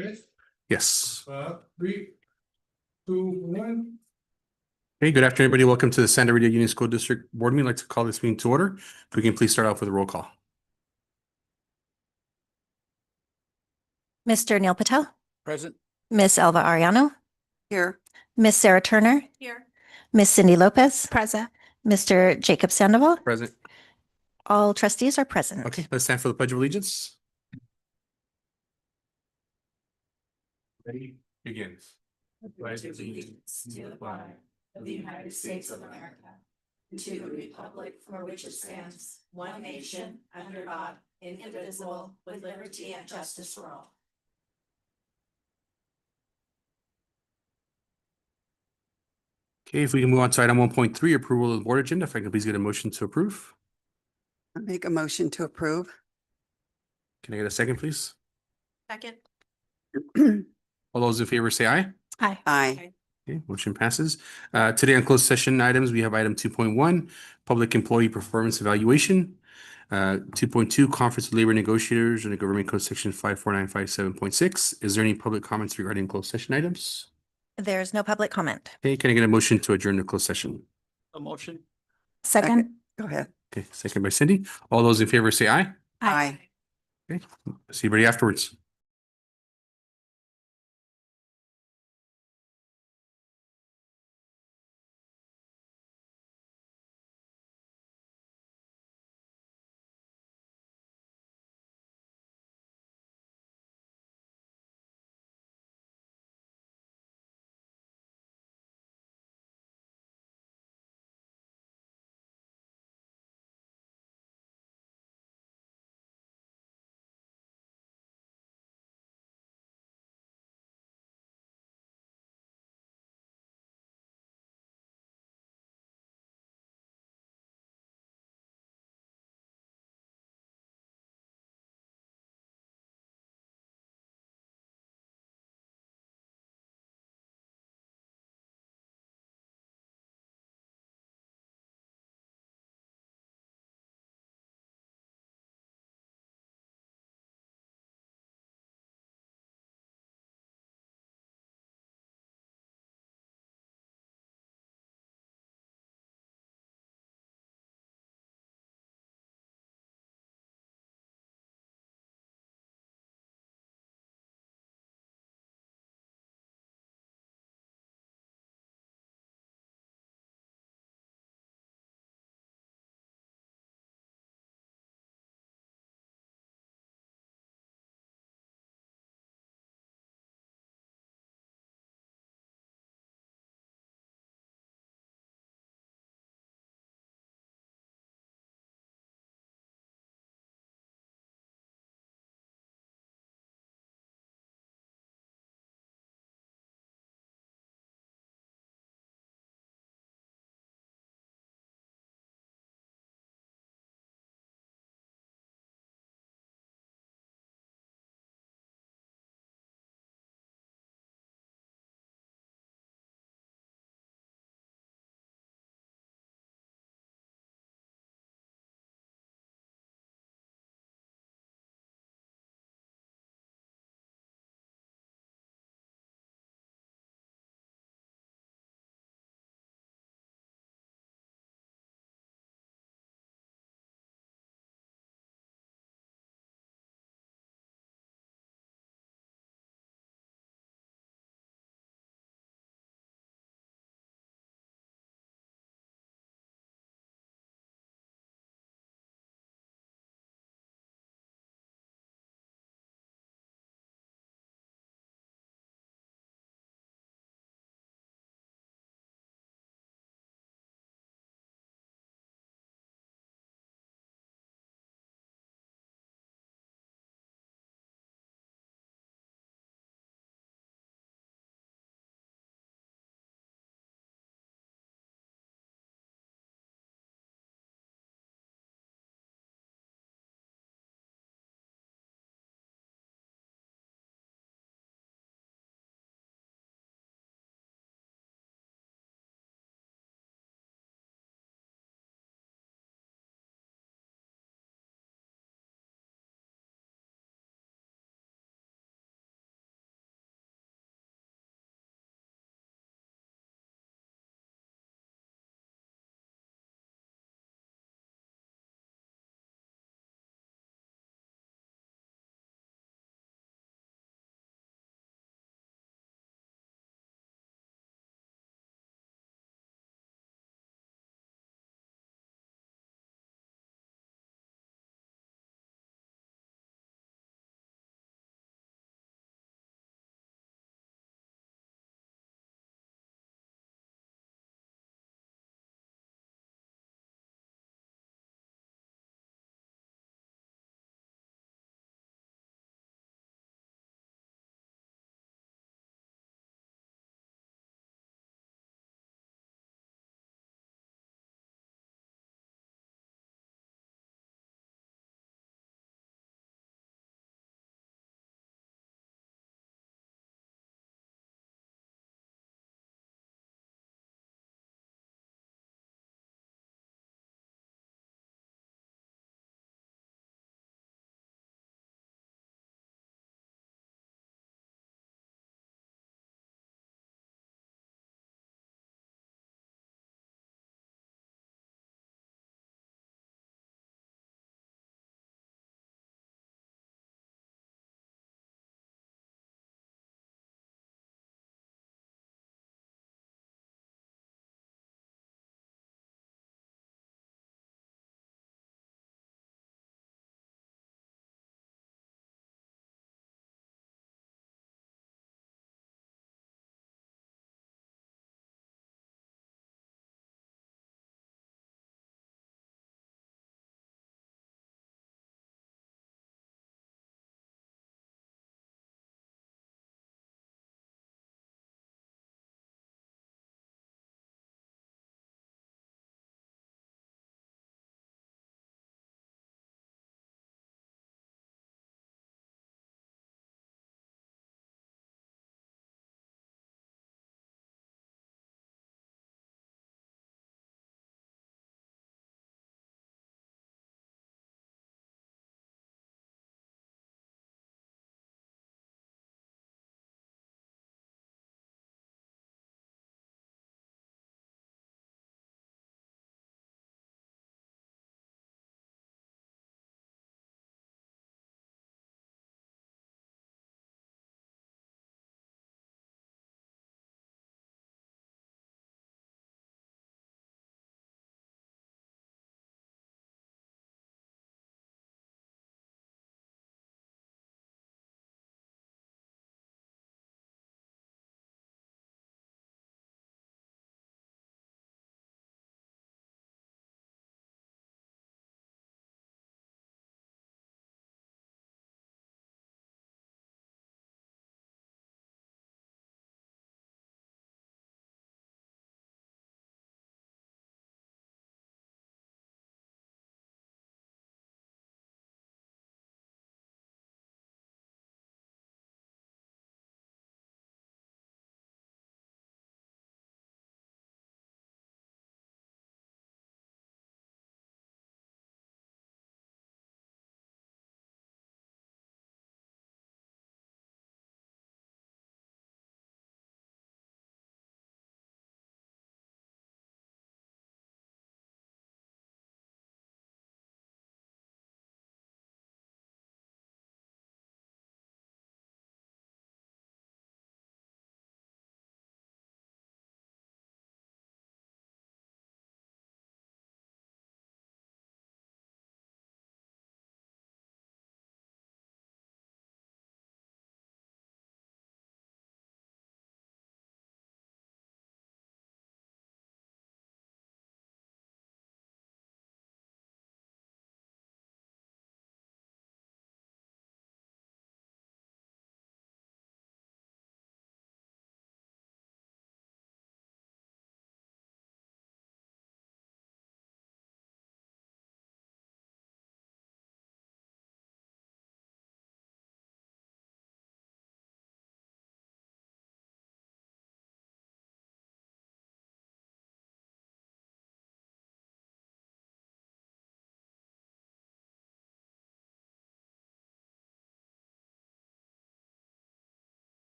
Okay, Yes. 3, 2, 1. Hey, good afternoon, everybody. Welcome to the Santa Rita Union School District Board meeting. I'd like to call this meeting to order. If we can please start off with a roll call. Mr. Neil Patel, Present. Miss Elva Ariano, Here. Miss Sarah Turner, Here. Miss Cindy Lopez, Present. Mr. Jacob Sandoval. Present. All trustees are present. Okay, let's stand for the Pledge of Allegiance. Ready? Begins. Pledge allegiance to the flag of the United States of America, and to the republic for which it stands, one nation, under God, indivisible, with liberty and justice for all. Okay, if we can move on to item 1.3, approval of the board agenda. If I can please get a motion to approve. I make a motion to approve. Can I get a second, please? Second. All those in favor say aye. Aye. Aye. Okay, motion passes. Today on closed session items, we have item 2.1, public employee performance evaluation. 2.2, conference with labor negotiators under Government Code Section 54957.6. Is there any public comments regarding closed session items? There's no public comment. Okay, can I get a motion to adjourn the closed session? A motion. Second. Go ahead. Okay, second by Cindy. All those in favor say aye. Aye. Okay, see everybody afterwards.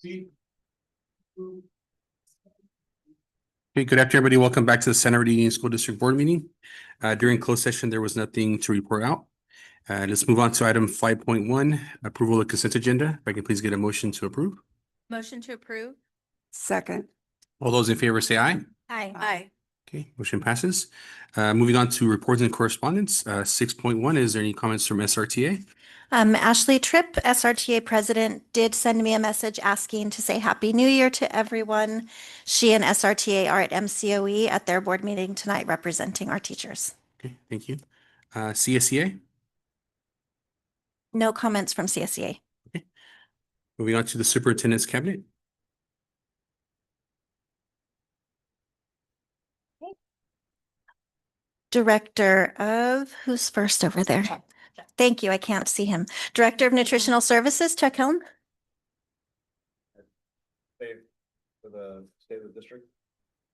Okay, good afternoon, everybody. Welcome back to the Santa Rita Union School District Board meeting. During closed session, there was nothing to report out. Let's move on to item 5.1, approval of consent agenda. If I can please get a motion to approve. Motion to approve. Second. All those in favor say aye. Aye. Aye. Okay, motion passes. Moving on to reports and correspondence. 6.1, is there any comments from SRTA? Ashley Tripp, SRTA president, did send me a message asking to say Happy New Year to everyone. She and SRTA are at MCOE at their board meeting tonight representing our teachers. Okay, thank you. CSEA? No comments from CSEA. Moving on to the superintendent's cabinet. Director of, who's first over there? Thank you, I can't see him. Director of Nutritional Services, Chuck Helm. For the state of the district.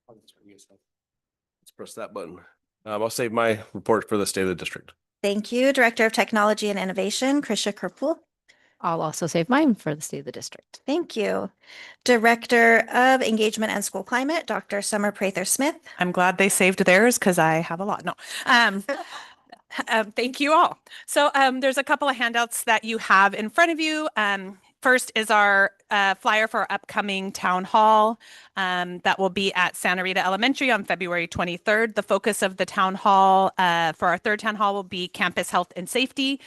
Let's press that button. I'll save my report for the state of the district. Thank you. Director of Technology and Innovation, Krisha Kerpool. I'll also save mine for the state of the district. Thank you. Director of Engagement and School Climate, Dr. Summer Prather-Smith. I'm glad they saved theirs because I have a lot. No. Thank you all. So there's a couple of handouts that you have in front of you. First is our flyer for our upcoming town hall that will be at Santa Rita Elementary on February 23rd. The focus of the town hall for our third town hall will be campus health and safety.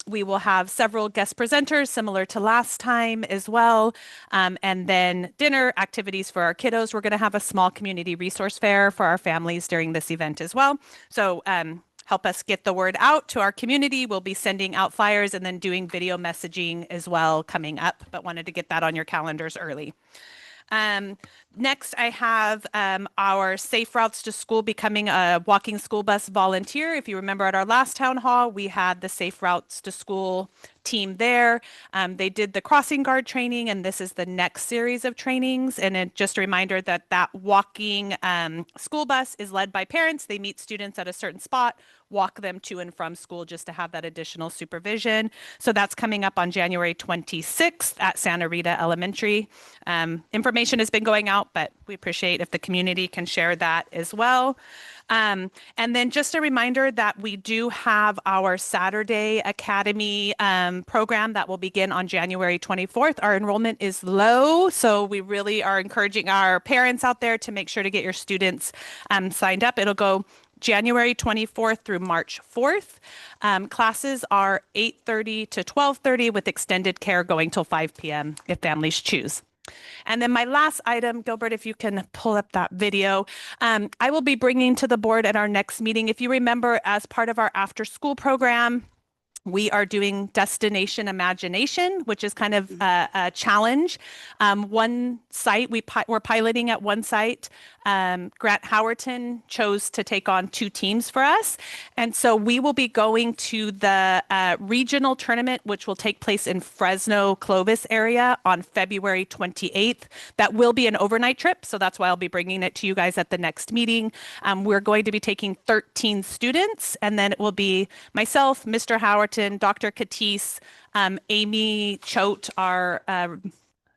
We will have several guest presenters similar to last time as well. And then dinner activities for our kiddos. We're going to have a small community resource fair for our families during this event as well. So help us get the word out to our community. We'll be sending out flyers and then doing video messaging as well coming up, but wanted to get that on your calendars early. Next, I have our Safe Routes to School becoming a walking school bus volunteer. If you remember at our last town hall, we had the Safe Routes to School team there. They did the crossing guard training, and this is the next series of trainings. And just a reminder that that walking school bus is led by parents. They meet students at a certain spot, walk them to and from school just to have that additional supervision. So that's coming up on January 26th at Santa Rita Elementary. Information has been going out, but we appreciate if the community can share that as well. And then just a reminder that we do have our Saturday Academy program that will begin on January 24th. Our enrollment is low, so we really are encouraging our parents out there to make sure to get your students signed up. It'll go January 24th through March 4th. Classes are 8:30 to 12:30 with extended care going till 5 p.m. if families choose. And then my last item, Gilbert, if you can pull up that video, I will be bringing to the board at our next meeting. If you remember, as part of our after school program, we are doing Destination Imagination, which is kind of a challenge. One site, we're piloting at one site. Grant Howerton chose to take on 2 teams for us. And so we will be going to the regional tournament, which will take place in Fresno, Clovis area on February 28th. That will be an overnight trip. So that's why I'll be bringing it to you guys at the next meeting. We're going to be taking 13 students, and then it will be myself, Mr. Howerton, Dr. Katis, Amy Choate, our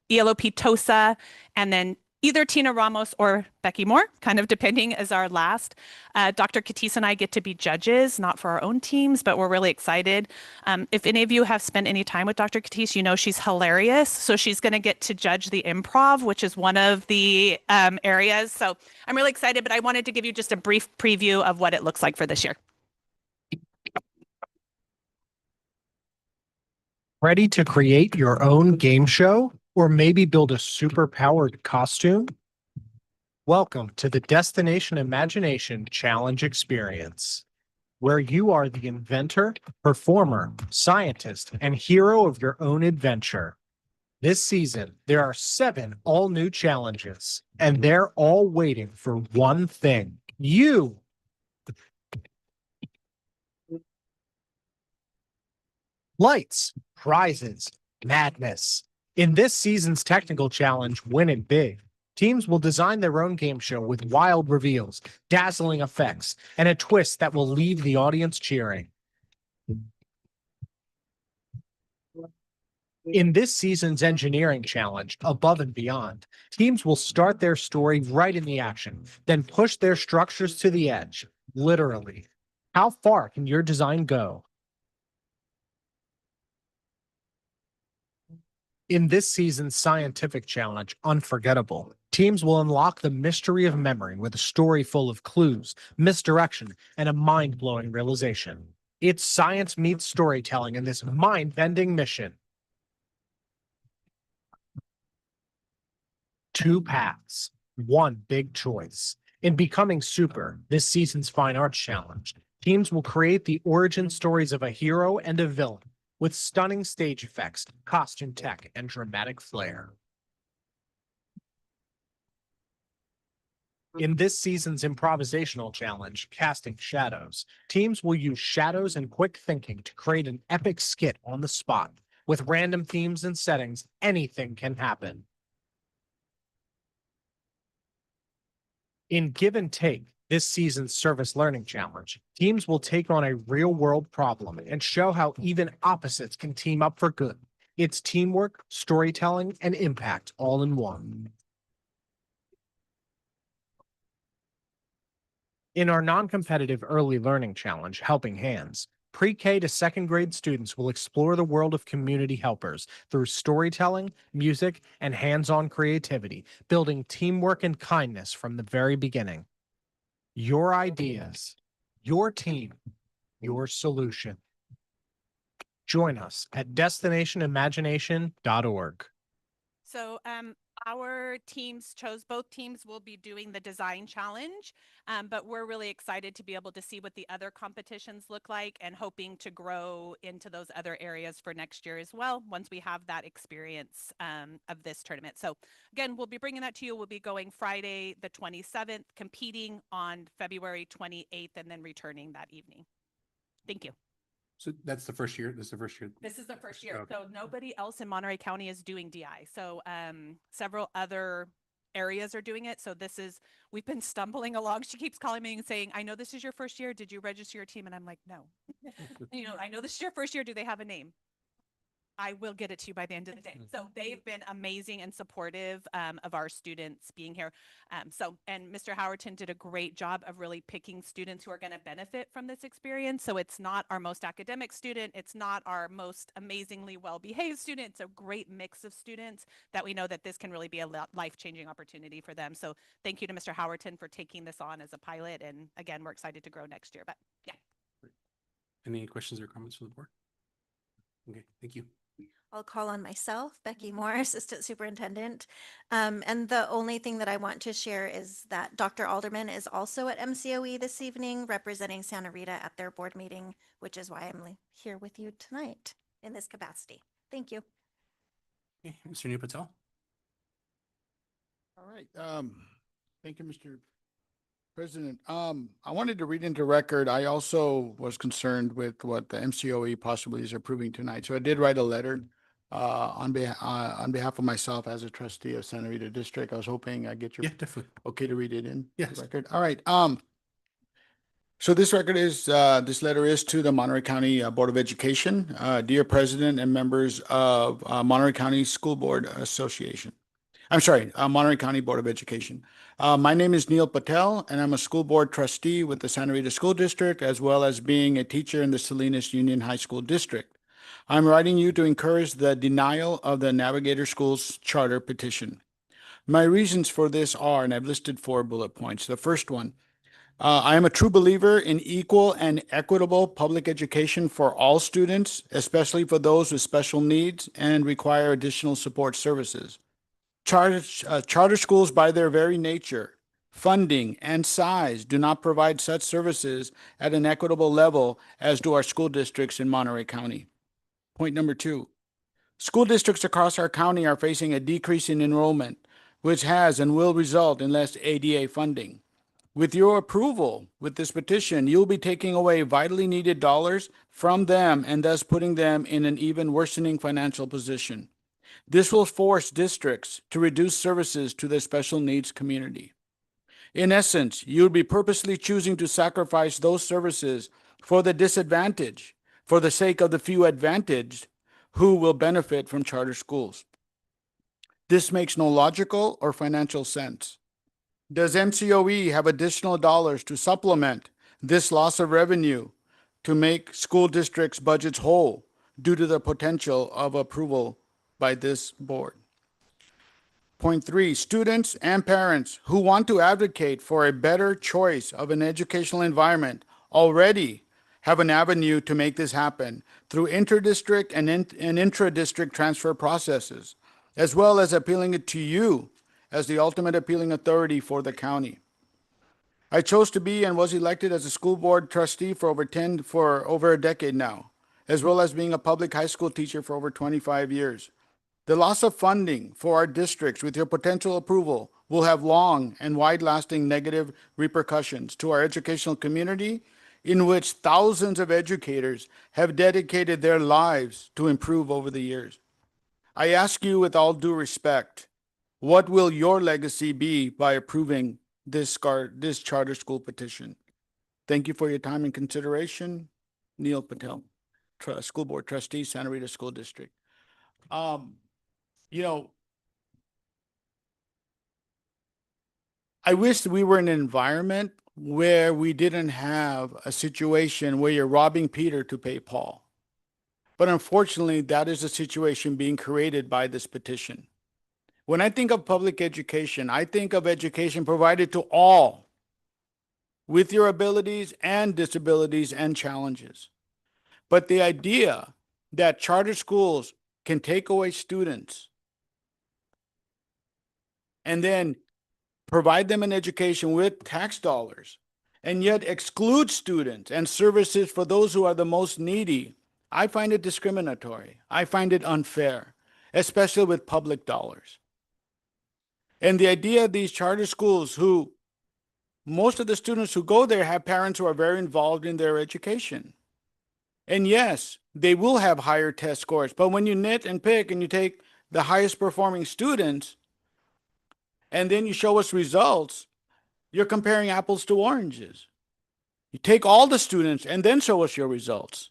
ELOP TOSA, and then either Tina Ramos or Becky Moore, kind of depending, as our last. Dr. Katis and I get to be judges, not for our own teams, but we're really excited. If any of you have spent any time with Dr. Katis, you know she's hilarious. So she's going to get to judge the improv, which is one of the areas. So I'm really excited, but I wanted to give you just a brief preview of what it looks like for this year. Ready to create your own game show or maybe build a super powered costume? Welcome to the Destination Imagination Challenge Experience, where you are the inventor, performer, scientist, and hero of your own adventure. This season, there are 7 all-new challenges, and they're all waiting for one thing: you. Lights, prizes, madness. In this season's technical challenge, Win It Big, teams will design their own game show with wild reveals, dazzling effects, and a twist that will leave the audience cheering. In this season's engineering challenge, Above and Beyond, teams will start their story right in the action, then push their structures to the edge, literally. How far can your design go? In this season's scientific challenge, Unforgettable, teams will unlock the mystery of memory with a story full of clues, misdirection, and a mind-blowing realization. It's science meets storytelling in this mind-bending mission. Two paths, one big choice. In Becoming Super, this season's Fine Arts Challenge, teams will create the origin stories of a hero and a villain with stunning stage effects, costume tech, and dramatic flair. In this season's improvisational challenge, Casting Shadows, teams will use shadows and quick thinking to create an epic skit on the spot. With random themes and settings, anything can happen. In Give and Take, this season's Service Learning Challenge, teams will take on a real-world problem and show how even opposites can team up for good. It's teamwork, storytelling, and impact all in one. In our non-competitive Early Learning Challenge, Helping Hands, pre-K to second grade students will explore the world of community helpers through storytelling, music, and hands-on creativity, building teamwork and kindness from the very beginning. Your ideas, your team, your solution. Join us at destinationimagination.org. So both teams will be doing the design challenge, but we're really excited to be able to see what the other competitions look like and hoping to grow into those other areas for next year as well, once we have that experience of this tournament. So again, we'll be bringing that to you. We'll be going Friday the 27th, competing on February 28th, and then returning that evening. Thank you. So that's the first year. This is the first year. This is the first year. Okay. So nobody else in Monterey County is doing DI. So several other areas are doing it. So we've been stumbling along. She keeps calling me and saying, I know this is your first year. Did you register your team? And I'm like, no. I know this is your first year. Do they have a name? I will get it to you by the end of the day. So they've been amazing and supportive of our students being here. And Mr. Howerton did a great job of really picking students who are going to benefit from this experience. So it's not our most academic student. It's not our most amazingly well-behaved student. It's a great mix of students that we know that this can really be a life-changing opportunity for them. So thank you to Mr. Howerton for taking this on as a pilot. And again, we're excited to grow next year, but yeah. Any questions or comments from the board? Okay, thank you. I'll call on myself, Becky Moore, Assistant Superintendent. And the only thing that I want to share is that Dr. Alderman is also at MCOE this evening, representing Santa Rita at their board meeting, which is why I'm here with you tonight in this capacity. Thank you. Okay, Mr. Neil Patel. All right. Thank you, Mr. President. I wanted to read into record. I also was concerned with what the MCOE possibly is approving tonight. So I did write a letter on behalf of myself as a trustee of Santa Rita District. I was hoping I get your Yeah, definitely. okay to read it in the Yes. record. All right. So this record is this letter is to the Monterey County Board of Education, dear President and members of Monterey County School Board Association. I'm sorry, Monterey County Board of Education. My name is Neil Patel, and I'm a school board trustee with the Santa Rita School District, as well as being a teacher in the Salinas Union High School District. I'm writing you to encourage the denial of the Navigator Schools Charter petition. My reasons for this are, and I've listed 4 bullet points. The first one, I am a true believer in equal and equitable public education for all students, especially for those with special needs and require additional support services. Charter schools, by their very nature, funding, and size, do not provide such services at an equitable level as do our school districts in Monterey County. Point number 2, school districts across our county are facing a decrease in enrollment, which has and will result in less ADA funding. With your approval with this petition, you'll be taking away vitally needed dollars from them and thus putting them in an even worsening financial position. This will force districts to reduce services to their special needs community. In essence, you would be purposely choosing to sacrifice those services for the disadvantaged, for the sake of the few advantaged, who will benefit from charter schools. This makes no logical or financial sense. Does MCOE have additional dollars to supplement this loss of revenue to make school districts' budgets whole due to the potential of approval by this board? Point 3, students and parents who want to advocate for a better choice of an educational environment already have an avenue to make this happen through interdistrict and intra-district transfer processes, as well as appealing it to you as the ultimate appealing authority for the county. I chose to be and was elected as a school board trustee for over a decade now, as well as being a public high school teacher for over 25 years. The loss of funding for our districts with your potential approval will have long and wide-lasting negative repercussions to our educational community, in which thousands of educators have dedicated their lives to improve over the years. I ask you with all due respect, what will your legacy be by approving this charter school petition? Thank you for your time and consideration. Neil Patel, School Board Trustee, Santa Rita School District. You know, I wish we were in an environment where we didn't have a situation where you're robbing Peter to pay Paul. But unfortunately, that is a situation being created by this petition. When I think of public education, I think of education provided to all with your abilities and disabilities and challenges. But the idea that charter schools can take away students and then provide them an education with tax dollars, and yet exclude students and services for those who are the most needy, I find it discriminatory. I find it unfair, especially with public dollars. And the idea of these charter schools, who most of the students who go there have parents who are very involved in their education. And yes, they will have higher test scores, but when you nit and pick and you take the highest performing students, and then you show us results, you're comparing apples to oranges. You take all the students and then show us your results.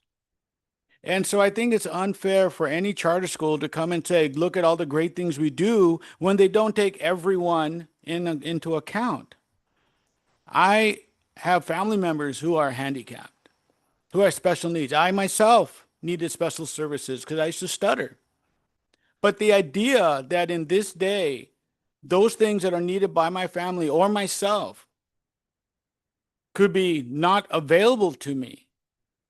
And so I think it's unfair for any charter school to come and say, look at all the great things we do, when they don't take everyone into account. I have family members who are handicapped, who have special needs. I myself needed special services because I used to stutter. But the idea that in this day, those things that are needed by my family or myself could be not available to me,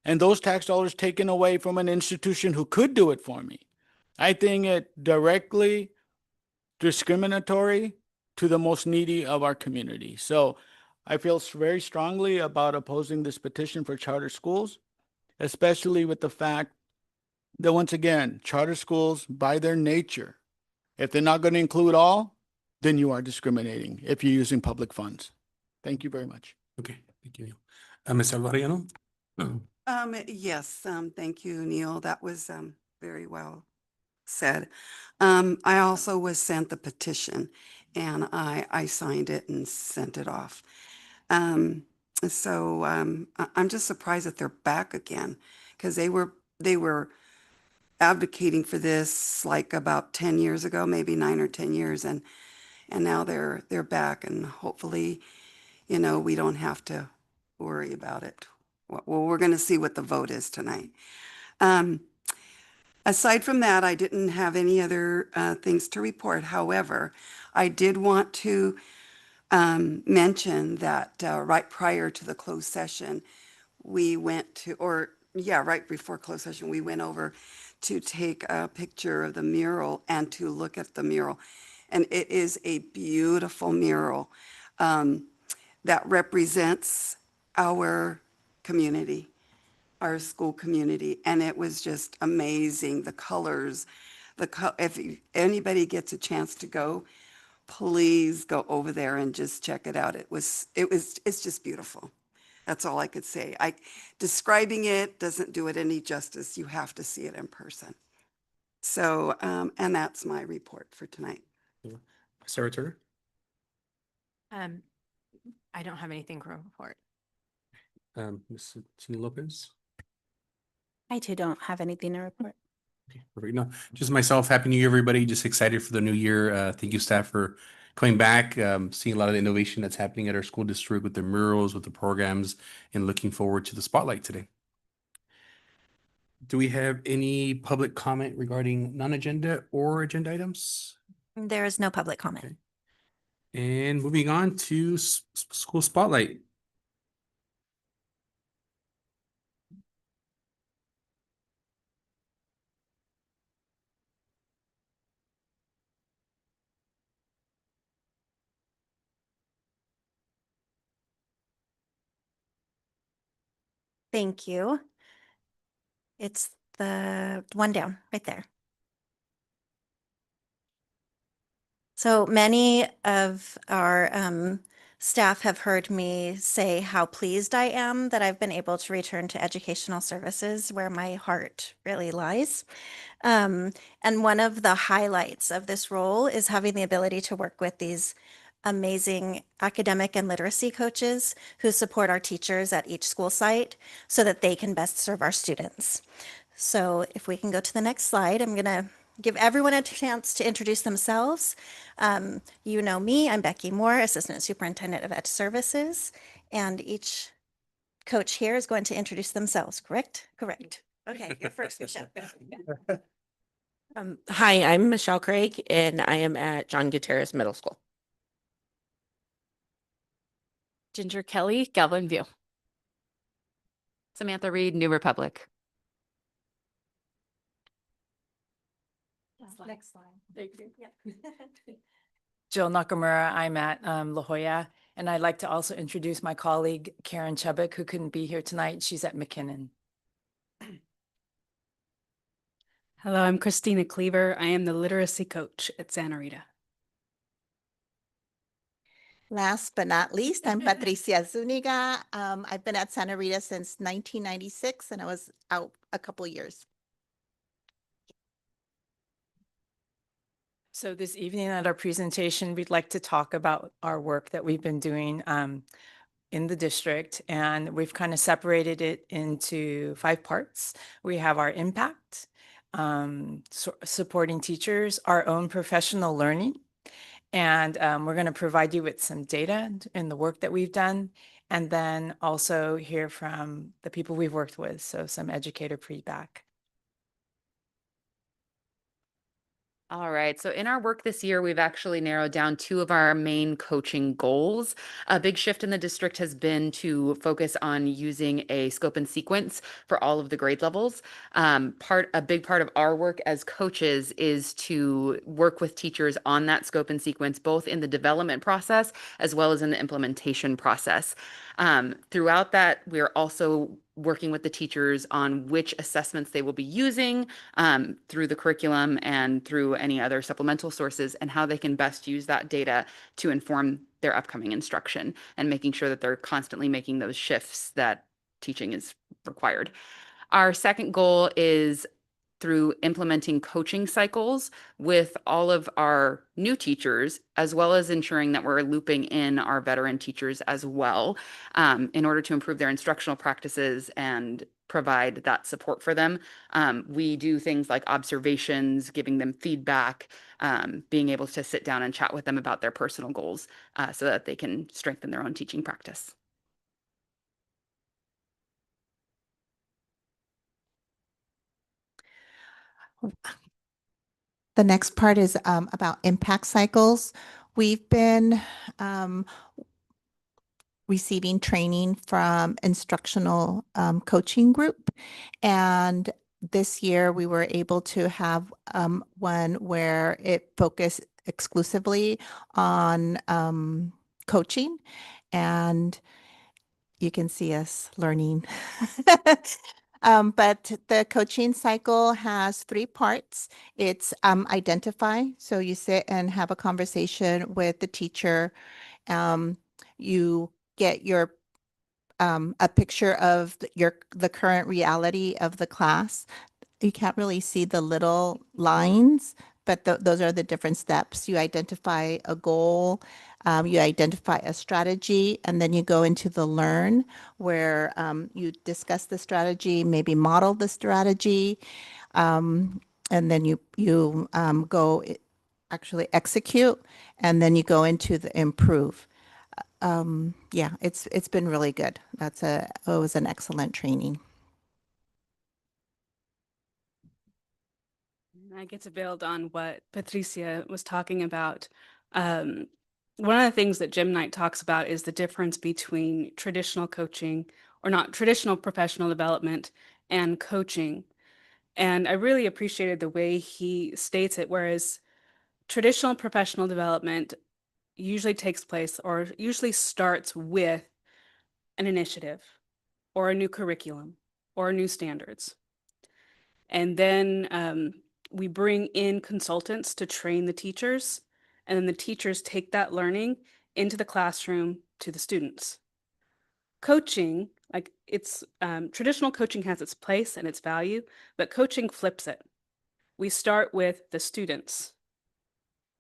and those tax dollars taken away from an institution who could do it for me, I think it directly discriminatory to the most needy of our community. So I feel very strongly about opposing this petition for charter schools, especially with the fact that, once again, charter schools, by their nature, if they're not going to include all, then you are discriminating if you're using public funds. Thank you very much. Okay, thank you, Neil. Ms. Alvarado? Yes, thank you, Neil. That was very well said. I also was sent the petition, and I signed it and sent it off. I'm just surprised that they're back again, because they were advocating for this like about 10 years ago, maybe 9 or 10 years, and now they're back, and hopefully, we don't have to worry about it. Well, we're going to see what the vote is tonight. Aside from that, I didn't have any other things to report. However, I did want to mention that right prior to the closed session, we went to, right before closed session, we went over to take a picture of the mural and to look at the mural. And it is a beautiful mural that represents our community, our school community. And it was just amazing. The colors, if anybody gets a chance to go, please go over there and just check it out. It's just beautiful. That's all I could say. Describing it doesn't do it any justice. You have to see it in person. So, and that's my report for tonight. Sarah Turner? I don't have anything to report. Ms. Tina Lopez? I too don't have anything to report. Perfect. No, just myself. Happy New Year, everybody. Just excited for the new year. Thank you, staff, for coming back, seeing a lot of the innovation that's happening at our school district with the murals, with the programs, and looking forward to the spotlight today. Do we have any public comment regarding non-agenda or agenda items? There is no public comment. Okay. And moving on to school spotlight. Thank you. It's the one down right there. So many of our staff have heard me say how pleased I am that I've been able to return to educational services where my heart really lies. And one of the highlights of this role is having the ability to work with these amazing academic and literacy coaches who support our teachers at each school site so that they can best serve our students. So if we can go to the next slide, I'm going to give everyone a chance to introduce themselves. You know me, I'm Becky Moore, Assistant Superintendent of Ed Services, and each coach here is going to introduce themselves, correct? Correct. Okay, you're first, Michelle. Hi, I'm Michelle Craig, and I am at John Gutierrez Middle School. Ginger Kelly, Galvin View. Samantha Reed, New Republic. Next slide. Thank you. Yeah. Jill Nakamura, I'm at La Jolla, and I'd like to also introduce my colleague Karen Chubbuck, who couldn't be here tonight. She's at McKinnon. Hello, I'm Christina Cleaver. I am the literacy coach at Santa Rita. Last but not least, I'm Patricia Zuniga. I've been at Santa Rita since 1996, and I was out a couple years. So this evening at our presentation, we'd like to talk about our work that we've been doing in the district, and we've kind of separated it into 5 parts. We have our impact, supporting teachers, our own professional learning, and we're going to provide you with some data in the work that we've done, and then also hear from the people we've worked with, so some educator feedback. All right. So in our work this year, we've actually narrowed down 2 of our main coaching goals. A big shift in the district has been to focus on using a scope and sequence for all of the grade levels. A big part of our work as coaches is to work with teachers on that scope and sequence, both in the development process as well as in the implementation process. Throughout that, we're also working with the teachers on which assessments they will be using through the curriculum and through any other supplemental sources, and how they can best use that data to inform their upcoming instruction, and making sure that they're constantly making those shifts that teaching is required. Our second goal is through implementing coaching cycles with all of our new teachers, as well as ensuring that we're looping in our veteran teachers as well, in order to improve their instructional practices and provide that support for them. We do things like observations, giving them feedback, being able to sit down and chat with them about their personal goals, so that they can strengthen their own teaching practice. The next part is about impact cycles. We've been receiving training from instructional coaching group, and this year we were able to have one where it focused exclusively on coaching, and you can see us learning. But the coaching cycle has 3 parts. It's identify. So you sit and have a conversation with the teacher. You get your a picture of the current reality of the class. You can't really see the little lines, but those are the different steps. You identify a goal, you identify a strategy, and then you go into the learn, where you discuss the strategy, maybe model the strategy, and then you actually execute, and then you go into the improve. Yeah, it's been really good. It was an excellent training. I get to build on what Patricia was talking about. One of the things that Gym Night talks about is the difference between traditional coaching, or not traditional professional development, and coaching. And I really appreciated the way he states it, whereas traditional professional development usually takes place or usually starts with an initiative or a new curriculum or new standards. And then we bring in consultants to train the teachers, and then the teachers take that learning into the classroom to the students. Coaching, like it's traditional coaching has its place and its value, but coaching flips it. We start with the students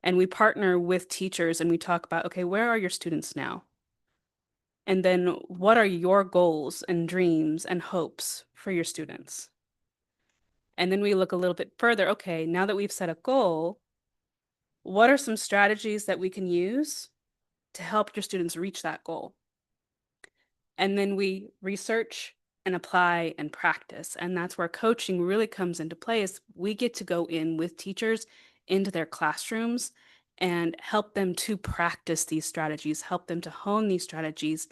and we partner with teachers and we talk about, okay, where are your students now? And then what are your goals and dreams and hopes for your students? And then we look a little bit further. Okay, now that we've set a goal, what are some strategies that we can use to help your students reach that goal? And then we research and apply and practice. And that's where coaching really comes into play, is we get to go in with teachers into their classrooms and help them to practice these strategies, help them to hone these strategies,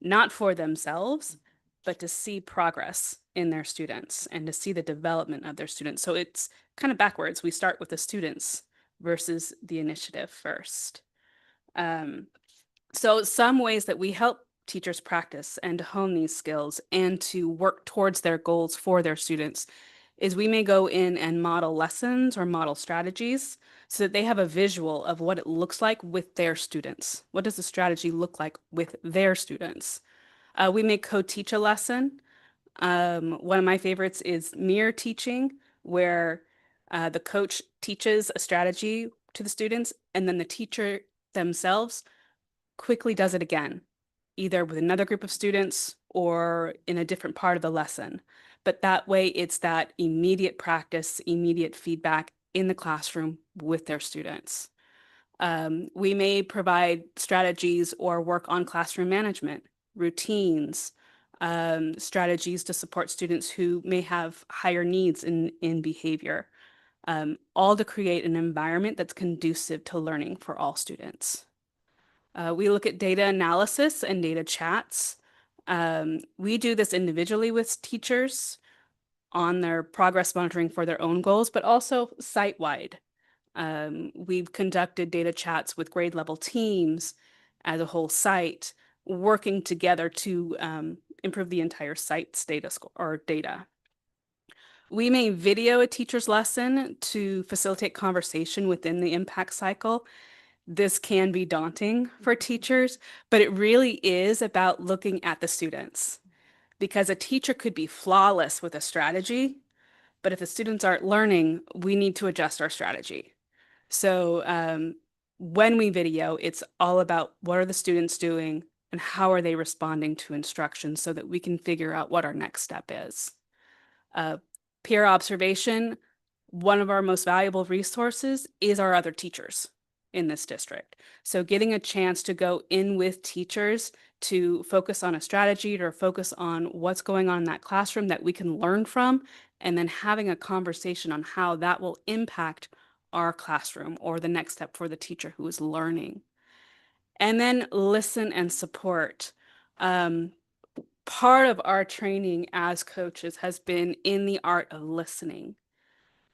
not for themselves, but to see progress in their students and to see the development of their students. So it's kind of backwards. We start with the students versus the initiative first. So some ways that we help teachers practice and to hone these skills and to work towards their goals for their students is we may go in and model lessons or model strategies so that they have a visual of what it looks like with their students. What does the strategy look like with their students? We may co-teach a lesson. One of my favorites is mirror teaching, where the coach teaches a strategy to the students and then the teacher themselves quickly does it again, either with another group of students or in a different part of the lesson. But that way it's that immediate practice, immediate feedback in the classroom with their students. We may provide strategies or work on classroom management, routines, strategies to support students who may have higher needs in behavior, all to create an environment that's conducive to learning for all students. We look at data analysis and data chats. We do this individually with teachers on their progress monitoring for their own goals, but also site-wide. We've conducted data chats with grade level teams as a whole site, working together to improve the entire site's data. We may video a teacher's lesson to facilitate conversation within the impact cycle. This can be daunting for teachers, but it really is about looking at the students, because a teacher could be flawless with a strategy, but if the students aren't learning, we need to adjust our strategy. So when we video, it's all about what are the students doing and how are they responding to instruction so that we can figure out what our next step is. Peer observation, one of our most valuable resources is our other teachers in this district. So getting a chance to go in with teachers to focus on a strategy or focus on what's going on in that classroom that we can learn from, and then having a conversation on how that will impact our classroom or the next step for the teacher who is learning. And then listen and support. Part of our training as coaches has been in the art of listening.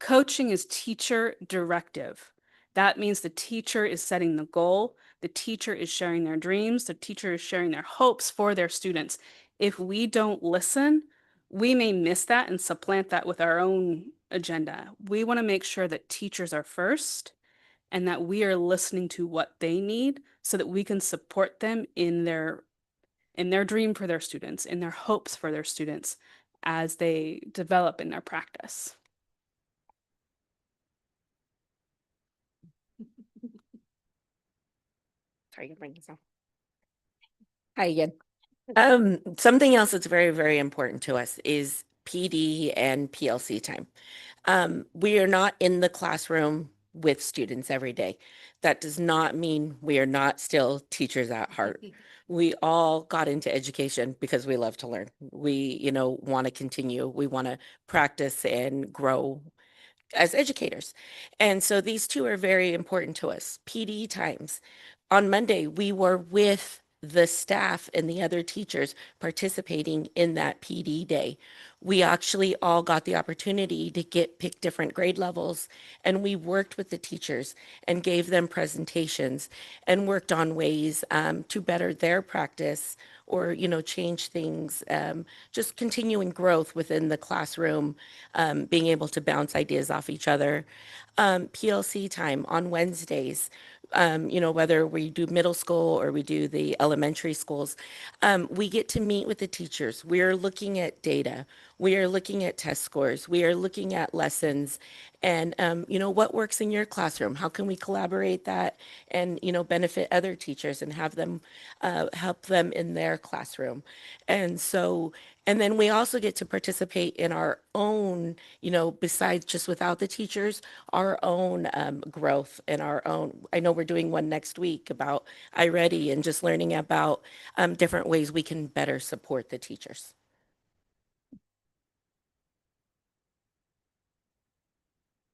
Coaching is teacher directive. That means the teacher is setting the goal, the teacher is sharing their dreams, the teacher is sharing their hopes for their students. If we don't listen, we may miss that and supplant that with our own agenda. We want to make sure that teachers are first and that we are listening to what they need so that we can support them in their dream for their students, in their hopes for their students as they develop in their practice. Sorry, you bring this up. Hi again. Something else that's very, very important to us is PD and PLC time. We are not in the classroom with students every day. That does not mean we are not still teachers at heart. We all got into education because we love to learn. We, want to continue. We want to practice and grow as educators. And so these two are very important to us. PD times. On Monday, we were with the staff and the other teachers participating in that PD day. We actually all got the opportunity to pick different grade levels, and we worked with the teachers and gave them presentations and worked on ways to better their practice or, change things, just continuing growth within the classroom, being able to bounce ideas off each other. PLC time on Wednesdays, whether we do middle school or we do the elementary schools, we get to meet with the teachers. We are looking at data. We are looking at test scores. We are looking at lessons and, what works in your classroom? How can we collaborate that and, benefit other teachers and have them help them in their classroom? And so, and then we also get to participate in our own, besides just without the teachers, our own growth and our own. I know we're doing one next week about iReady and just learning about different ways we can better support the teachers.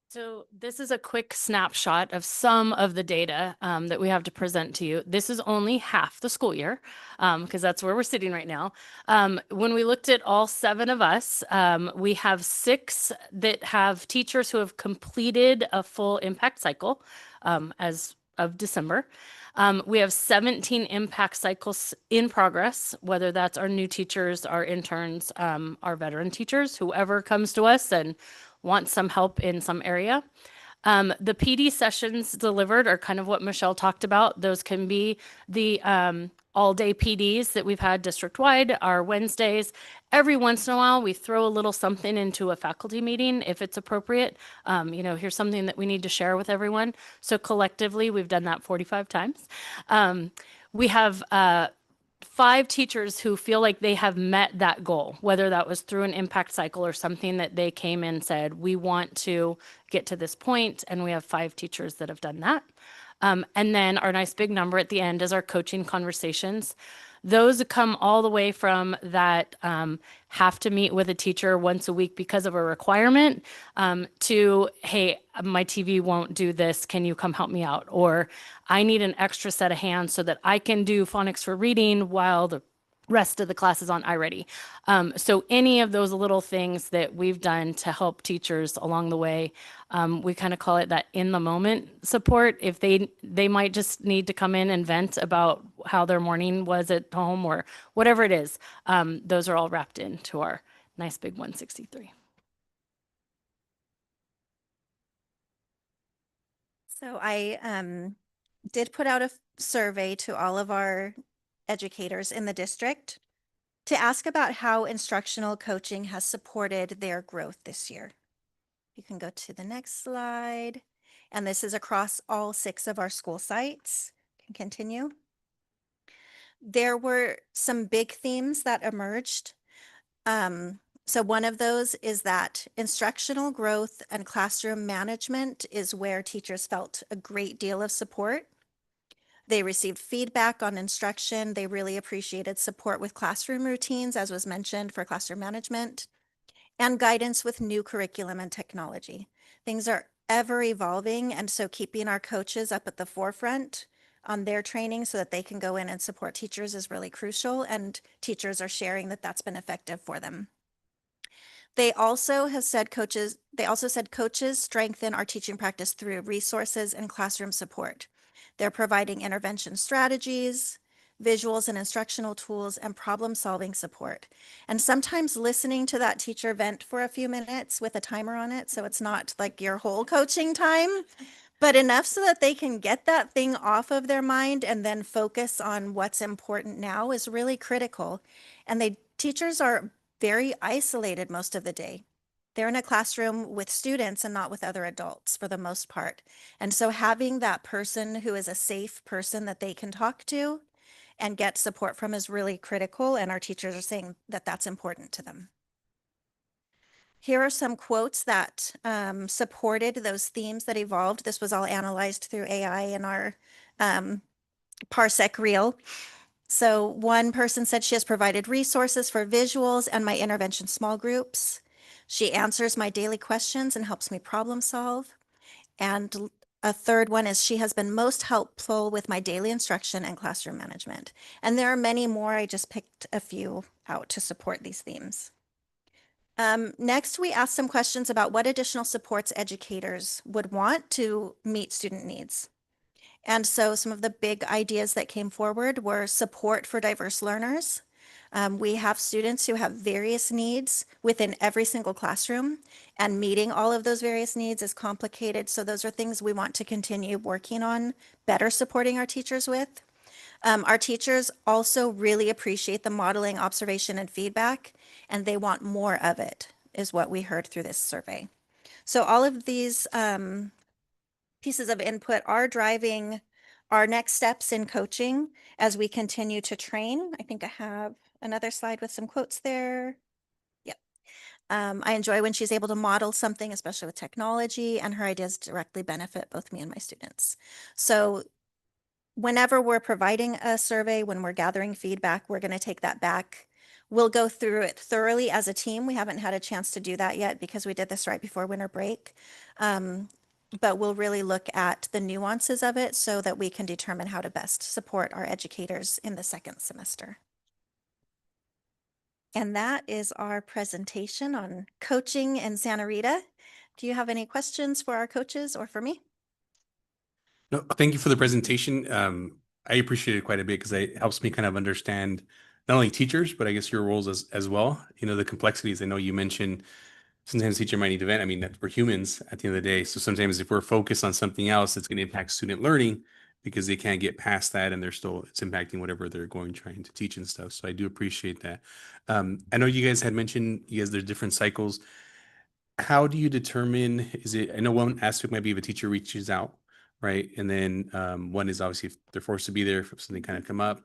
So this is a quick snapshot of some of the data that we have to present to you. This is only half the school year because that's where we're sitting right now. When we looked at all 7 of us, we have 6 that have teachers who have completed a full impact cycle as of December. We have 17 impact cycles in progress, whether that's our new teachers, our interns, our veteran teachers, whoever comes to us and want some help in some area. The PD sessions delivered are kind of what Michelle talked about. Those can be the all-day PDs that we've had district-wide, our Wednesdays. Every once in a while, we throw a little something into a faculty meeting if it's appropriate. Here's something that we need to share with everyone. So collectively, we've done that 45 times. We have 5 teachers who feel like they have met that goal, whether that was through an impact cycle or something that they came in and said, we want to get to this point, and we have 5 teachers that have done that. And then our nice big number at the end is our coaching conversations. Those come all the way from that have to meet with a teacher once a week because of a requirement to, hey, my TV won't do this. Can you come help me out? Or I need an extra set of hands so that I can do phonics for reading while the rest of the class is on iReady. So any of those little things that we've done to help teachers along the way, we kind of call it that in the moment support. If they might just need to come in and vent about how their morning was at home or whatever it is, those are all wrapped into our nice big 163. So I did put out a survey to all of our educators in the district to ask about how instructional coaching has supported their growth this year. You can go to the next slide. And this is across all 6 of our school sites. Can continue. There were some big themes that emerged. So one of those is that instructional growth and classroom management is where teachers felt a great deal of support. They received feedback on instruction. They really appreciated support with classroom routines, as was mentioned, for classroom management, and guidance with new curriculum and technology. Things are ever evolving, and so keeping our coaches up at the forefront on their training so that they can go in and support teachers is really crucial, and teachers are sharing that that's been effective for them. They also said coaches strengthen our teaching practice through resources and classroom support. They're providing intervention strategies, visuals and instructional tools, and problem-solving support. And sometimes listening to that teacher vent for a few minutes with a timer on it, so it's not like your whole coaching time, but enough so that they can get that thing off of their mind and then focus on what's important now is really critical. And teachers are very isolated most of the day. They're in a classroom with students and not with other adults for the most part. And so having that person who is a safe person that they can talk to and get support from is really critical. And our teachers are saying that that's important to them. Here are some quotes that supported those themes that evolved. This was all analyzed through AI in our Parsec reel. So one person said she has provided resources for visuals and my intervention small groups. She answers my daily questions and helps me problem solve. And a third one is she has been most helpful with my daily instruction and classroom management. And there are many more. I just picked a few out to support these themes. Next, we asked some questions about what additional supports educators would want to meet student needs. And so some of the big ideas that came forward were support for diverse learners. We have students who have various needs within every single classroom, and meeting all of those various needs is complicated. So those are things we want to continue working on, better supporting our teachers with. Our teachers also really appreciate the modeling, observation, and feedback, and they want more of it, is what we heard through this survey. So all of these pieces of input are driving our next steps in coaching as we continue to train. I think I have another slide with some quotes there. Yep. I enjoy when she's able to model something, especially with technology, and her ideas directly benefit both me and my students. So whenever we're providing a survey, when we're gathering feedback, we're going to take that back. We'll go through it thoroughly as a team. We haven't had a chance to do that yet because we did this right before winter break. But we'll really look at the nuances of it so that we can determine how to best support our educators in the second semester. And that is our presentation on coaching in Santa Rita. Do you have any questions for our coaches or for me? No, thank you for the presentation. I appreciate it quite a bit because it helps me kind of understand not only teachers, but I guess your roles as well. You know, the complexities. I know you mentioned sometimes teacher might need to vent. I mean, we're humans at the end of the day. So sometimes if we're focused on something else, it's going to impact student learning because they can't get past that and it's impacting whatever they're trying to teach and stuff. So I do appreciate that. I know you guys had mentioned there's different cycles. How do you determine, I know one aspect might be if a teacher reaches out, right? And then one is obviously if they're forced to be there, if something kind of come up.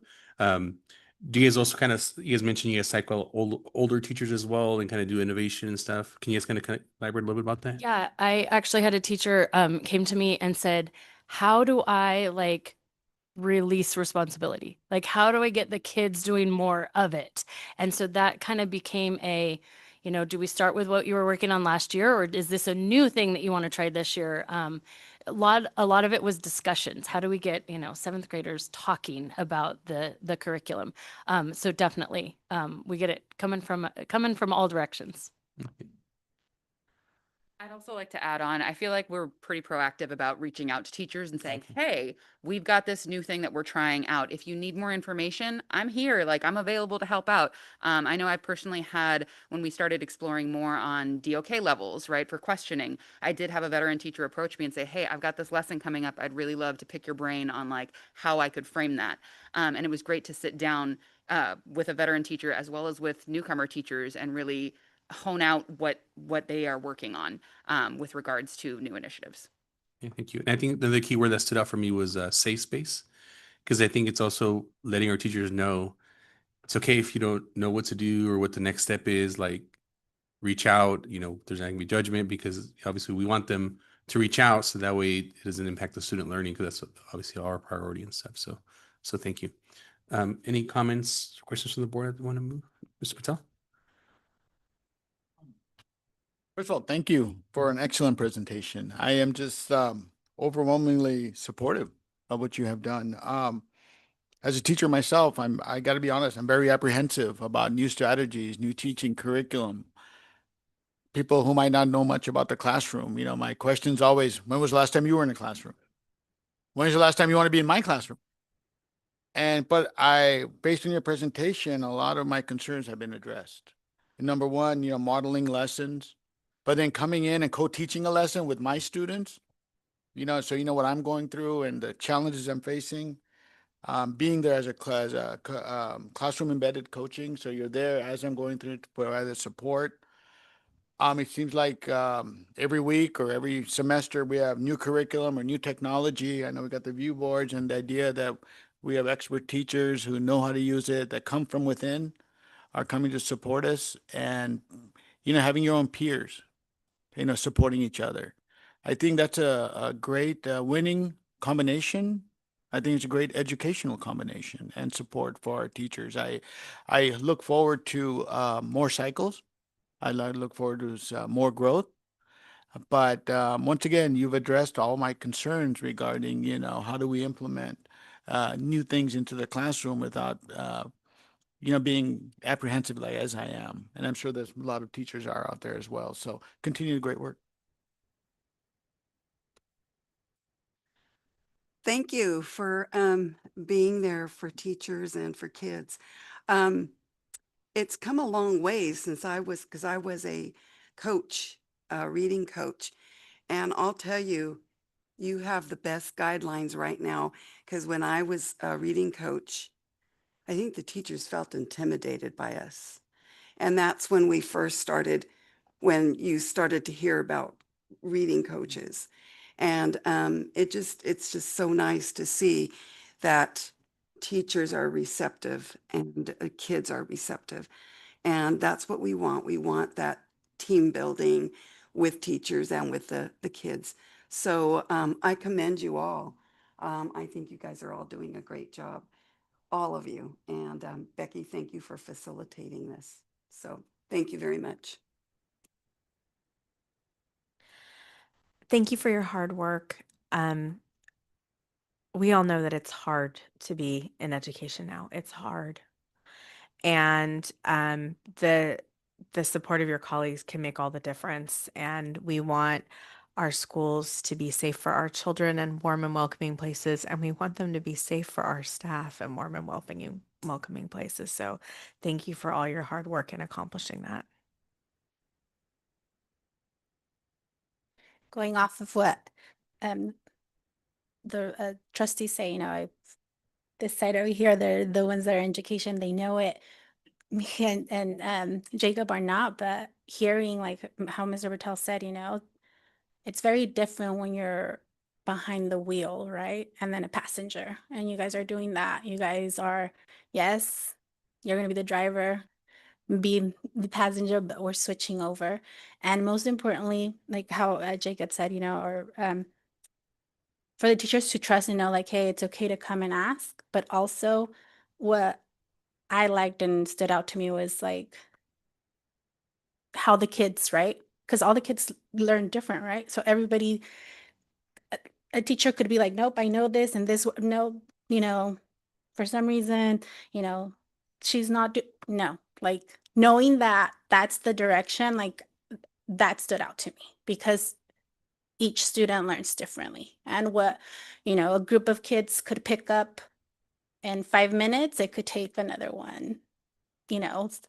Do you guys also you guys mentioned you guys cycle older teachers as well and kind of do innovation and stuff? Can you guys kind of elaborate a little bit about that? Yeah, I actually had a teacher came to me and said, how do I release responsibility? Like, how do I get the kids doing more of it? And so that kind of became do we start with what you were working on last year, or is this a new thing that you want to try this year? A lot of it was discussions. How do we get, seventh graders talking about the curriculum? So definitely, we get it coming from all directions. I'd also like to add on, I feel like we're pretty proactive about reaching out to teachers and saying, hey, we've got this new thing that we're trying out. If you need more information, I'm here. I'm available to help out. I know I personally had, when we started exploring more on DOK levels, right, for questioning, I did have a veteran teacher approach me and say, hey, I've got this lesson coming up. I'd really love to pick your brain on how I could frame that. And it was great to sit down with a veteran teacher as well as with newcomer teachers and really hone out what they are working on with regards to new initiatives. Yeah, thank you. And I think the key word that stood out for me was safe space, because I think it's also letting our teachers know it's okay if you don't know what to do or what the next step is. Reach out. There's not going to be judgment because obviously we want them to reach out so that way it doesn't impact the student learning because that's obviously our priority and stuff. So thank you. Any comments, questions from the board that want to move? Mr. Patel? First of all, thank you for an excellent presentation. I am just overwhelmingly supportive of what you have done. As a teacher myself, I got to be honest, I'm very apprehensive about new strategies, new teaching curriculum. People who might not know much about the classroom. My question's always, when was the last time you were in a classroom? When is the last time you want to be in my classroom? But based on your presentation, a lot of my concerns have been addressed. Number one, modeling lessons, but then coming in and co-teaching a lesson with my students, so what I'm going through and the challenges I'm facing, being there as a classroom embedded coaching. So you're there as I'm going through to provide the support. It seems like every week or every semester we have new curriculum or new technology. I know we got the view boards and the idea that we have expert teachers who know how to use it, that come from within, are coming to support us. And, having your own peers, supporting each other. I think that's a great winning combination. I think it's a great educational combination and support for our teachers. I look forward to more cycles. look forward to more growth. But once again, you've addressed all my concerns regarding, how do we implement new things into the classroom without, being apprehensive like as I am. And I'm sure there's a lot of teachers are out there as well. So continue the great work. Thank you for being there for teachers and for kids. Um, it's come a long way since because I was a coach, a reading coach. And I'll tell you, you have the best guidelines right now. Because when I was a reading coach, I think the teachers felt intimidated by us. And that's when we first started, when you started to hear about reading coaches. And it's just so nice to see that teachers are receptive and kids are receptive. And that's what we want. We want that team building with teachers and with the kids. So I commend you all. I think you guys are all doing a great job, all of you. And Becky, thank you for facilitating this. So thank you very much. Thank you for your hard work. We all know that it's hard to be in education now. It's hard. And the support of your colleagues can make all the difference. And we want our schools to be safe for our children and warm and welcoming places. And we want them to be safe for our staff and warm and welcoming places. So thank you for all your hard work in accomplishing that. Going off of what the trustees say, this side over here, they're the ones that are in education, they know it. Me and Jacob are not, but hearing like how Mr. Patel said, it's very different when you're behind the wheel, right? And then a passenger, and you guys are doing that. You guys are, yes, you're gonna be the driver, be the passenger, but we're switching over. And most importantly, like how Jacob said, or for the teachers to trust and know, like, hey, it's okay to come and ask. But also, what I liked and stood out to me was like how the kids, right? Because all the kids learn different, right? So everybody, a teacher could be like, nope, I know this and this, no, for some reason, she's not, no, like knowing that that's the direction, like that stood out to me because each student learns differently. And what, a group of kids could pick up in 5 minutes, it could take another one,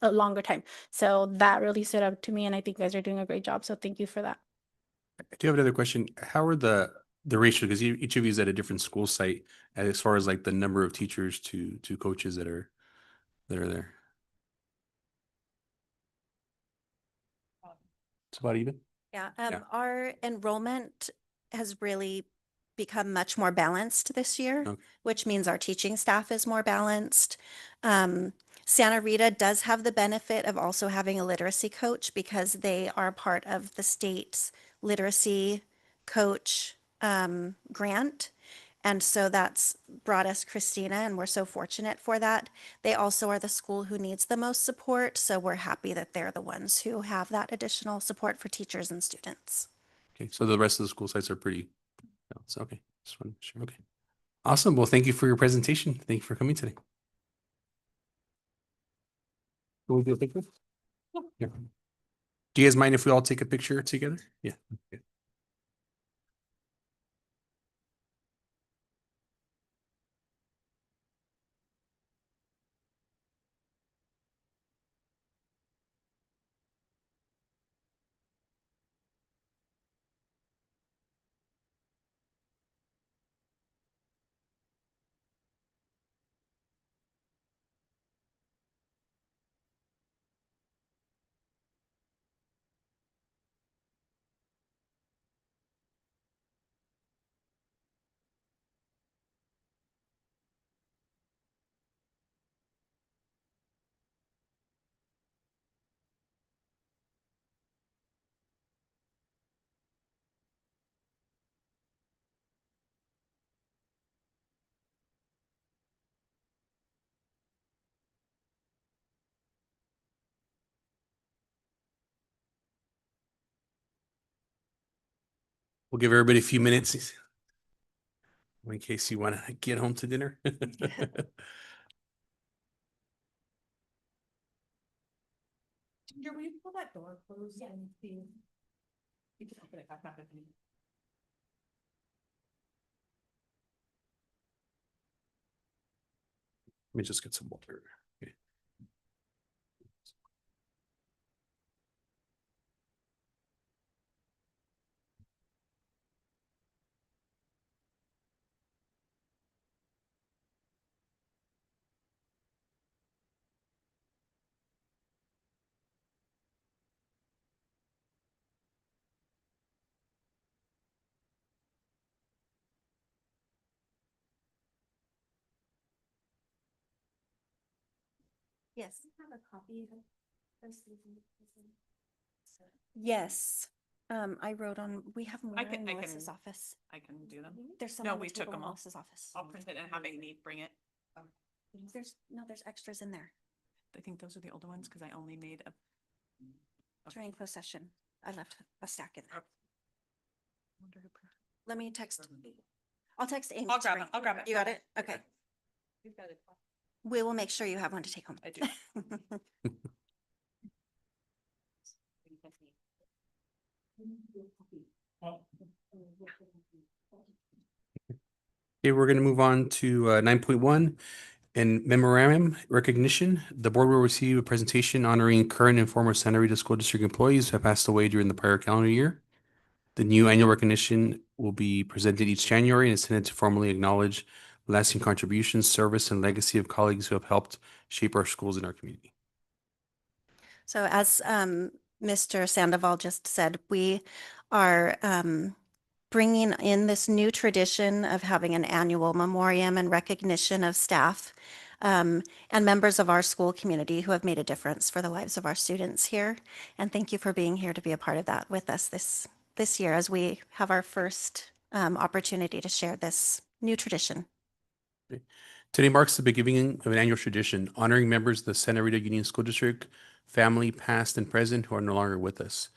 a longer time. So that really stood out to me. And I think you guys are doing a great job. So thank you for that. I do have another question. How are the ratio? Because each of you is at a different school site as far as like the number of teachers to coaches that are there. It's about even. Yeah, Yeah. our enrollment has really become much more balanced this year, Okay. which means our teaching staff is more balanced. Santa Rita does have the benefit of also having a literacy coach because they are part of the state's literacy coach grant. And so that's brought us Christina, and we're so fortunate for that. They also are the school who needs the most support, so we're happy that they're the ones who have that additional support for teachers and students. Okay. So the rest of the school sites are pretty. Balanced. Okay. Just want to make sure. Okay. Awesome. Well, thank you for your presentation. Thank you for coming today. Will we do a picture? Yeah. Do you guys mind if we all take a picture together? Yeah. Okay. We'll give everybody a few minutes in case you want to get home to dinner. Ginger, will you pull that door closed? Yeah. You can open it back up if you need. Let me just get some water. Okay. Yes. Yes. I wrote on, we have more in Melissa's office. I can do them. There's some No, on the we took table them in all. Melissa's office. I'll print it and have Amy bring it. There's extras in there I think those are the older ones because I only made a. during closed session. I left a stack in there. Wonder who printed. Let me text. I'll text Amy. I'll to grab bring. it. I'll grab it. You got it? Okay. You've got it. We will make sure you have one to take home. I do. Okay, we're going to move on to 9.1 and memorandum recognition. The board will receive a presentation honoring current and former Santa Rita School District employees who have passed away during the prior calendar year. The new annual recognition will be presented each January and is intended to formally acknowledge lasting contributions, service, and legacy of colleagues who have helped shape our schools and our community. So as Mr. Sandoval just said, we are bringing in this new tradition of having an annual memoriam and recognition of staff and members of our school community who have made a difference for the lives of our students here. And thank you for being here to be a part of that with us this year as we have our first opportunity to share this new tradition. Today marks the beginning of an annual tradition honoring members of the Santa Rita Union School District, family, past and present, who are no longer with us.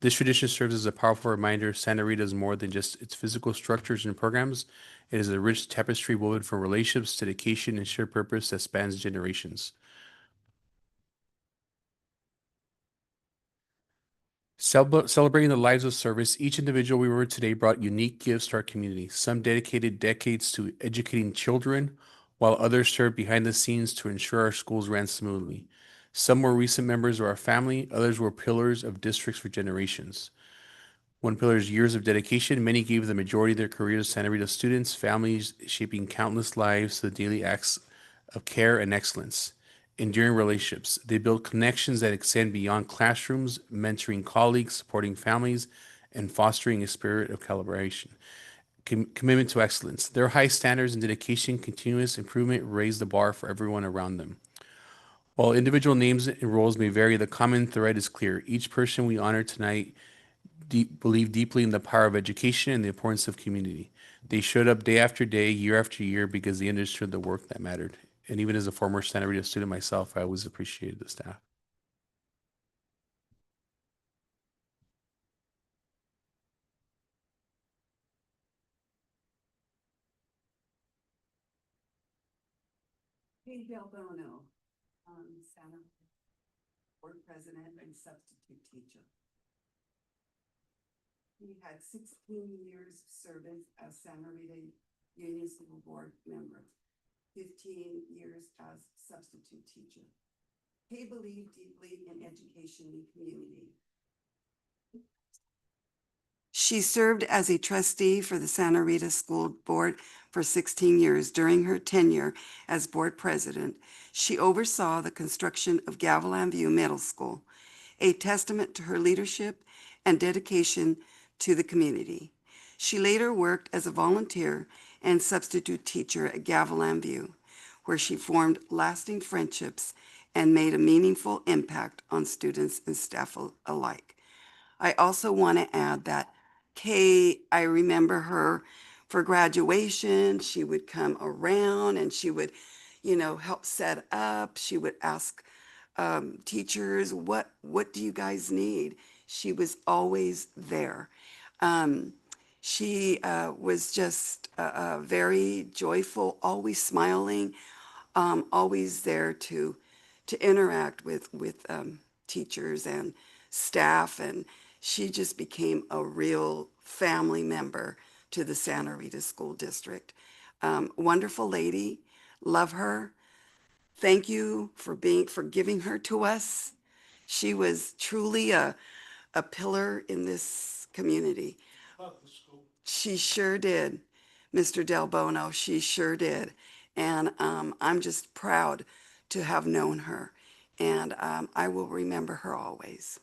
This tradition serves as a powerful reminder Santa Rita is more than just its physical structures and programs. It is a rich tapestry woven from relationships, dedication, and shared purpose that spans generations. Celebrating the lives of service, each individual we were today brought unique gifts to our community. Some dedicated decades to educating children, while others served behind the scenes to ensure our schools ran smoothly. Some were recent members of our family, others were pillars of districts for generations. One pillar is years of dedication. Many gave the majority of their careers to Santa Rita students, families, shaping countless lives to the daily acts of care and excellence. Enduring relationships. They build connections that extend beyond classrooms, mentoring colleagues, supporting families, and fostering a spirit of collaboration. Commitment to excellence. Their high standards and dedication, continuous improvement raise the bar for everyone around them. While individual names and roles may vary, the common thread is clear. Each person we honor tonight believe deeply in the power of education and the importance of community. They showed up day after day, year after year, because they understood the work that mattered. And even as a former Santa Rita student myself, I always appreciated the staff. Hey, Bill Bono, Santa Board President and substitute teacher. He had 16 years of service as Santa Rita Union School Board member, 15 years as substitute teacher. He believed deeply in education and community. She served as a trustee for the Santa Rita School Board for 16 years. During her tenure as board president, she oversaw the construction of Gavilan View Middle School, a testament to her leadership and dedication to the community. She later worked as a volunteer and substitute teacher at Gavilan View, where she formed lasting friendships and made a meaningful impact on students and staff alike. I also want to add that Kay, I remember her for graduation. She would come around and she would, help set up. She would ask teachers, what do you guys need? She was always there. She was just very joyful, always smiling, always there to interact with teachers and staff, and she just became a real family member to the Santa Rita School District. Wonderful lady, love her. Thank you for giving her to us. She was truly a pillar in this community. She sure did, Mr. Del Bono. She sure did. And I'm just proud to have known her. And I will remember her always.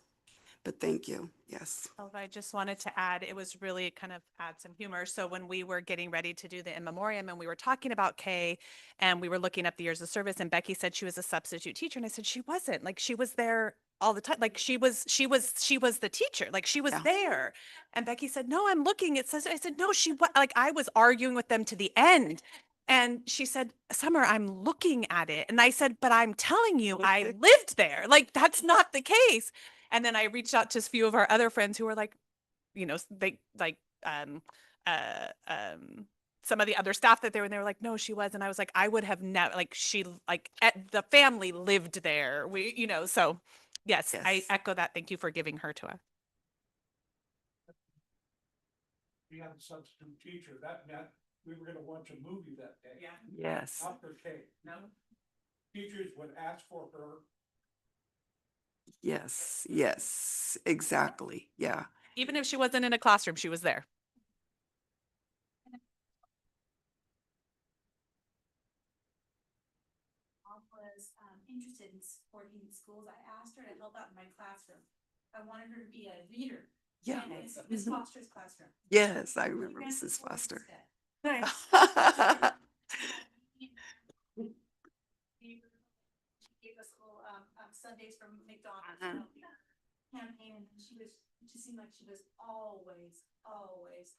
But thank you. Yes. I just wanted to add, it was really kind of add some humor. So when we were getting ready to do the in memoriam and we were talking about Kay and we were looking up the years of service, and Becky said she was a substitute teacher. And I said, she wasn't. Like, she was there all the time. Like, she was the teacher. Like, she was there. And Becky said, no, I'm looking. It says, I said, no, she was. Like, I was arguing with them to the end. And she said, Summer, I'm looking at it. And I said, but I'm telling you, I lived there. Like, that's not the case. And then I reached out to a few of our other friends who were like, you know, they like some of the other staff that they were, and they were like, no, she was. And I was like, I would have never, like, she, like, the family lived there. We, you know, so yes, I echo that. Thank you for giving her to us. We had a substitute teacher. That meant we were going to watch a movie that day. Yeah. Yes. After K. No. Teachers would ask for her. Yes. Yes. Exactly. Yeah. Even if she wasn't in a classroom, she was there. Was interested in supporting schools. I asked her to help out in my classroom. I wanted her to be a leader. Yeah. And it's Miss Foster's classroom. Yes, I remember Mrs. Foster. Nice. She gave us little Sundays from McDonald's campaign, and she seemed like she was always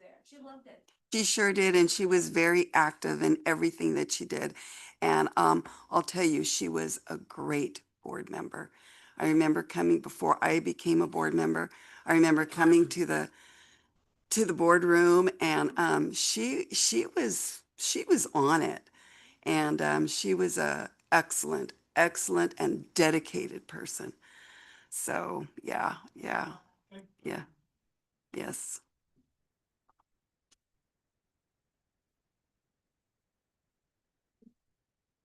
there. She loved it. She sure did, and she was very active in everything that she did. And I'll tell you, she was a great board member. I remember coming before I became a board member. I remember coming to the boardroom, and she was on it, and she was a excellent and dedicated person. So yeah. Yes.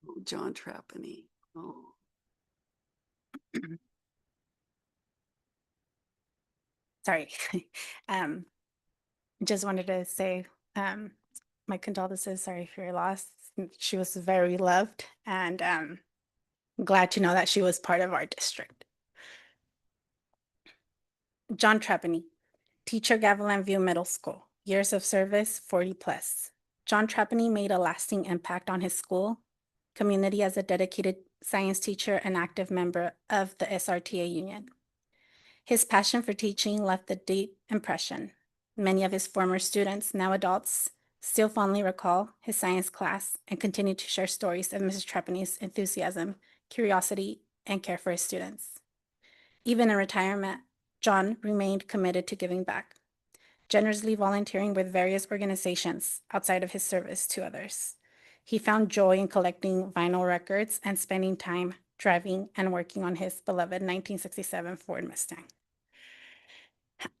Oh, John Trapani. Oh. Sorry. Just wanted to say my condolences. Sorry for your loss. She was very loved, and glad to know that she was part of our district. John Trapani, teacher, Gavilan View Middle School, years of service 40 plus. John Trapani made a lasting impact on his school community as a dedicated science teacher and active member of the SRTA Union. His passion for teaching left a deep impression. Many of his former students, now adults, still fondly recall his science class and continue to share stories of Mrs. Trapani's enthusiasm, curiosity, and care for his students. Even in retirement, John remained committed to giving back, generously volunteering with various organizations outside of his service to others. He found joy in collecting vinyl records and spending time driving and working on his beloved 1967 Ford Mustang.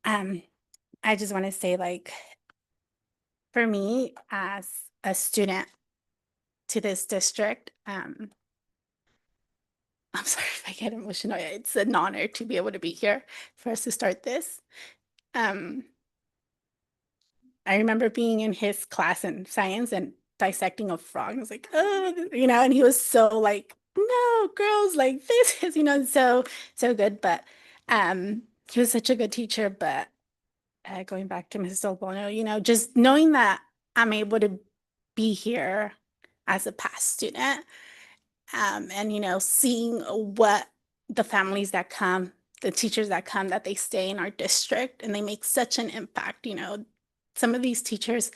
I just want to say, like, for me as a student to this district, I'm sorry if I get emotional. It's an honor to be able to be here for us to start this. I remember being in his class in science and dissecting a frog. I was like, oh, you know, and he was so like, no, girls, like this is, you know, so good. But he was such a good teacher. But going back to Mrs. Del Bono, you know, just knowing that I'm able to be here as a past student, and, you know, seeing what the families that come, the teachers that come, that they stay in our district and they make such an impact. You know, some of these teachers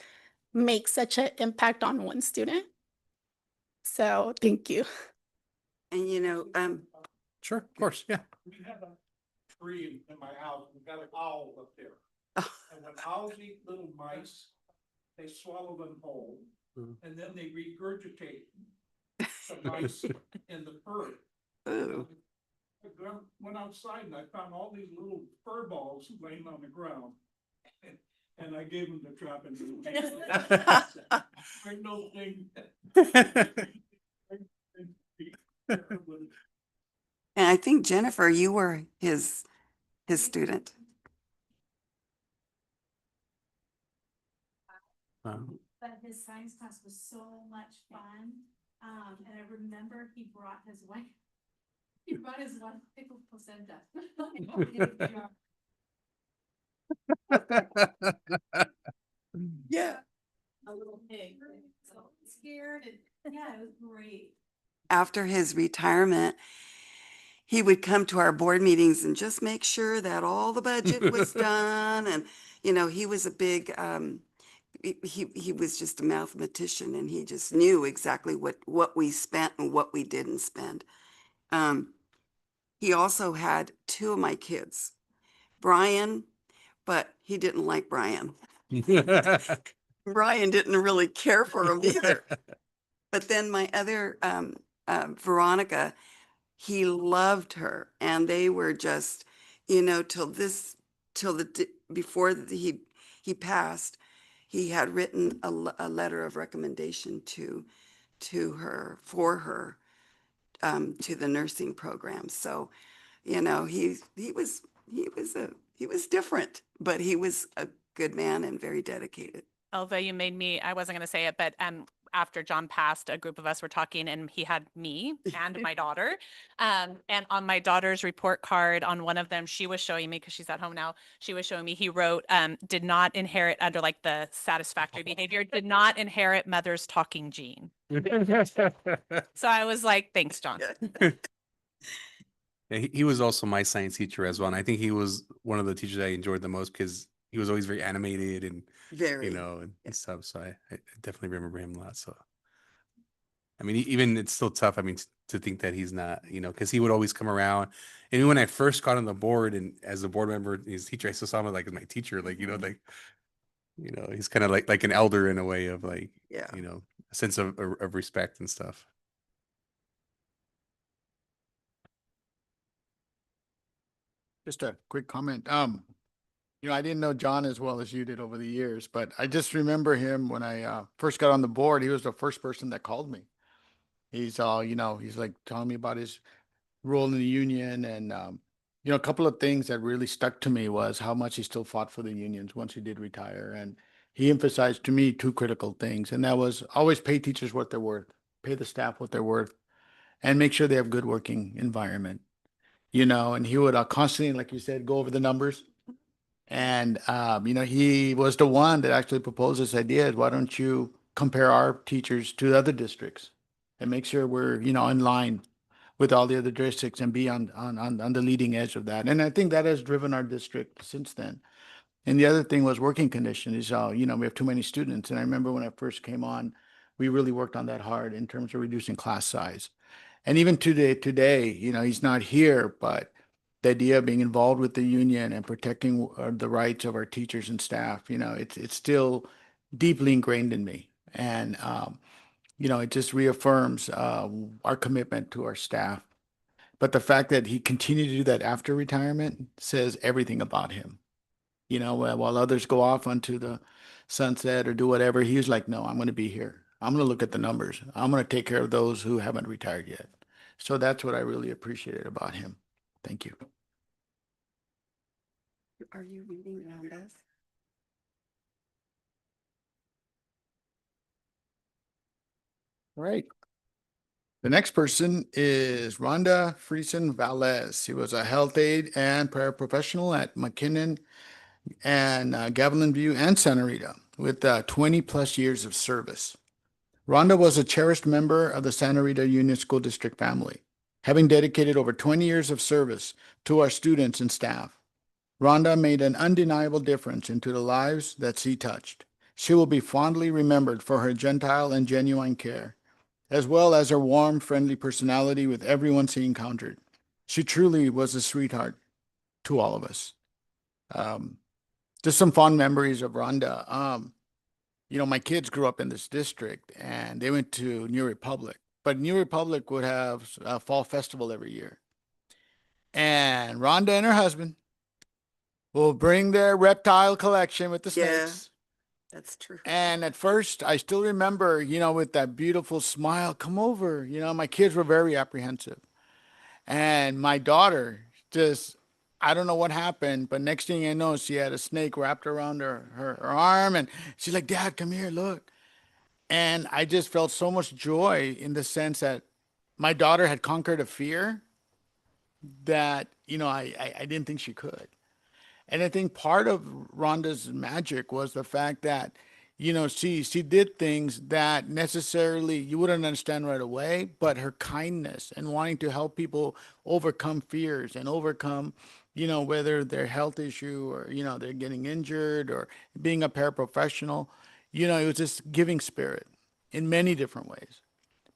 make such an impact on one student. So thank you. And, you know, sure, of course, yeah. We have a tree in my house. We've got an owl up there. And when owls eat little mice, they swallow them whole, and then they regurgitate the mice in the fur. Ooh. Went outside and I found all these little fur balls laying on the ground. And I gave them to Trappan. I know thing. And I think Jennifer, you were his student. But his science class was so much fun. And I remember he brought his wife. He brought his wife pickled placenta. Yeah. A little pig. So scared and yeah, it was great. After his retirement, he would come to our board meetings and just make sure that all the budget was done. And, you know, he was a big, he was just a mathematician and he just knew exactly what we spent and what we didn't spend. He also had two of my kids, Brian, but he didn't like Brian. Brian didn't really care for him either. But then my other, Veronica, he loved her and they were just, you know, before he passed, he had written a letter of recommendation to her, for her, to the nursing program. So, you know, he was different, but he was a good man and very dedicated. Elva, you made me, I wasn't going to say it, but after John passed, a group of us were talking and he had me and my daughter. And on my daughter's report card, on one of them, she was showing me, because she's at home now, she was showing me, he wrote, did not inherit, under like the satisfactory behavior, did not inherit mother's talking gene. So I was like, thanks, John. Yeah, he was also my science teacher as well. And I think he was one of the teachers I enjoyed the most because he was always very animated and, Very, you know, and stuff. So I definitely remember him a lot. So, I mean, even it's still tough. I mean, to think that he's not, you know, because he would always come around. And when I first got on the board and as a board member, his teacher, I still saw him like as my teacher, like, you know, he's kind of like an elder in a way of like, yeah, you know, a sense of respect and stuff. Just a quick comment. You know, I didn't know John as well as you did over the years, but I just remember him when I first got on the board. He was the first person that called me. He's all, you know, he's like telling me about his role in the union. And, you know, a couple of things that really stuck to me was how much he still fought for the unions once he did retire. And he emphasized to me two critical things. And that was always pay teachers what they're worth, pay the staff what they're worth, and make sure they have good working environment. You know, and he would constantly, like you said, go over the numbers. And, you know, he was the one that actually proposed this idea. Why don't you compare our teachers to other districts and make sure we're, you know, in line with all the other districts and be on the leading edge of that. And I think that has driven our district since then. And the other thing was working conditions. You know, we have too many students. And I remember when I first came on, we really worked on that hard in terms of reducing class size. And even today, you know, he's not here, but the idea of being involved with the union and protecting the rights of our teachers and staff, you know, it's still deeply ingrained in me. And, you know, it just reaffirms our commitment to our staff. But the fact that he continued to do that after retirement says everything about him. You know, while others go off onto the sunset or do whatever, he was like, no, I'm going to be here. I'm going to look at the numbers. I'm going to take care of those who haven't retired yet. So that's what I really appreciated about him. Thank you. Are you reading around us? All right. The next person is Rhonda Friesen Valles. She was a health aide and paraprofessional at McKinnon and Gavilan View and Santa Rita with 20 plus years of service. Rhonda was a cherished member of the Santa Rita Union School District family, having dedicated over 20 years of service to our students and staff. Rhonda made an undeniable difference into the lives that she touched. She will be fondly remembered for her gentle and genuine care, as well as her warm, friendly personality with everyone she encountered. She truly was a sweetheart to all of us. just some fond memories of Rhonda. My kids grew up in this district and they went to New Republic, but New Republic would have a fall festival every year. And Rhonda and her husband will bring their reptile collection with the Yeah. snakes. That's true. And at first, I still remember, with that beautiful smile, come over. My kids were very apprehensive. And my daughter just, I don't know what happened, but next thing I know, she had a snake wrapped around her arm. And she's like, Dad, come here, look. And I just felt so much joy in the sense that my daughter had conquered a fear that, I didn't think she could. And I think part of Rhonda's magic was the fact that, she did things that necessarily you wouldn't understand right away, but her kindness and wanting to help people overcome fears and overcome, whether their health issue or, they're getting injured or being a paraprofessional, it was just giving spirit in many different ways.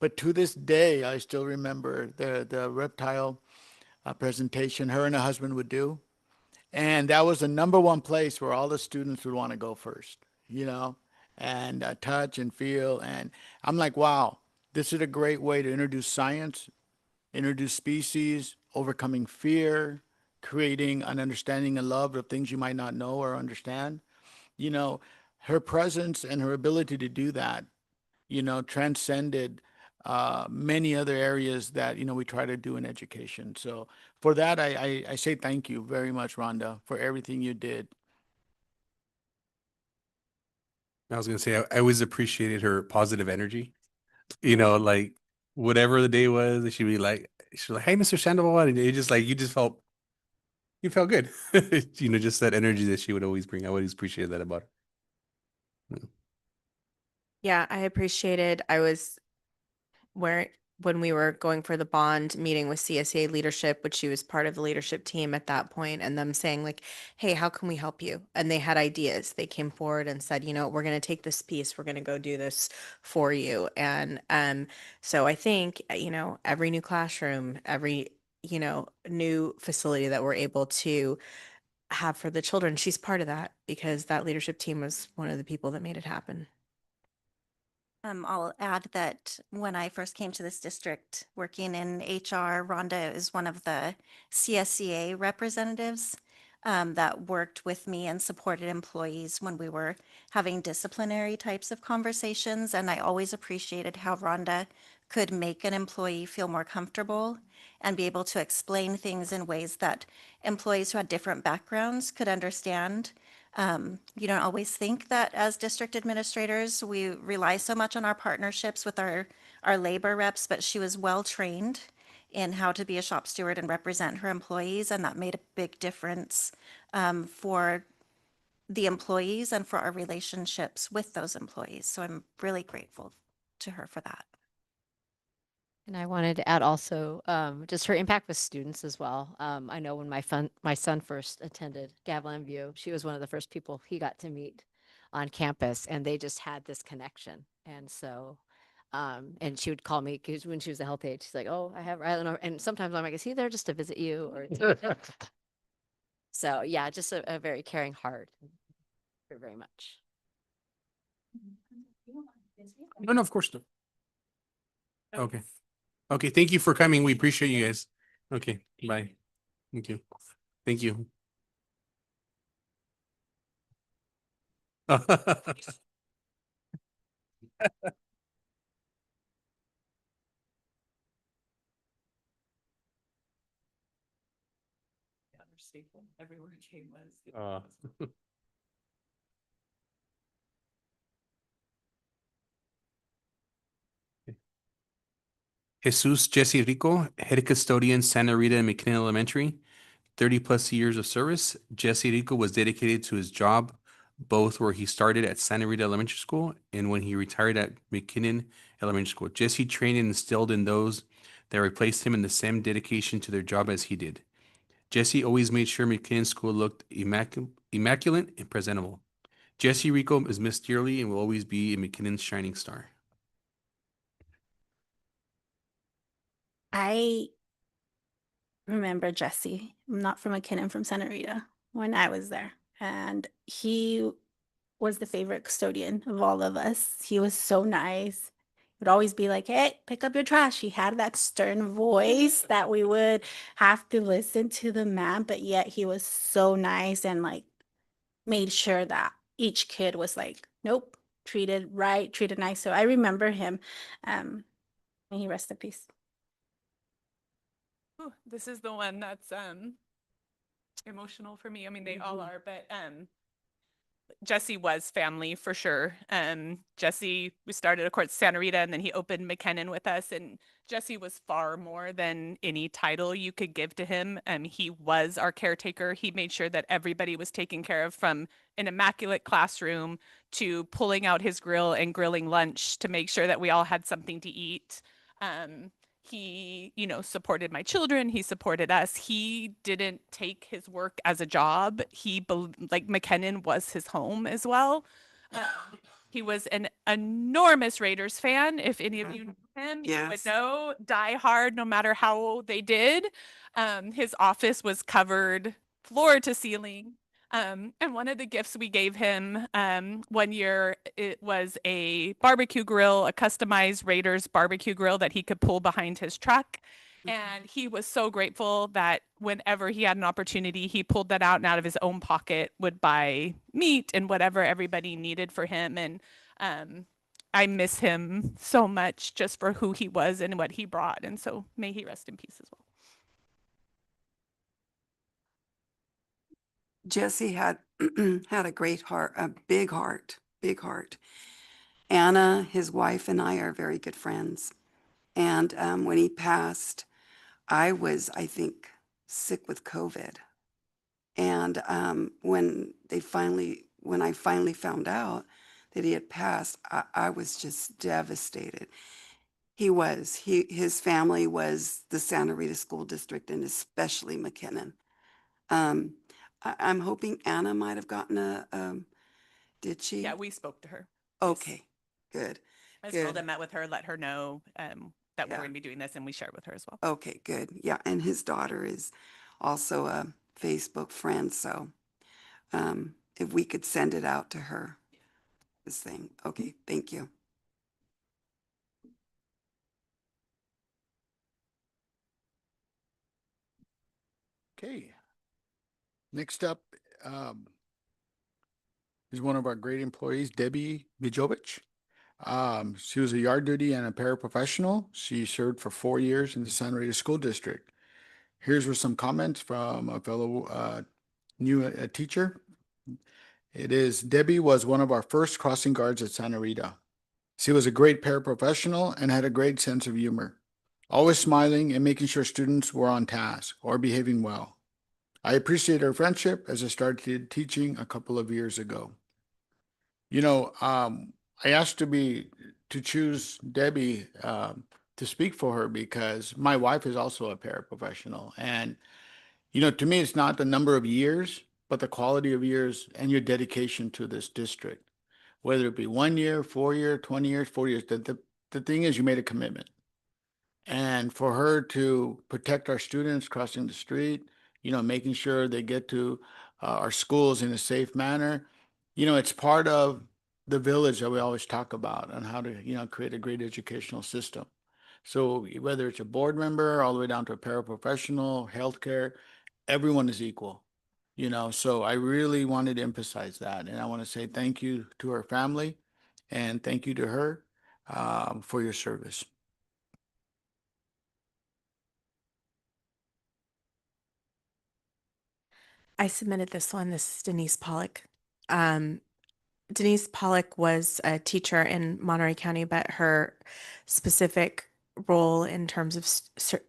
But to this day, I still remember the reptile presentation her and her husband would do. And that was the number one place where all the students would want to go first, and touch and feel. And I'm like, wow, this is a great way to introduce science, introduce species, overcoming fear, creating an understanding and love of things you might not know or understand. You know, her presence and her ability to do that, transcended many other areas that, we try to do in education. So for that, I say thank you very much, Rhonda, for everything you did. I was gonna say I always appreciated her positive energy. Like whatever the day was, she'd be like, "Hey, Mr. Sandoval," and it just like you felt good. Just that energy that she would always bring. I always appreciated that about her. Yeah, I appreciated. I was where when we were going for the bond meeting with CSEA leadership, which she was part of the leadership team at that point, and them saying like, "Hey, how can we help you?" And they had ideas. They came forward and said, "We're going to take this piece. We're going to go do this for you." And so I think, every new classroom, every, new facility that we're able to have for the children, she's part of that because that leadership team was one of the people that made it happen. I'll add that when I first came to this district working in HR, Rhonda is one of the CSCA representatives that worked with me and supported employees when we were having disciplinary types of conversations. And I always appreciated how Rhonda could make an employee feel more comfortable and be able to explain things in ways that employees who had different backgrounds could understand. You don't always think that as district administrators, we rely so much on our partnerships with our labor reps, but she was well trained in how to be a shop steward and represent her employees, and that made a big difference for the employees and for our relationships with those employees. So I'm really grateful to her for that. And I wanted to add also just her impact with students as well. I know when my son first attended Gavilan View, she was one of the first people he got to meet on campus, and they just had this connection. And so, and she would call me because when she was a health aide, she's like, "Oh, I don't know." And sometimes I'm like, "Is he there just to visit you?" Or so, yeah, just a very caring heart. Very much. No, of course not. Okay. Okay, thank you for coming. We appreciate you guys. Okay, bye. Thank you. Thank you. Everywhere Kate was. Jesus Jesse Rico, head custodian, Santa Rita and McKinnon Elementary. 30 plus years of service. Jesse Rico was dedicated to his job, both where he started at Santa Rita Elementary School and when he retired at McKinnon Elementary School. Jesse trained and instilled in those that replaced him in the same dedication to their job as he did. Jesse always made sure McKinnon School looked immaculate and presentable. Jesse Rico is missed dearly and will always be McKinnon's shining star. I remember Jesse. I'm not from McKinnon, from Santa Rita when I was there. and he was the favorite custodian of all of us. He was so nice. Would always be like, "Hey, pick up your trash." He had that stern voice that we would have to listen to the man, but yet he was so nice and like made sure that each kid was like, nope, treated right, treated nice. So I remember him. May he rest in peace. Ooh, this is the one that's emotional for me. I mean, they all are, but Jesse was family for sure. Jesse, we started, of course, Santa Rita, and then he opened McKinnon with us. And Jesse was far more than any title you could give to him. He was our caretaker. He made sure that everybody was taken care of, from an immaculate classroom to pulling out his grill and grilling lunch to make sure that we all had something to eat. He, supported my children. He supported us. He didn't take his work as a job. Like McKinnon was his home as well. He was an enormous Raiders fan. If any of you know him, you would Yes. know, die hard no matter how they did. His office was covered floor to ceiling. And one of the gifts we gave him one year, it was a barbecue grill, a customized Raiders barbecue grill that he could pull behind his truck. And he was so grateful that whenever he had an opportunity, he pulled that out and out of his own pocket would buy meat and whatever everybody needed for him. And I miss him so much just for who he was and what he brought. And so may he rest in peace as well. Jesse had had a great heart, a big heart, big heart. Anna, his wife, and I are very good friends. And when he passed, I was, I think, sick with COVID. And when I finally found out that he had passed, I was just devastated. His family was the Santa Rita School District, and especially McKinnon. I'm hoping Anna might have gotten did she? Yeah, we spoke to her. Okay, good. I just called Good. and met with her, let her know that we're Yeah. going to be doing this, and we shared with her as well. Okay, good. Yeah, and his daughter is also a Facebook friend, so if we could send it out to her, this thing. Okay, thank you. Okay. Next up is one of our great employees, Debbie Bijovich. She was a yard duty and a paraprofessional. She served for 4 years in the Santa Rita School District. Here's with some comments from a fellow new teacher. It is, Debbie was one of our first crossing guards at Santa Rita. She was a great paraprofessional and had a great sense of humor, always smiling and making sure students were on task or behaving well. I appreciate her friendship as I started teaching a couple of years ago. I asked to choose Debbie to speak for her because my wife is also a paraprofessional. And, to me, it's not the number of years, but the quality of years and your dedication to this district. Whether it be 1 year, 4 year, 20 years, 40 years, the thing is you made a commitment. And for her to protect our students crossing the street, making sure they get to our schools in a safe manner, it's part of the village that we always talk about and how to, create a great educational system. So whether it's a board member all the way down to a paraprofessional, healthcare, everyone is equal, so I really wanted to emphasize that. And I want to say thank you to her family and thank you to her for your service. I submitted this one. This is Denise Pollock. Denise Pollock was a teacher in Monterey County, but her specific role in terms of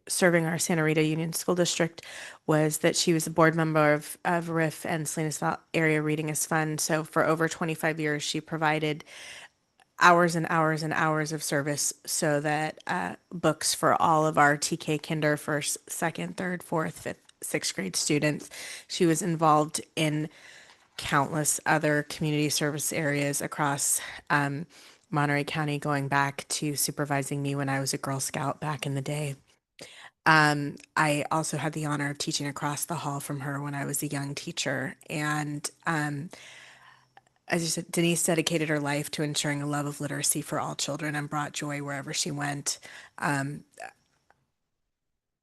serving our Santa Rita Union School District was that she was a board member of RIF and Salinas Valley Area Reading Fund. So for over 25 years, she provided hours and hours and hours of service so that books for all of our TK Kinder, first, second, third, fourth, fifth, sixth grade students. She was involved in countless other community service areas across Monterey County, going back to supervising me when I was a Girl Scout back in the day. I also had the honor of teaching across the hall from her when I was a young teacher. And as you said, Denise dedicated her life to ensuring a love of literacy for all children and brought joy wherever she went.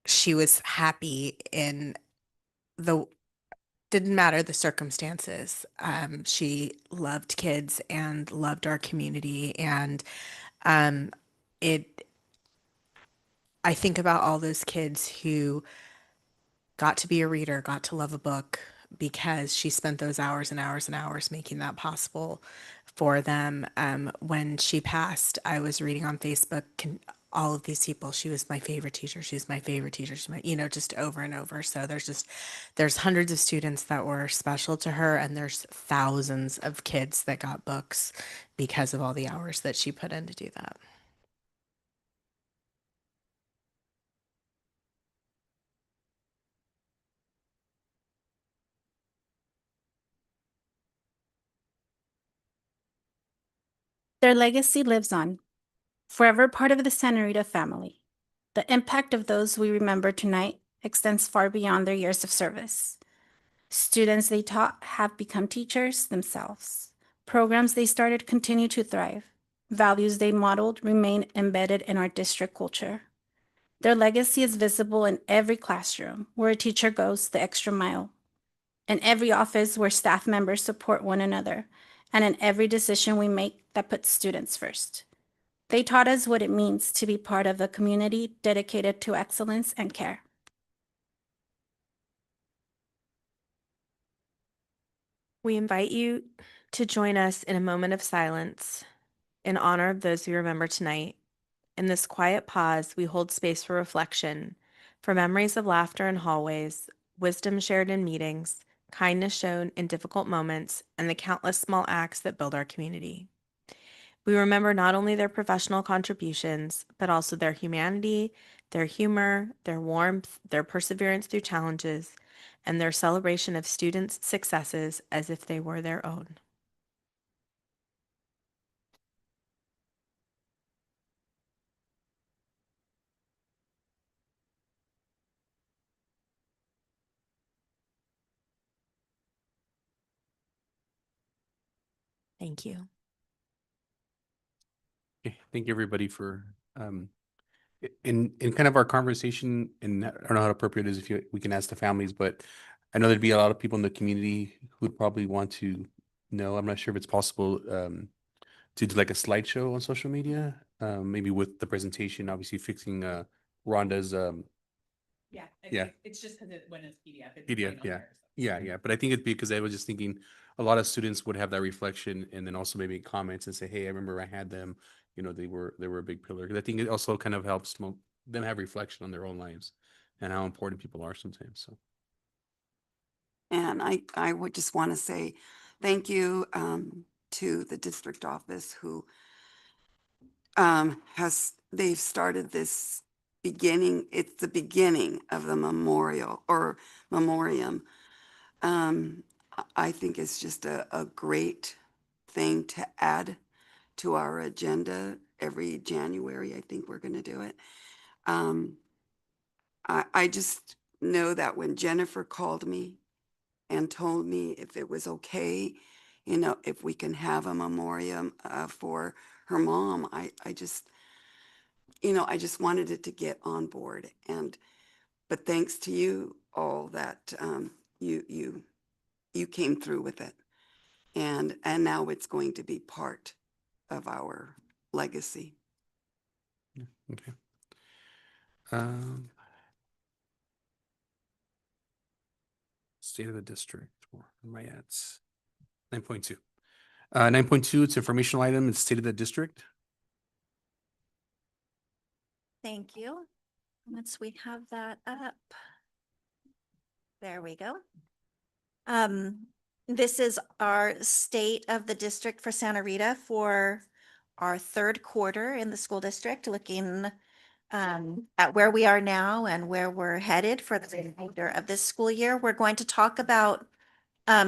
She was happy in the didn't matter the circumstances. She loved kids and loved our community. And um, it, I think about all those kids who got to be a reader, got to love a book because she spent those hours and hours and hours making that possible for them. When she passed, I was reading on Facebook, all of these people, she was my favorite teacher. She's my favorite teacher. She's my, just over and over. So there's hundreds of students that were special to her, and there's thousands of kids that got books because of all the hours that she put in to do that. Their legacy lives on, forever part of the Santa Rita family. The impact of those we remember tonight extends far beyond their years of service. Students they taught have become teachers themselves. Programs they started continue to thrive. Values they modeled remain embedded in our district culture. Their legacy is visible in every classroom where a teacher goes the extra mile, in every office where staff members support one another, and in every decision we make that puts students first. They taught us what it means to be part of a community dedicated to excellence and care. We invite you to join us in a moment of silence in honor of those we remember tonight. In this quiet pause, we hold space for reflection, for memories of laughter in hallways, wisdom shared in meetings, kindness shown in difficult moments, and the countless small acts that build our community. We remember not only their professional contributions, but also their humanity, their humor, their warmth, their perseverance through challenges, and their celebration of students' successes as if they were their own. Thank you. Okay, thank you, everybody, for in kind of our conversation, and I don't know how appropriate it is if we can ask the families, but I know there'd be a lot of people in the community who would probably want to know. I'm not sure if it's possible to do like a slideshow on social media, maybe with the presentation, obviously fixing Rhonda's Yeah. It's just because when it's PDF. PDF, yeah. But I think it'd be because I was just thinking a lot of students would have that reflection and then also maybe comments and say, hey, I remember I had them, they were a big pillar. Because I think it also kind of helps them have reflection on their own lives and how important people are sometimes. So And I would just want to say thank you to the district office who they've started this it's the beginning of the memorial or memoriam. I think it's just a great thing to add to our agenda every January. I think we're going to do it. I just know that when Jennifer called me and told me if it was okay, if we can have a memoriam for her mom, I just wanted it to get on board. But thanks to you all that you came through with it. And now it's going to be part of our legacy. okay. State of the district. Where am I at? 9.2. 9.2, it's informational item. It's state of the district. Thank you. Once we have that up. There we go. This is our state of the district for Santa Rita for our third quarter in the school district, looking at where we are now and where we're headed for the remainder of this school year. We're going to talk about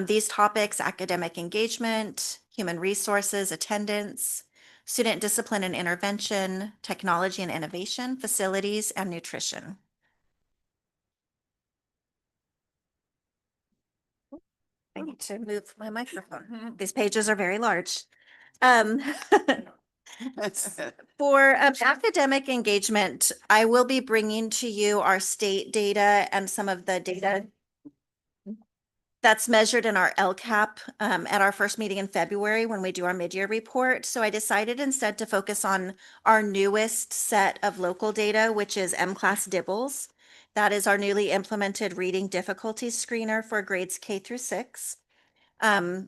these topics: academic engagement, human resources, attendance, student discipline and intervention, technology and innovation, facilities, and nutrition. need to move my microphone. These pages are very large. Um, For academic engagement, I will be bringing to you our state data and some of the data that's measured in our LCAP at our first meeting in February when we do our mid-year report. So I decided instead to focus on our newest set of local data, which is M-Class Dibbles. That is our newly implemented reading difficulty screener for grades K through 6.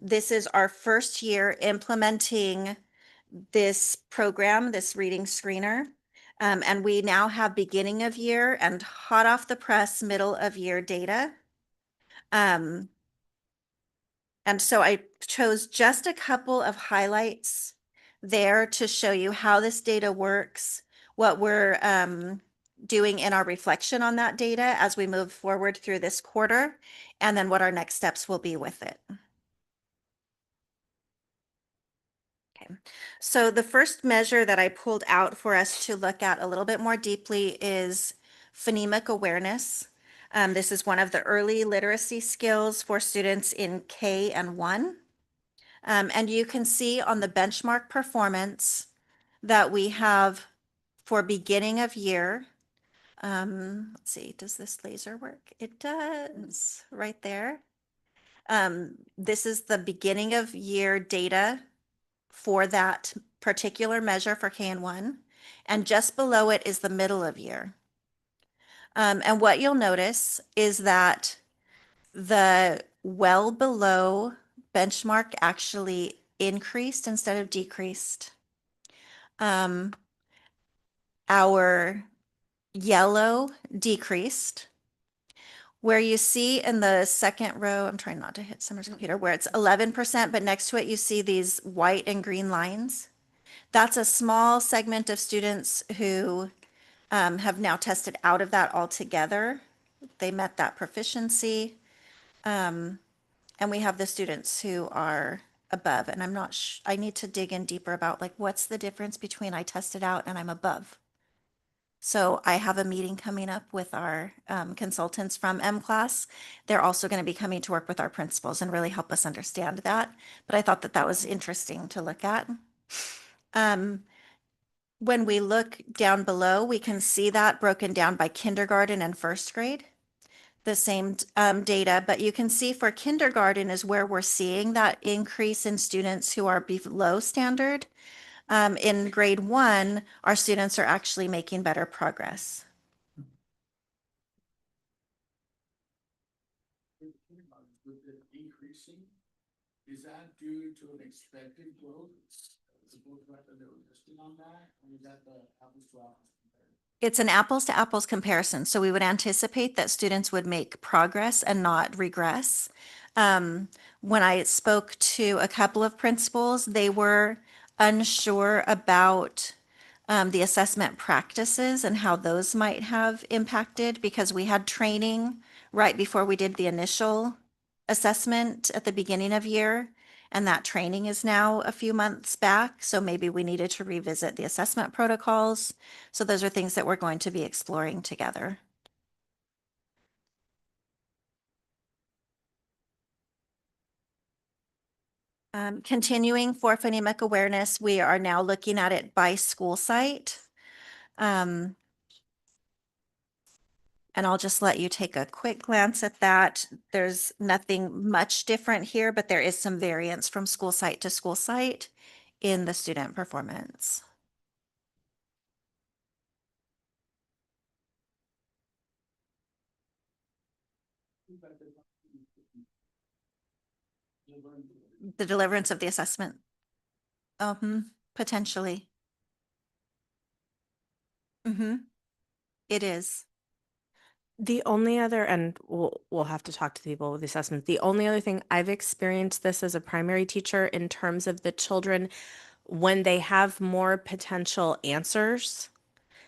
This is our first year implementing this program, this reading screener. And we now have beginning of year and hot off the press middle of year data. And so I chose just a couple of highlights there to show you how this data works, what we're doing in our reflection on that data as we move forward through this quarter, and then what our next steps will be with it. Okay, so the first measure that I pulled out for us to look at a little bit more deeply is phonemic awareness. This is one of the early literacy skills for students in K and 1. And you can see on the benchmark performance that we have for beginning of year. Let's see, does this laser work? It does, right there. This is the beginning of year data for that particular measure for K and 1. And just below it is the middle of year. And what you'll notice is that the well below benchmark actually increased instead of decreased. Our yellow decreased. Where you see in the second row, I'm trying not to hit Summer's computer, where it's 11%, but next to it you see these white and green lines. That's a small segment of students who have now tested out of that altogether. They met that proficiency. And we have the students who are above, and I'm not I need to dig in deeper about like what's the difference between I tested out and I'm above. So I have a meeting coming up with our consultants from M-Class. They're also going to be coming to work with our principals and really help us understand that. But I thought that that was interesting to look at. When we look down below, we can see that broken down by kindergarten and first grade. The same data, but you can see for kindergarten is where we're seeing that increase in students who are below standard. In grade 1, our students are actually making better progress. With the decreasing, is that due to an expected growth? Is it both that they were listed on that, or is that the apples to apples comparison? It's an apples to apples comparison. So we would anticipate that students would make progress and not regress. When I spoke to a couple of principals, they were unsure about the assessment practices and how those might have impacted because we had training right before we did the initial assessment at the beginning of year. And that training is now a few months back. So maybe we needed to revisit the assessment protocols. So those are things that we're going to be exploring together. Continuing for phonemic awareness, we are now looking at it by school site. And I'll just let you take a quick glance at that. There's nothing much different here, but there is some variance from school site to school site in the student performance. The deliverance of the assessment. Potentially. It is. The only other, and we'll have to talk to the people with the assessment. The only other thing I've experienced this as a primary teacher in terms of the children, when they have more potential answers,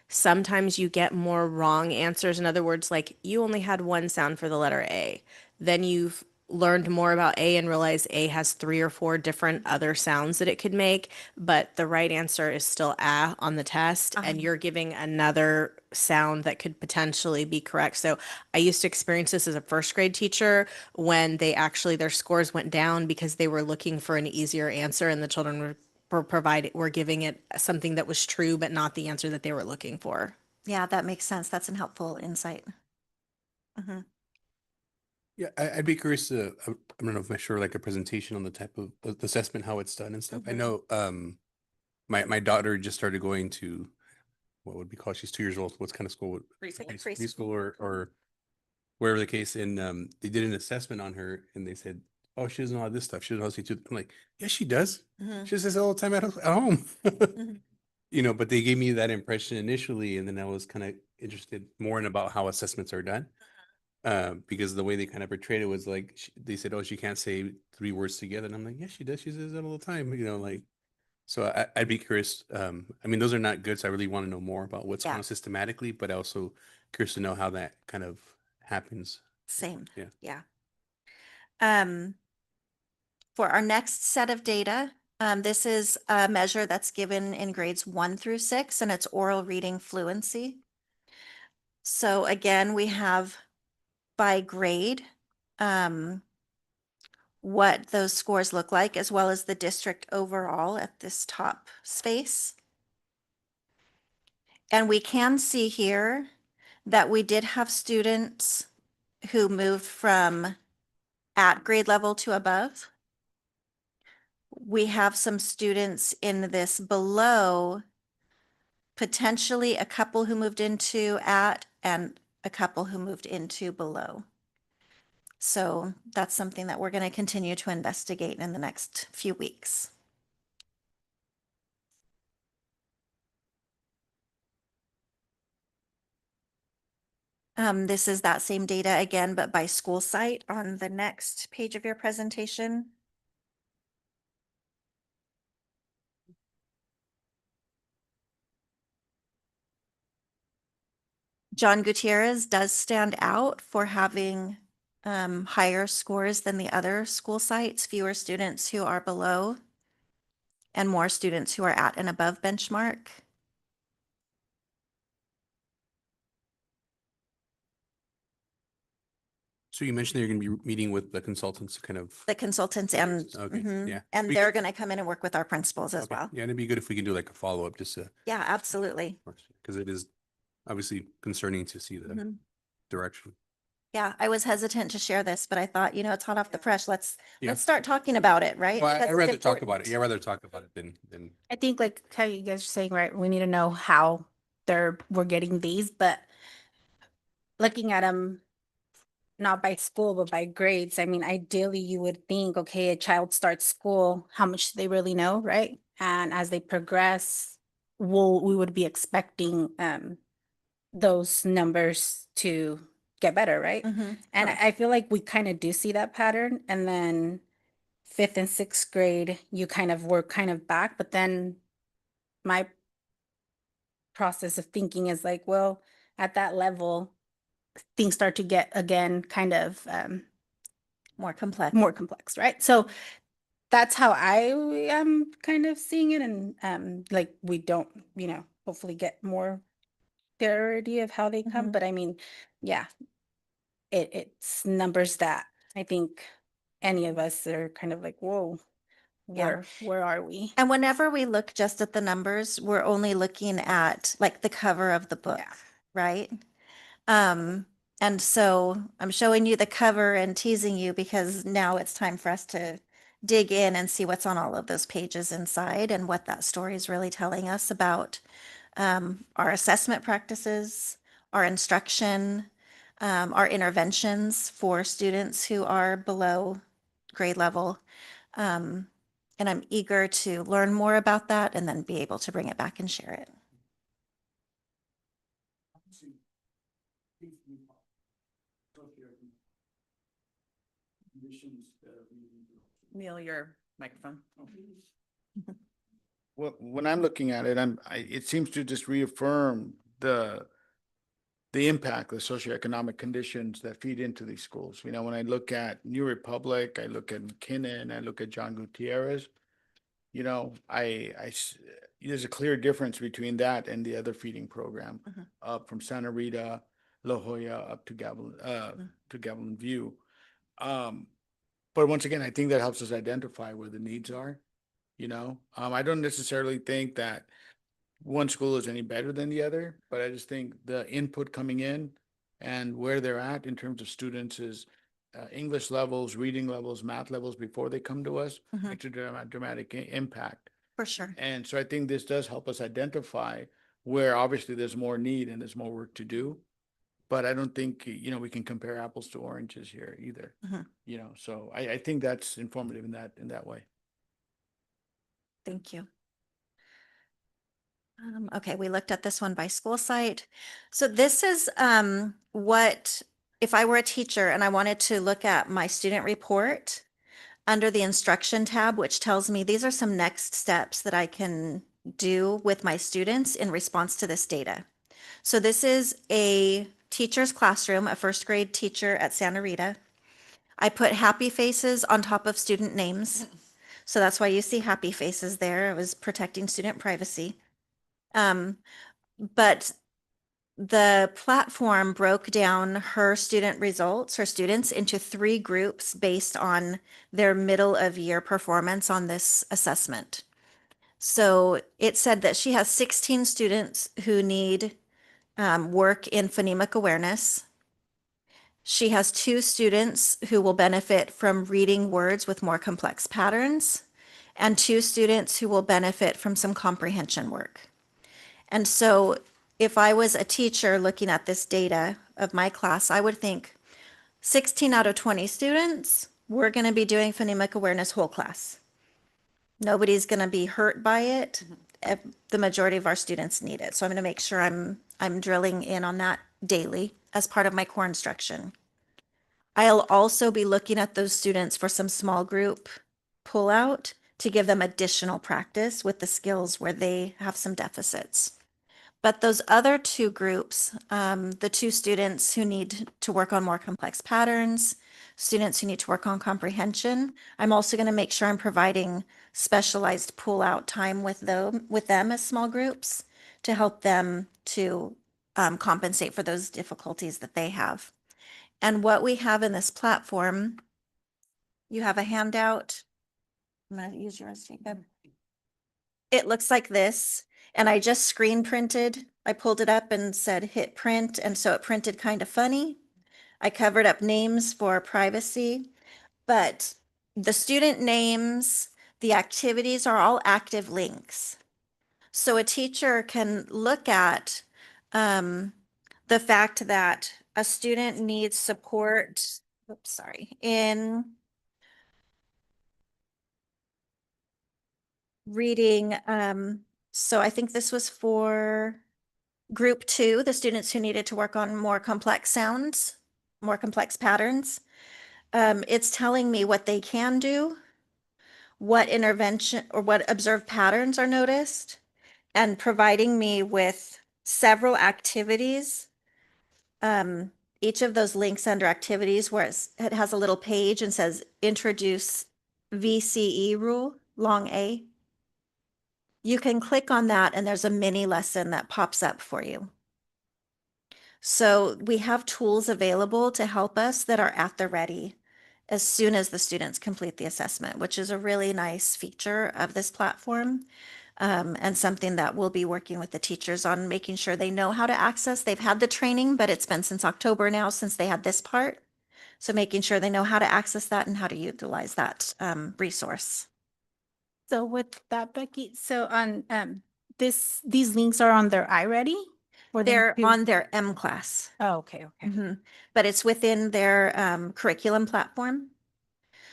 sometimes you get more wrong answers. In other words, like you only had one sound for the letter A. Then you've learned more about A and realized A has 3 or 4 different other sounds that it could make, but the right answer is still A on the test, and you're giving another sound that could potentially be correct. So I used to experience this as a first grade teacher when they actually, their scores went down because they were looking for an easier answer and the children were giving it something that was true, but not the answer that they were looking for. Yeah, that makes sense. That's an helpful insight. Mhm. Yeah, I'd be curious to, I don't know if I'm sure like a presentation on the type of assessment, how it's done and stuff. I know my daughter just started going to, what would be called, she's 2 years old. What's kind of school? Preschool or wherever the case. And they did an assessment on her and they said, oh, she doesn't know all this stuff. She doesn't know how to say too. I'm like, yes, she does. Mhm. She says it all the time at home. Mhm. You know, but they gave me that impression initially, and then I was kind of interested more in about how assessments are done. Because the way they kind of portrayed it was like they said, "Oh, she can't say 3 words together," and I'm like, "Yes, she does. She says that all the time." You know, like, so I'd be curious. I mean, those are not good, so I really want to know more about what's going on systematically, but also curious to know how that kind of happens. Same. Yeah. Yeah. For our next set of data, this is a measure that's given in grades 1 through 6, and it's oral reading fluency. So again, we have by grade what those scores look like, as well as the district overall at this top space. And we can see here that we did have students who moved from at grade level to above. We have some students in this below, potentially a couple who moved into at and a couple who moved into below. So that's something that we're going to continue to investigate in the next few weeks. This is that same data again, but by school site on the next page of your presentation. John Gutierrez does stand out for having higher scores than the other school sites, fewer students who are below and more students who are at and above benchmark. So you mentioned that you're going to be meeting with the consultants to kind of. The consultants and Okay, yeah. and they're going to come in and work with our principals as well. Yeah, and it'd be good if we can do like a follow-up just to, Yeah, absolutely. because it is obviously concerning to see the Mhm. direction. Yeah, I was hesitant to share this, but I thought, it's hot off the press. Let's Yeah. start talking about it, right? Well, Because I'd it's rather talk about it. important. Yeah, I'd rather talk about it than. I think like how you guys are saying, right? We need to know how we're getting these, but looking at them not by school, but by grades. I mean, ideally you would think, okay, a child starts school, how much do they really know, right? And as they progress, we would be expecting those numbers to get better, right? Mhm. And I feel like we kind of do see that pattern. And then 5th and 6th grade, we're kind of back, but then my process of thinking is like, well, at that level, things start to get again kind of more complex. Right? So that's how I am kind of seeing it, and like we don't, hopefully get more clarity of how they come. But I mean, yeah, it's numbers that I think any of us are kind of like, whoa, Yeah. where are we? And whenever we look just at the numbers, we're only looking at like the cover of the book, right? And so I'm showing you the cover and teasing you because now it's time for us to dig in and see what's on all of those pages inside and what that story is really telling us about our assessment practices, our instruction, our interventions for students who are below grade level. And I'm eager to learn more about that and then be able to bring it back and share it. Neil, your microphone. Well, when I'm looking at it, it seems to just reaffirm the the impact, the socioeconomic conditions that feed into these schools. You know, when I look at New Republic, I look at McKinnon, I look at John Gutierrez, you know, there's a clear difference between that and the other feeding program up from Santa Rita, La Jolla, up to Gavilan View. But once again, I think that helps us identify where the needs are, you know. I don't necessarily think that one school is any better than the other, but I just think the input coming in and where they're at in terms of students is English levels, reading levels, math levels before they come to us, makes a dramatic impact. For sure. And so I think this does help us identify where obviously there's more need and there's more work to do. But I don't think, you know, we can compare apples to oranges here either. You know, so I think that's informative in that way. Thank you. Okay, we looked at this one by school site. So this is what, if I were a teacher and I wanted to look at my student report under the instruction tab, which tells me these are some next steps that I can do with my students in response to this data. So this is a teacher's classroom, a first grade teacher at Santa Rita. I put happy faces on top of student names. So that's why you see happy faces there. It was protecting student privacy. But the platform broke down her student results, her students, into 3 groups based on their middle of year performance on this assessment. So it said that she has 16 students who need work in phonemic awareness. She has 2 students who will benefit from reading words with more complex patterns, and 2 students who will benefit from some comprehension work. And so if I was a teacher looking at this data of my class, I would think 16 out of 20 students, we're going to be doing phonemic awareness whole class. Nobody's going to be hurt by it. The majority of our students need it. So I'm going to make sure I'm drilling in on that daily as part of my core instruction. I'll also be looking at those students for some small group pullout to give them additional practice with the skills where they have some deficits. But those other 2 groups, the 2 students who need to work on more complex patterns, students who need to work on comprehension, I'm also going to make sure I'm providing specialized pull-out time with them as small groups to help them to compensate for those difficulties that they have. And what we have in this platform, you have a handout. I'm going to use yours, Jacob. It looks like this. And I just screen printed. I pulled it up and said hit print. And so it printed kind of funny. I covered up names for privacy, but the student names, the activities are all active links. So a teacher can look at the fact that a student needs support, in reading. So I think this was for group 2, the students who needed to work on more complex sounds, more complex patterns. It's telling me what they can do, what intervention or what observed patterns are noticed, and providing me with several activities. Each of those links under activities where it has a little page and says introduce VCE rule, long A. You can click on that and there's a mini lesson that pops up for you. So we have tools available to help us that are at the ready as soon as the students complete the assessment, which is a really nice feature of this platform, and something that we'll be working with the teachers on, making sure they know how to access. They've had the training, but it's been since October now since they had this part. So making sure they know how to access that and how to utilize that resource. So with that, Becky, so on these links are on their iReady? Or They're on their M class. Oh, okay. But it's within their curriculum platform.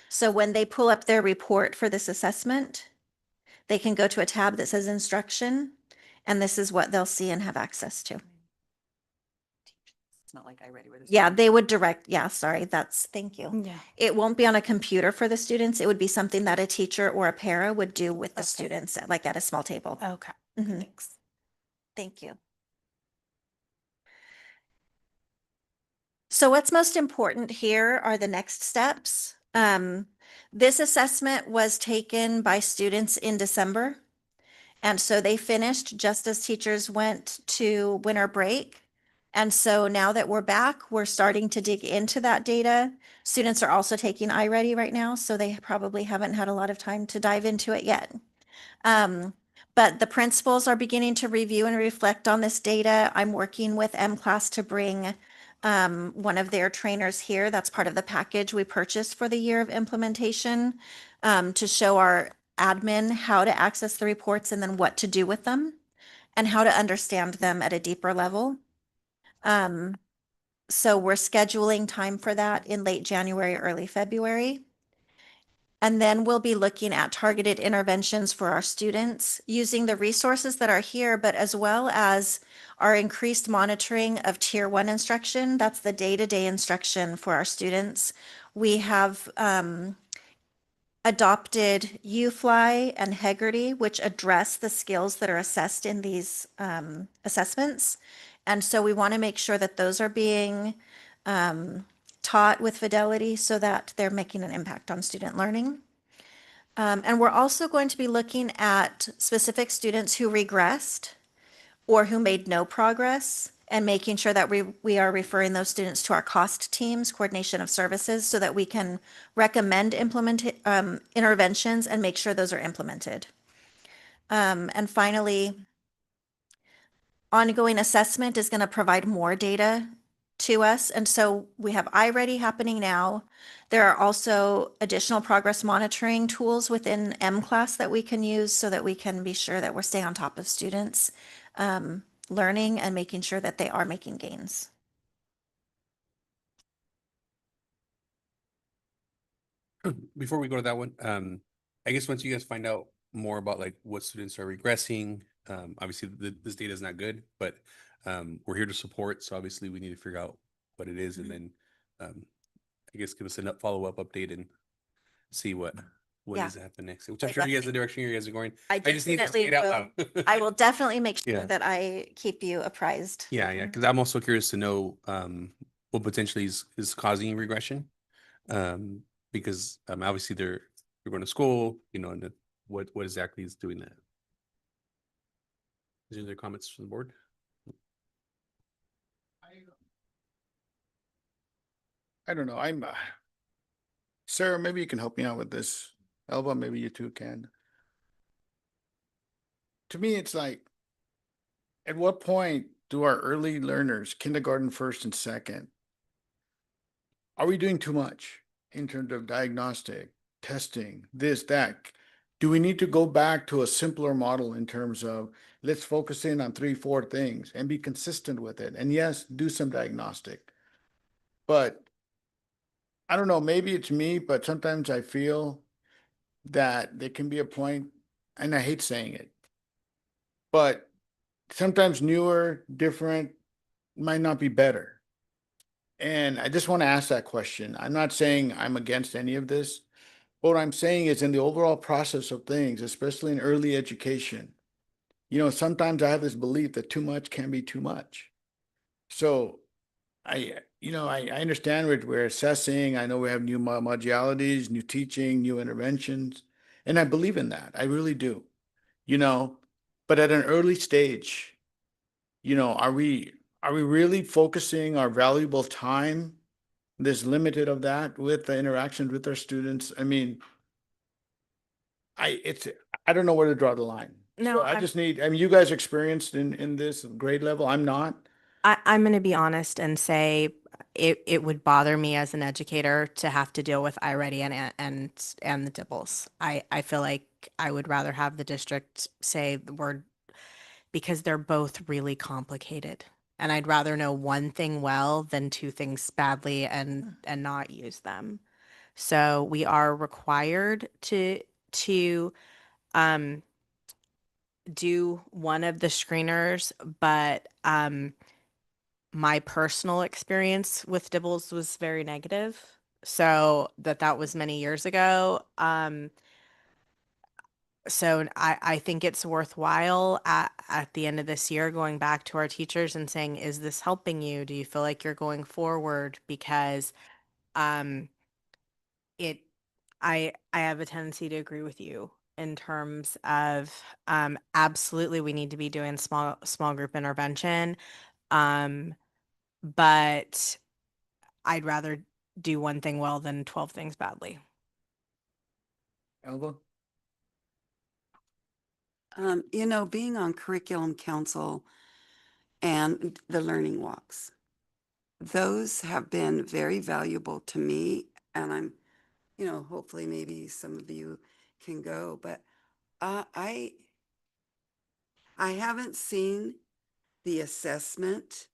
So when they pull up their report for this assessment, they can go to a tab that says instruction, and this is what they'll see and have access to. It's not like I read it. Yeah, they would direct, sorry, thank you. Yeah. It won't be on a computer for the students. It would be something that a teacher or a para would do with the students, like at a small table. Okay. Mhm. Thanks. Thank you. So what's most important here are the next steps. This assessment was taken by students in December. And so they finished just as teachers went to winter break. And so now that we're back, we're starting to dig into that data. Students are also taking iReady right now, so they probably haven't had a lot of time to dive into it yet. But the principals are beginning to review and reflect on this data. I'm working with M-Class to bring one of their trainers here. That's part of the package we purchased for the year of implementation to show our admin how to access the reports and then what to do with them and how to understand them at a deeper level. So we're scheduling time for that in late January, early February. And then we'll be looking at targeted interventions for our students using the resources that are here, but as well as our increased monitoring of Tier 1 instruction. That's the day-to-day instruction for our students. We have adopted UFly and Hegarty, which address the skills that are assessed in these assessments. And so we want to make sure that those are being taught with fidelity so that they're making an impact on student learning. And we're also going to be looking at specific students who regressed or who made no progress and making sure that we are referring those students to our cost teams, coordination of services, so that we can recommend interventions and make sure those are implemented. And finally, ongoing assessment is going to provide more data to us. And so we have iReady happening now. There are also additional progress monitoring tools within M-Class that we can use so that we can be sure that we're staying on top of students learning and making sure that they are making gains. Before we go to that one, I guess once you guys find out more about like what students are regressing, obviously this data is not good, but we're here to support. So obviously we need to figure out what it is and then I guess give us a follow-up update and see what Yeah. needs to happen next. Which I'm sure you guys, the direction you guys are going. I just need to say definitely it out loud. I will definitely make sure Yeah. that I keep you apprised. Yeah, because I'm also curious to know what potentially is causing regression. Because obviously they're going to school, and what exactly is doing that. Is there any other comments from the board? I don't know. Sarah, maybe you can help me out with this. Elba, maybe you two can. To me, it's like, at what point do our early learners, kindergarten, first and second, are we doing too much in terms of diagnostic, testing, this, that? Do we need to go back to a simpler model in terms of let's focus in on 3, 4 things and be consistent with it? And yes, do some diagnostic. But I don't know, maybe it's me, but sometimes I feel that there can be a point, and I hate saying it, but sometimes newer, different might not be better. And I just want to ask that question. I'm not saying I'm against any of this. What I'm saying is in the overall process of things, especially in early education, sometimes I have this belief that too much can be too much. So I understand we're assessing. I know we have new modalities, new teaching, new interventions, and I believe in that. I really do. But at an early stage, are we really focusing our valuable time, this limited of that, with the interactions with our students? I mean, I don't know where to draw the line. No, So I just need, you guys are experienced in this grade level. I'm not. I'm going to be honest and say it would bother me as an educator to have to deal with iReady and the DIBELS. I feel like I would rather have the district say the word, because they're both really complicated. And I'd rather know one thing well than two things badly and not use them. So we are required to do one of the screeners, but my personal experience with DIBELS was very negative. So that was many years ago. So I think it's worthwhile at the end of this year going back to our teachers and saying, is this helping you? Do you feel like you're going forward? Because um it I have a tendency to agree with you in terms of absolutely we need to be doing small group intervention. Um but I'd rather do one thing well than 12 things badly. Elva? You know, being on curriculum council and the learning walks, those have been very valuable to me. And I'm, you know, hopefully maybe some of you can go, but I haven't seen the assessment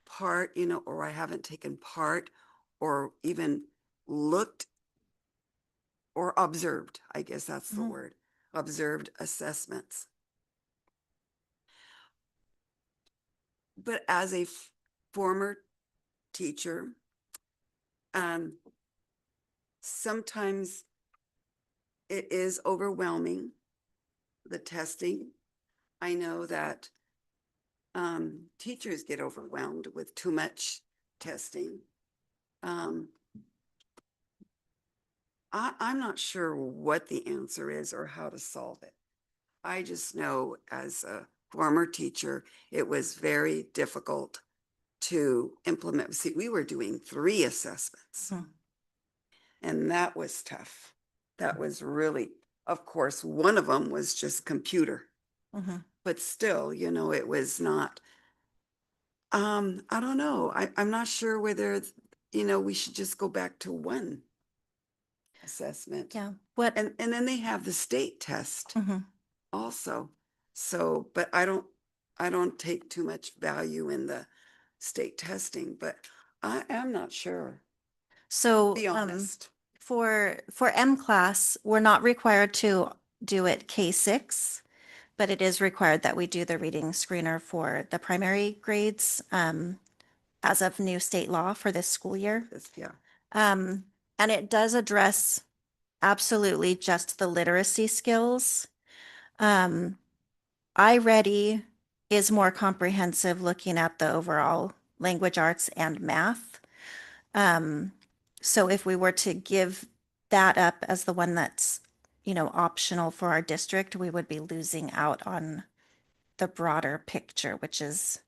part, you know, or I haven't taken part or even looked or observed, I guess that's the word, observed assessments. But as a former teacher, sometimes it is overwhelming, the testing. I know that teachers get overwhelmed with too much testing. I'm not sure what the answer is or how to solve it. I just know as a former teacher, it was very difficult to implement. See, we were doing 3 assessments, and that was tough. That was really, of course, one of them was just computer, but still, you know, it was not, I don't know. I'm not sure whether, you know, we should just go back to 1 assessment. Yeah. And then they have the state test also. So, but I don't take too much value in the state testing, but I am not sure. So Be honest. for M class, we're not required to do it K6, but it is required that we do the reading screener for the primary grades as of new state law for this school year. Yeah. And it does address absolutely just the literacy skills. iReady is more comprehensive, looking at the overall language arts and math. So if we were to give that up as the one that's, you know, optional for our district, we would be losing out on the broader picture, which is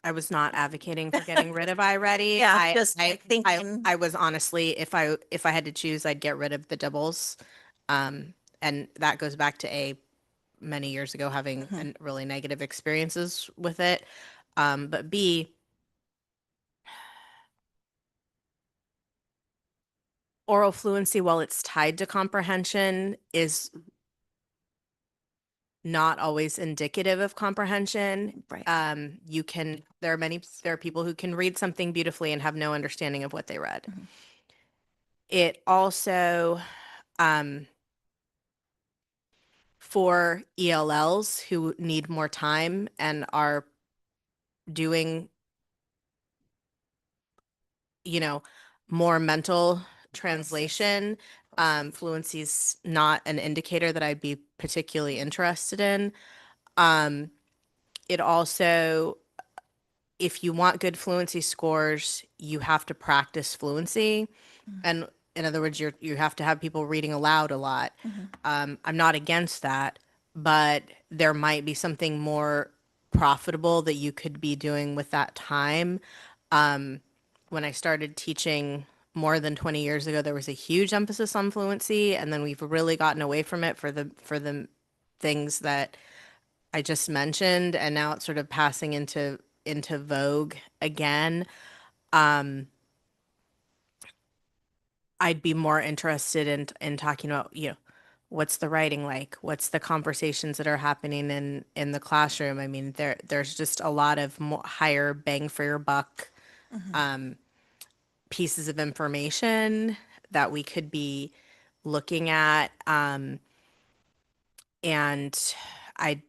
I was not advocating for getting rid of iReady. Yeah, just thinking. I was honestly, if I had to choose, I'd get rid of the doubles. And that goes back to many years ago having really negative experiences with it. But B, oral fluency, while it's tied to comprehension, is not always indicative of comprehension. Right. There are people who can read something beautifully and have no understanding of what they read. It also, for ELLs who need more time and are doing, you know, more mental translation, fluency is not an indicator that I'd be particularly interested in. It also, if you want good fluency scores, you have to practice fluency. And in other words, you have to have people reading aloud a lot. I'm not against that, but there might be something more profitable that you could be doing with that time. When I started teaching more than 20 years ago, there was a huge emphasis on fluency, and then we've really gotten away from it for the things that I just mentioned, and now it's sort of passing into vogue again. I'd be more interested in talking about, you know, what's the writing like? What's the conversations that are happening in the classroom? I mean, there's just a lot of higher bang for your buck pieces of information that we could be looking at. And I,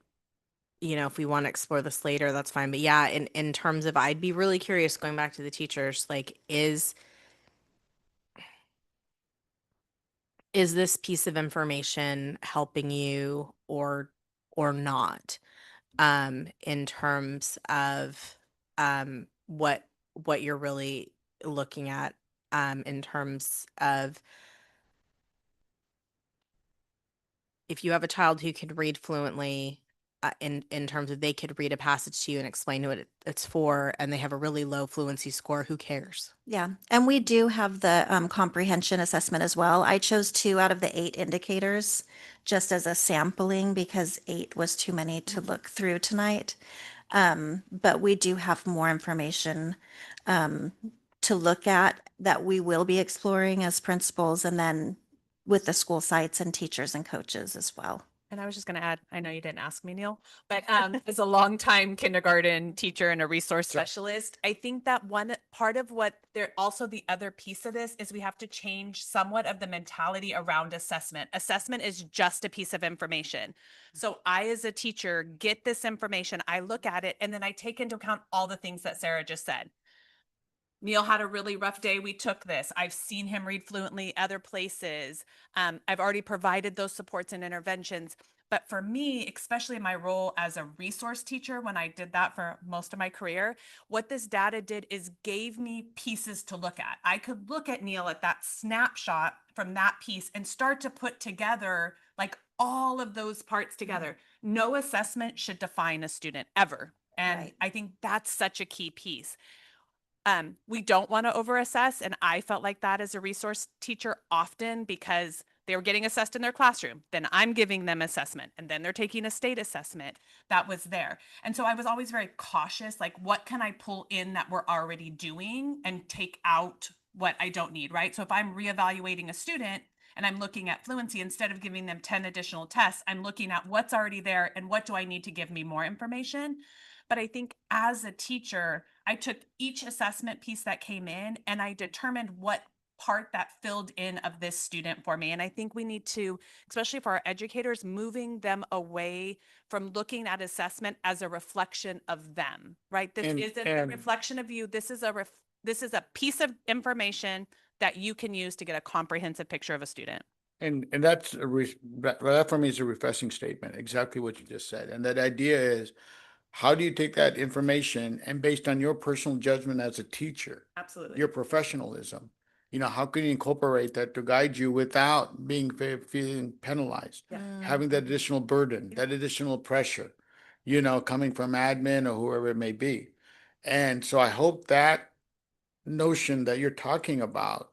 you know, if we want to explore this later, that's fine. But yeah, in terms of, I'd be really curious going back to the teachers, like, is this piece of information helping you or not, in terms of what you're really looking at, in terms of if you have a child who can read fluently, in terms of they could read a passage to you and explain what it's for, and they have a really low fluency score, who cares? Yeah, and we do have the comprehension assessment as well. I chose 2 out of the 8 indicators just as a sampling because 8 was too many to look through tonight. But we do have more information to look at that we will be exploring as principals and then with the school sites and teachers and coaches as well. And I was just going to add, I know you didn't ask me, Neil, but as a longtime kindergarten teacher and a resource specialist, I think that one part of what there also the other piece of this is we have to change somewhat of the mentality around assessment. Assessment is just a piece of information. So I, as a teacher, get this information, I look at it, and then I take into account all the things that Sarah just said. Neil had a really rough day. We took this. I've seen him read fluently other places. I've already provided those supports and interventions. But for me, especially in my role as a resource teacher, when I did that for most of my career, what this data did is gave me pieces to look at. I could look at Neil at that snapshot from that piece and start to put together like all of those parts together. No assessment should define a student ever. And I think that's such a key piece. We don't want to overassess. And I felt like that as a resource teacher often because they were getting assessed in their classroom. Then I'm giving them assessment and then they're taking a state assessment that was there. And so I was always very cautious, like what can I pull in that we're already doing and take out what I don't need, right? So if I'm reevaluating a student and I'm looking at fluency, instead of giving them 10 additional tests, I'm looking at what's already there and what do I need to give me more information. But I think as a teacher, I took each assessment piece that came in and I determined what part that filled in of this student for me. And I think we need to, especially for our educators, moving them away from looking at assessment as a reflection of them, right? This isn't a reflection of you. This is a piece of information that you can use to get a comprehensive picture of a student. And that's that for me is a refreshing statement, exactly what you just said. And that idea is, how do you take that information and based on your personal judgment as a teacher, Absolutely, your professionalism, how can you incorporate that to guide you without feeling penalized, having that additional burden, that additional pressure, coming from admin or whoever it may be. And so I hope that notion that you're talking about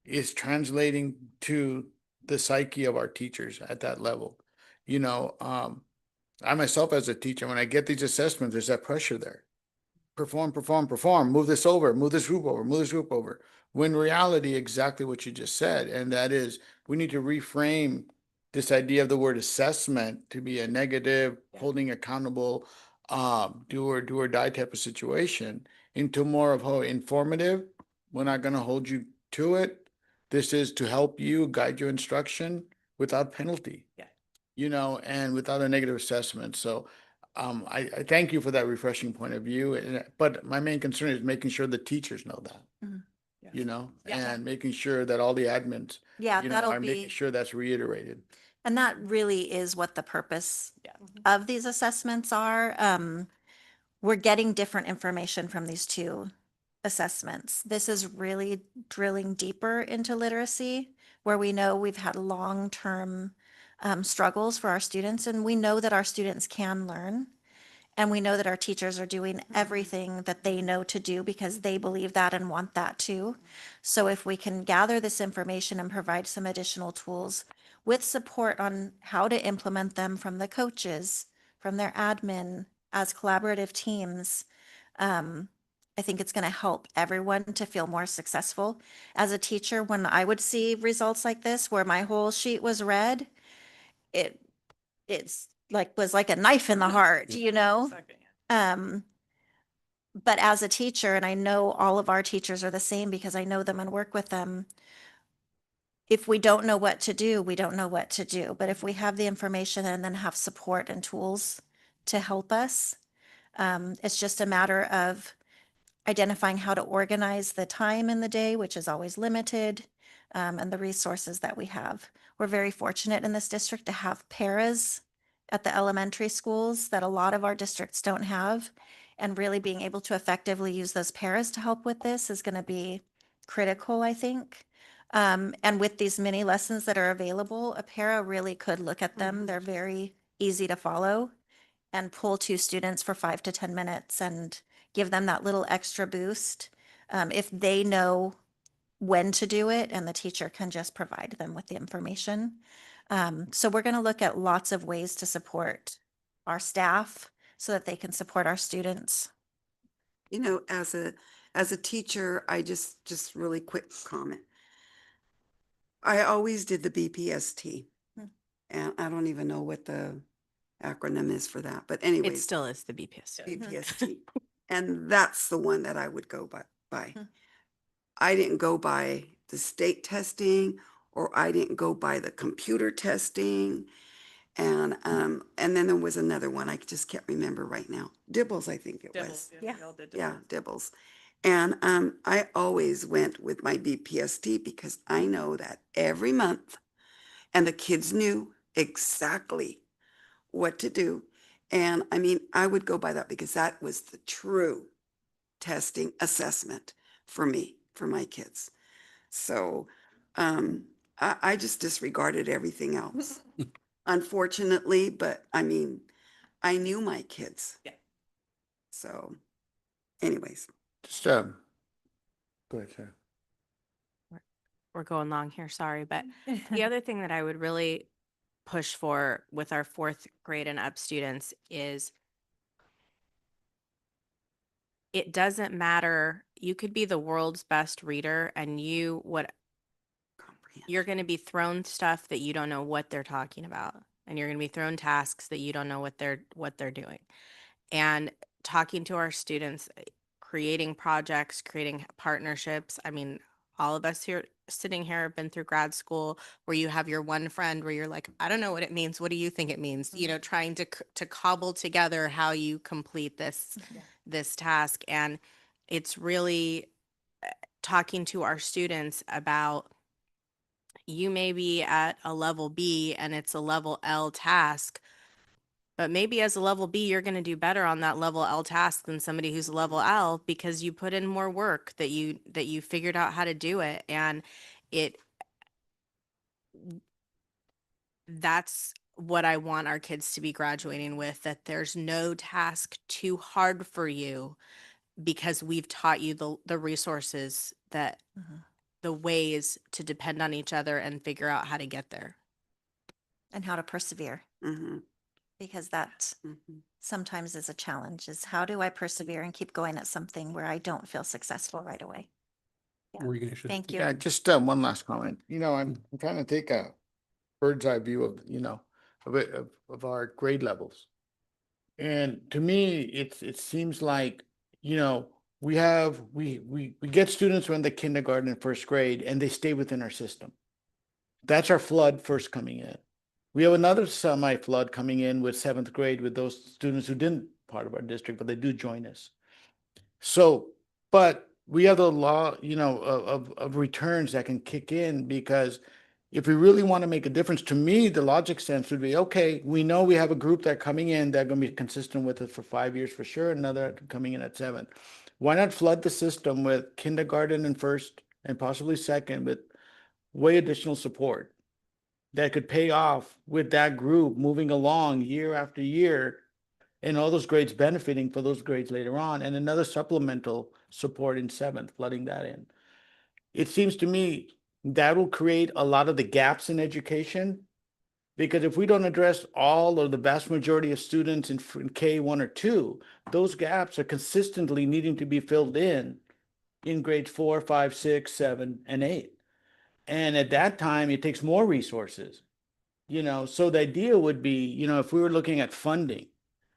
is translating to the psyche of our teachers at that level. I myself as a teacher, when I get these assessments, there's that pressure there. Perform, perform, perform, move this over, move this group over, move this group over. When reality, exactly what you just said, and that is we need to reframe this idea of the word assessment to be a negative, holding accountable, do or die type of situation into more of informative. We're not going to hold you to it. This is to help you guide your instruction without penalty. And without a negative assessment. So I thank you for that refreshing point of view. But my main concern is making sure the teachers know that, and making sure that all the admins, are making sure that's reiterated. And that really is what the purpose of these assessments are. We're getting different information from these 2 assessments. This is really drilling deeper into literacy, where we know we've had long-term struggles for our students, and we know that our students can learn. And we know that our teachers are doing everything that they know to do because they believe that and want that too. So if we can gather this information and provide some additional tools with support on how to implement them from the coaches, from their admin, as collaborative teams, I think it's going to help everyone to feel more successful. As a teacher, when I would see results like this, where my whole sheet was red, it's was like a knife in the heart, but as a teacher, and I know all of our teachers are the same because I know them and work with them. If we don't know what to do, we don't know what to do. But if we have the information and then have support and tools to help us, it's just a matter of identifying how to organize the time in the day, which is always limited, and the resources that we have. We're very fortunate in this district to have paras at the elementary schools that a lot of our districts don't have. And really being able to effectively use those paras to help with this is going to be critical, I think. And with these mini lessons that are available, a para really could look at them. They're very easy to follow and pull two students for 5 to 10 minutes and give them that little extra boost. If they know when to do it and the teacher can just provide them with the information. So we're going to look at lots of ways to support our staff so that they can support our students. You know, as a teacher, I just really quick comment. I always did the BPST. Hmm. And I don't even know what the acronym is for that, but anyways. It still is the BPS. BPST. And that's the one that I would go by. Hmm. I didn't go by the state testing, or I didn't go by the computer testing. And then there was another one, I just can't remember right now. Dibbles, I think it was. Yeah. Yeah, Dibbles. And I always went with my BPST because I know that every month, and the kids knew exactly what to do. And I mean, I would go by that because that was the true testing assessment for me, for my kids. So I just disregarded everything else, unfortunately, but I mean, I knew my kids. Yeah. So anyways. Just, go ahead, Sarah. We're going long here, sorry. But the other thing that I would really push for with our 4th grade and up students is it doesn't matter. You could be the world's best reader and you're going to be thrown stuff that you don't know what they're talking about. And you're going to be thrown tasks that you don't know what they're doing. And talking to our students, creating projects, creating partnerships. I mean, all of us here sitting here have been through grad school where you have your one friend where you're like, I don't know what it means. What do you think it means? You know, trying to cobble together how you complete this task. And it's really talking to our students about, you may be at a level B and it's a level L task, but maybe as a level B, you're going to do better on that level L task than somebody who's level L because you put in more work, that you figured out how to do it. And that's what I want our kids to be graduating with, that there's no task too hard for you because we've taught you the resources, that the ways to depend on each other and figure out how to get there. And how to persevere. Because that sometimes is a challenge, is how do I persevere and keep going at something where I don't feel successful right away? Yeah. Were you gonna shoot? Thank you. Yeah, just one last comment. You know, I'm trying to take a bird's eye view of, you know, of our grade levels. And to me, it seems like, you know, we get students when the kindergarten and 1st grade, and they stay within our system. That's our flood first coming in. We have another semi flood coming in with 7th grade with those students who didn't part of our district, but they do join us. So, but we have the law, you know, of returns that can kick in, because if we really want to make a difference, to me, the logic sense would be, okay, we know we have a group that coming in that are going to be consistent with us for 5 years for sure, another coming in at 7. Why not flood the system with kindergarten and 1st and possibly 2nd with way additional support that could pay off with that group moving along year after year, and all those grades benefiting for those grades later on, and another supplemental support in 7th, flooding that in. It seems to me that will create a lot of the gaps in education, because if we don't address all or the vast majority of students in K1 or 2, those gaps are consistently needing to be filled in grades 4, 5, 6, 7, and 8. And at that time, it takes more resources, you know. So the idea would be, you know, if we were looking at funding,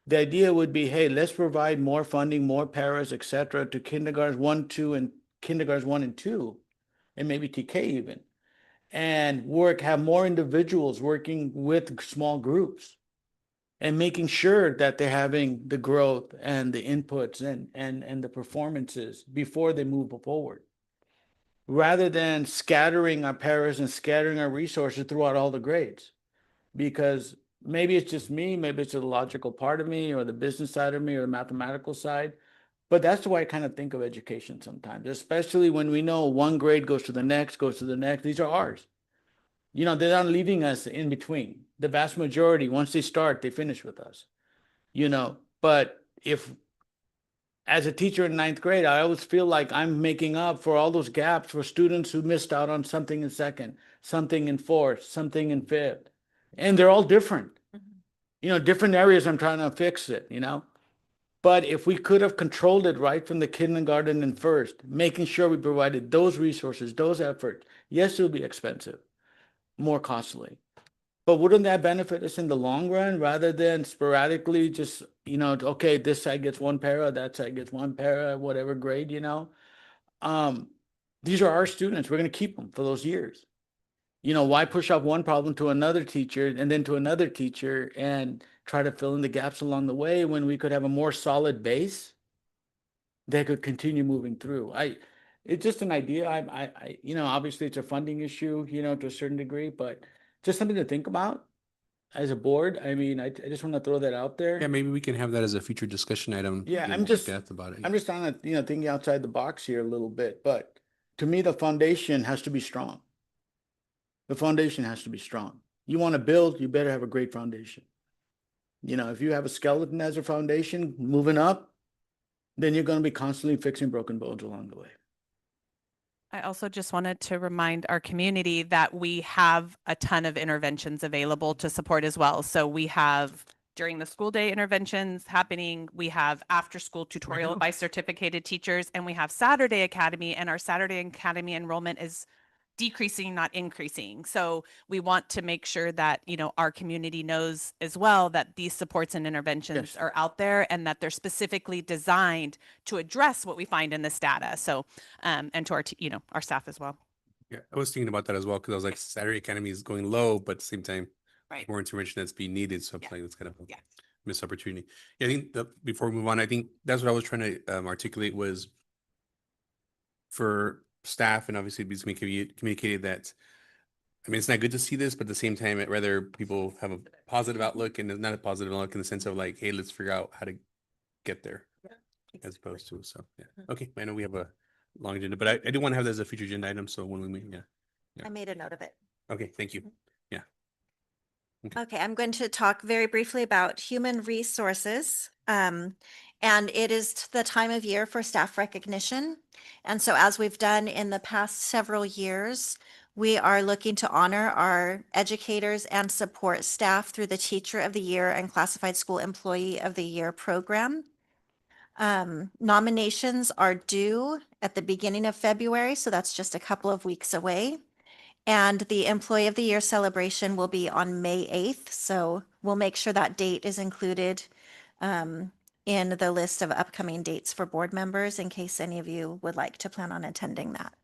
the idea would be, hey, let's provide more funding, more paras, et cetera, to kindergartens 1, 2, and kindergartens 1 and 2, and maybe TK even, and have more individuals working with small groups and making sure that they're having the growth and the inputs and the performances before they move forward. rather than scattering our paras and scattering our resources throughout all the grades. Because maybe it's just me, maybe it's the logical part of me or the business side of me or the mathematical side. But that's the way I kind of think of education sometimes, especially when we know one grade goes to the next, goes to the next. These are ours. You know, they're not leaving us in between. The vast majority, once they start, they finish with us. You know, but if as a teacher in ninth grade, I always feel like I'm making up for all those gaps for students who missed out on something in second, something in fourth, something in fifth. And they're all different. You know, different areas I'm trying to fix it, you know. But if we could have controlled it right from the kindergarten and first, making sure we provided those resources, those efforts, yes, it would be expensive, more costly. But wouldn't that benefit us in the long run rather than sporadically just, you know, okay, this side gets one para, that side gets one para, whatever grade, you know? These are our students. We're going to keep them for those years. You know, why push off one problem to another teacher and then to another teacher and try to fill in the gaps along the way when we could have a more solid base that could continue moving through? It's just an idea. You know, obviously it's a funding issue, you know, to a certain degree, but just something to think about as a board. I mean, I just want to throw that out there. Yeah, maybe we can have that as a future discussion item. Yeah, in I'm just depth about it. I'm just trying to, you know, thinking outside the box here a little bit, but to me, the foundation has to be strong. The foundation has to be strong. You want to build, you better have a great foundation. You know, if you have a skeleton as a foundation moving up, then you're going to be constantly fixing broken bones along the way. I also just wanted to remind our community that we have a ton of interventions available to support as well. So we have during the school day interventions happening. We have after school tutorial by certificated teachers, and we have Saturday Academy, and our Saturday Academy enrollment is decreasing, not increasing. So we want to make sure that, you know, our community knows as well that these supports and interventions Yes. are out there and that they're specifically designed to address what we find in this data. So, and to our, you know, our staff as well. Yeah, I was thinking about that as well because I was like, Saturday Academy is going low, but at the same time, Right. more intervention that's being needed. So I'm like, that's kind of a Yeah. missed opportunity. Yeah, I think before we move on, I think that's what I was trying to articulate was for staff and obviously it's communicated that, I mean, it's not good to see this, but at the same time, I'd rather people have a positive outlook and not a positive outlook in the sense of like, hey, let's figure out how to get there as opposed to, so, yeah. Okay, I know we have a long agenda, but I do want to have that as a future agenda item. So when we meet, yeah. I made a note of it. Okay, thank you. Yeah. Okay, I'm going to talk very briefly about human resources. And it is the time of year for staff recognition. And so as we've done in the past several years, we are looking to honor our educators and support staff through the Teacher of the Year and Classified School Employee of the Year program. Nominations are due at the beginning of February, so that's just a couple of weeks away. And the Employee of the Year celebration will be on May 8th. So we'll make sure that date is included in the list of upcoming dates for board members in case any of you would like to plan on attending that.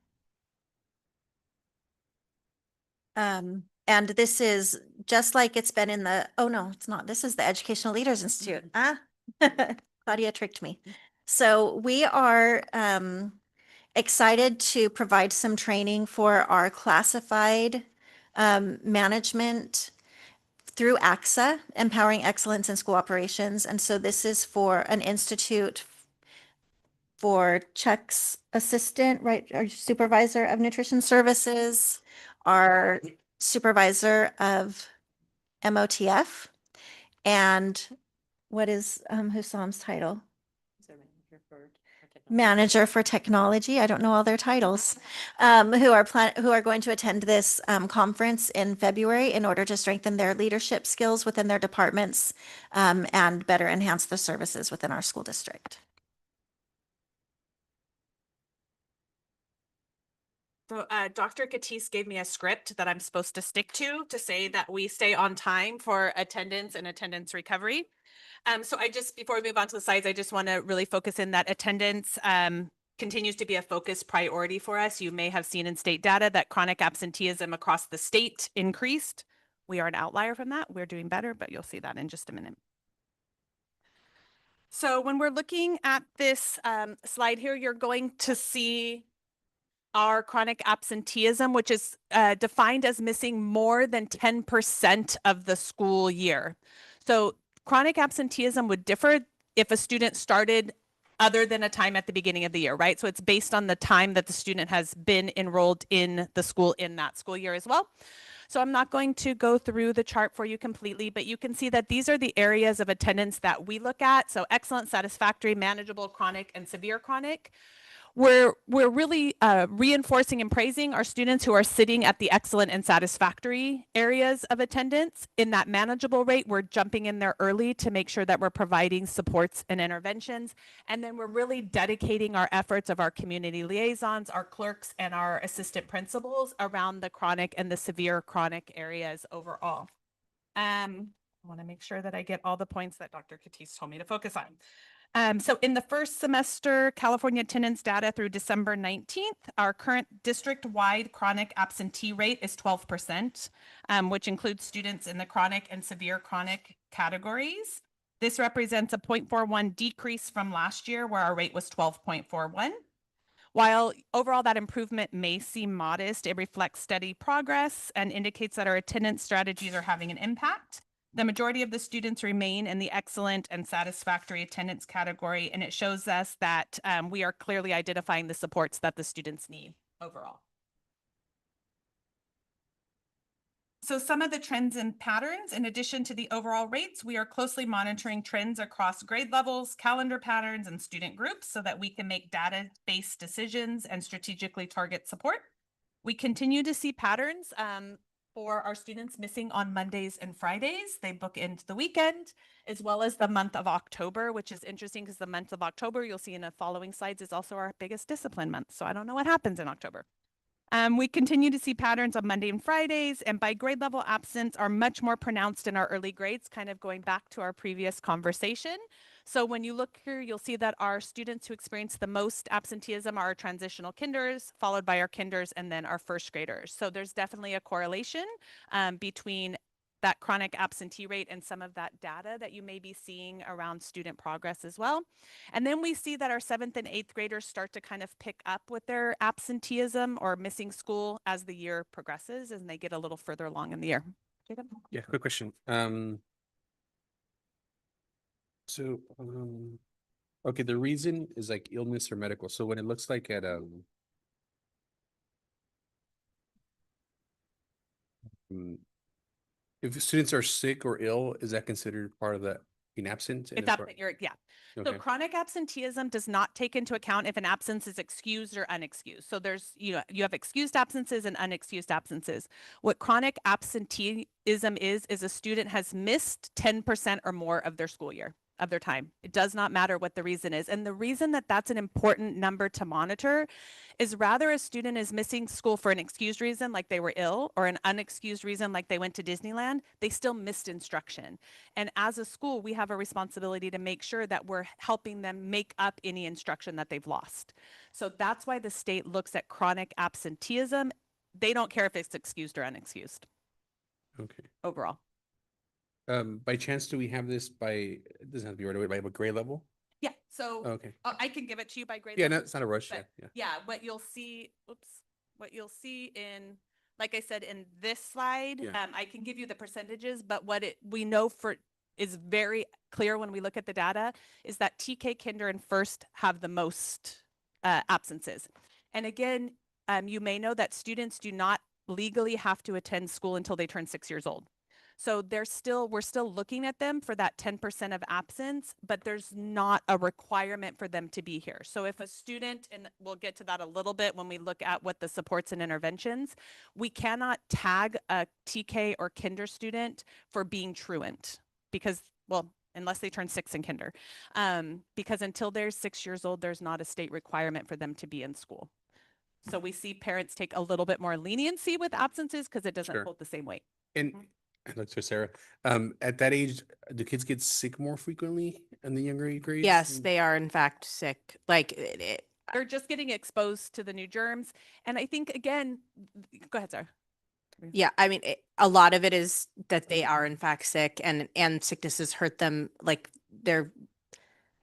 And this is just like it's been in the, oh no, it's not. This is the Educational Leaders Institute. Claudia tricked me. So we are excited to provide some training for our classified management through AXA, Empowering Excellence in School Operations. And so this is for an institute for Chuck's assistant, right? Our supervisor of nutrition services, our supervisor of MOTF, and what is Hussam's title? Manager for technology. I don't know all their titles, who are going to attend this conference in February in order to strengthen their leadership skills within their departments and better enhance the services within our school district. So Dr. Katis gave me a script that I'm supposed to stick to say that we stay on time for attendance and attendance recovery. So before we move on to the slides, I just want to really focus in that attendance continues to be a focus priority for us. You may have seen in state data that chronic absenteeism across the state increased. We are an outlier from that. We're doing better, but you'll see that in just a minute. So when we're looking at this slide here, you're going to see our chronic absenteeism, which is defined as missing more than 10% of the school year. So chronic absenteeism would differ if a student started other than a time at the beginning of the year, right? So it's based on the time that the student has been enrolled in the school in that school year as well. So I'm not going to go through the chart for you completely, but you can see that these are the areas of attendance that we look at. So excellent, satisfactory, manageable, chronic, and severe chronic. We're really reinforcing and praising our students who are sitting at the excellent and satisfactory areas of attendance. In that manageable rate, we're jumping in there early to make sure that we're providing supports and interventions. And then we're really dedicating our efforts of our community liaisons, our clerks, and our assistant principals around the chronic and the severe chronic areas overall. I want to make sure that I get all the points that Dr. Katis told me to focus on. So in the first semester, California attendance data through December 19th, our current district-wide chronic absentee rate is 12%, which includes students in the chronic and severe chronic categories. This represents a 0.41 decrease from last year, where our rate was 12.41. While overall that improvement may seem modest, it reflects steady progress and indicates that our attendance strategies are having an impact. The majority of the students remain in the excellent and satisfactory attendance category, and it shows us that we are clearly identifying the supports that the students need overall. So some of the trends and patterns, in addition to the overall rates, we are closely monitoring trends across grade levels, calendar patterns, and student groups so that we can make data-based decisions and strategically target support. We continue to see patterns for our students missing on Mondays and Fridays. They book into the weekend, as well as the month of October, which is interesting because the month of October, you'll see in the following slides, is also our biggest discipline month. So I don't know what happens in October. We continue to see patterns on Monday and Fridays, and by grade level absence are much more pronounced in our early grades, kind of going back to our previous conversation. So when you look here, you'll see that our students who experience the most absenteeism are our transitional kinders, followed by our kinders, and then our first graders. So there's definitely a correlation between that chronic absentee rate and some of that data that you may be seeing around student progress as well. And then we see that our 7th and 8th graders start to kind of pick up with their absenteeism or missing school as the year progresses and they get a little further along in the year. Jacob? Yeah, quick question. Okay, the reason is like illness or medical. So when it looks like at if students are sick or ill, is that considered part of that being absent? It's absent, yeah. So Okay. chronic absenteeism does not take into account if an absence is excused or unexcused. So there's, you have excused absences and unexcused absences. What chronic absenteeism is a student has missed 10% or more of their school year, of their time. It does not matter what the reason is. And the reason that that's an important number to monitor is rather a student is missing school for an excused reason, like they were ill, or an unexcused reason, like they went to Disneyland, they still missed instruction. And as a school, we have a responsibility to make sure that we're helping them make up any instruction that they've lost. So that's why the state looks at chronic absenteeism. They don't care if it's excused or unexcused. Okay. Overall. By chance, do we have this by, it doesn't have to be right away, by a grade level? Yeah, so Okay. I can give it to you by grade Yeah, level. no, it's not a rush. But Yeah. what you'll see, what you'll see in, like I said, in this slide, I can give you the percentages, but we know for is very clear when we look at the data is that TK, Kinder, and First have the most absences. And again, you may know that students do not legally have to attend school until they turn 6 years old. So we're still looking at them for that 10% of absence, but there's not a requirement for them to be here. So if a student, and we'll get to that a little bit when we look at what the supports and interventions, we cannot tag a TK or Kinder student for being truant because, well, unless they turn 6 in Kinder, because until they're 6 years old, there's not a state requirement for them to be in school. So we see parents take a little bit more leniency with absences because it doesn't hold the same weight. And look to Sarah. At that age, do kids get sick more frequently in the younger grades? Yes, they are in fact sick. Like they're just getting exposed to the new germs. And I think, again, go ahead, Sarah. Yeah, I mean, a lot of it is that they are in fact sick and sicknesses hurt them. Like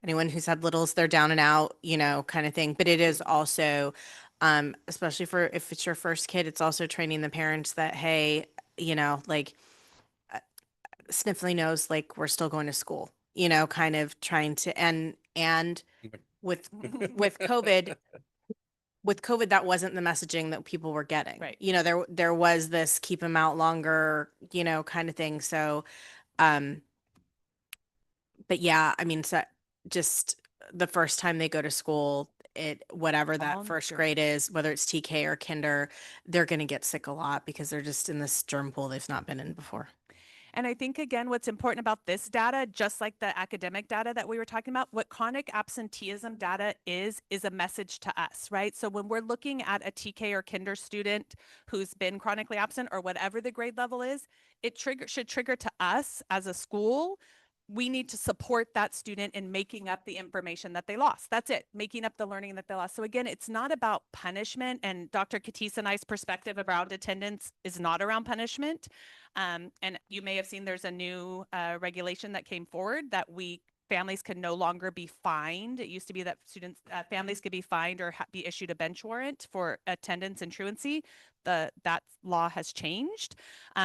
anyone who's had littles, they're down and out, kind of thing. But it is also Especially for if it's your first kid, it's also training the parents that, hey, you know, like sniffly nose, like we're still going to school, you know, kind of trying to, and with COVID, that wasn't the messaging that people were getting. Right. You know, there was this keep them out longer, you know, kind of thing. So, but yeah, I mean, so just the first time they go to school, whatever that first grade is, whether it's TK or kinder, they're going to get sick a lot because they're just in this germ pool they've not been in before. And I think, again, what's important about this data, just like the academic data that we were talking about, what chronic absenteeism data is a message to us, right? So when we're looking at a TK or kinder student who's been chronically absent or whatever the grade level is, it should trigger to us as a school. We need to support that student in making up the information that they lost. That's it, making up the learning that they lost. So again, it's not about punishment, and Dr. Katis and I's perspective around attendance is not around punishment. And you may have seen there's a new regulation that came forward that families can no longer be fined. It used to be that families could be fined or be issued a bench warrant for attendance and truancy. That law has changed.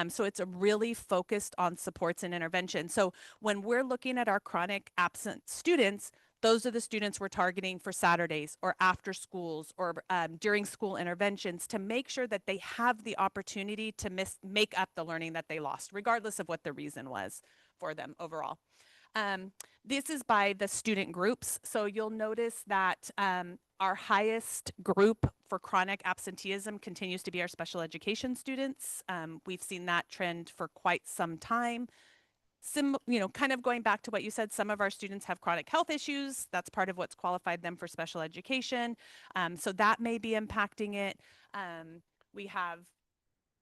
So it's a really focused on supports and intervention. So when we're looking at our chronic absent students, those are the students we're targeting for Saturdays or after schools or during school interventions to make sure that they have the opportunity to make up the learning that they lost, regardless of what the reason was for them overall. This is by the student groups. So you'll notice that our highest group for chronic absenteeism continues to be our special education students. We've seen that trend for quite some time. Kind of going back to what you said, some of our students have chronic health issues. That's part of what's qualified them for special education. So that may be impacting it.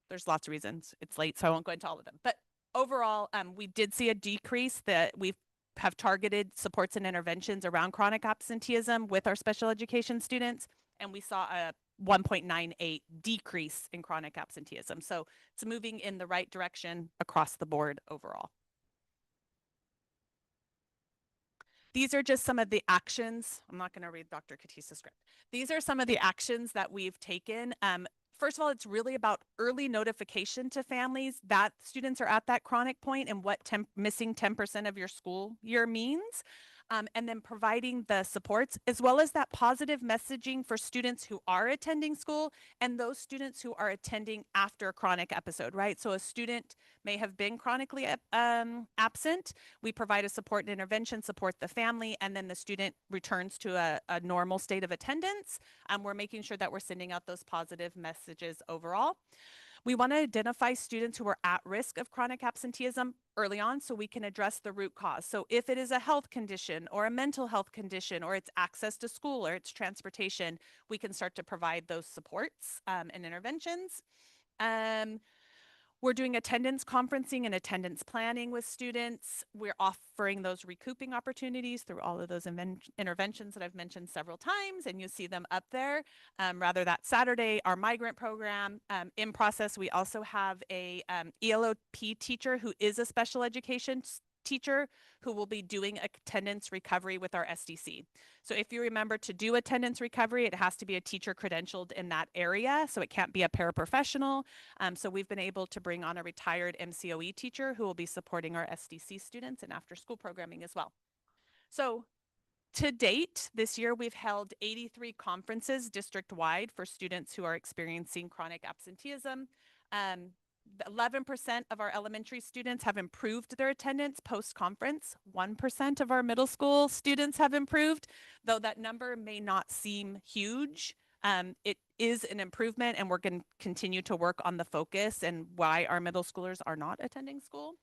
There's lots of reasons. It's late, so I won't go into all of them. But overall, we did see a decrease that we have targeted supports and interventions around chronic absenteeism with our special education students, and we saw a 1.98 decrease in chronic absenteeism. So it's moving in the right direction across the board overall. These are just some of the actions. I'm not going to read Dr. Katisa's script. These are some of the actions that we've taken. First of all, it's really about early notification to families that students are at that chronic point and what missing 10% of your school year means. And then providing the supports as well as that positive messaging for students who are attending school and those students who are attending after a chronic episode, right? So a student may have been chronically absent. We provide a support and intervention, support the family, and then the student returns to a normal state of attendance. We're making sure that we're sending out those positive messages overall. We want to identify students who are at risk of chronic absenteeism early on so we can address the root cause. So if it is a health condition or a mental health condition or it's access to school or it's transportation, we can start to provide those supports and interventions. We're doing attendance conferencing and attendance planning with students. We're offering those recouping opportunities through all of those interventions that I've mentioned several times, and you see them up there. Rather that Saturday, our migrant program. In process, we also have a ELOP teacher who is a special education teacher who will be doing attendance recovery with our SDC. So if you remember to do attendance recovery, it has to be a teacher credentialed in that area. So it can't be a paraprofessional. So we've been able to bring on a retired MCOE teacher who will be supporting our SDC students and after school programming as well. So to date, this year, we've held 83 conferences district-wide for students who are experiencing chronic absenteeism. 11% of our elementary students have improved their attendance post-conference. 1% of our middle school students have improved, though that number may not seem huge. It is an improvement, and we're going to continue to work on the focus and why our middle schoolers are not attending school.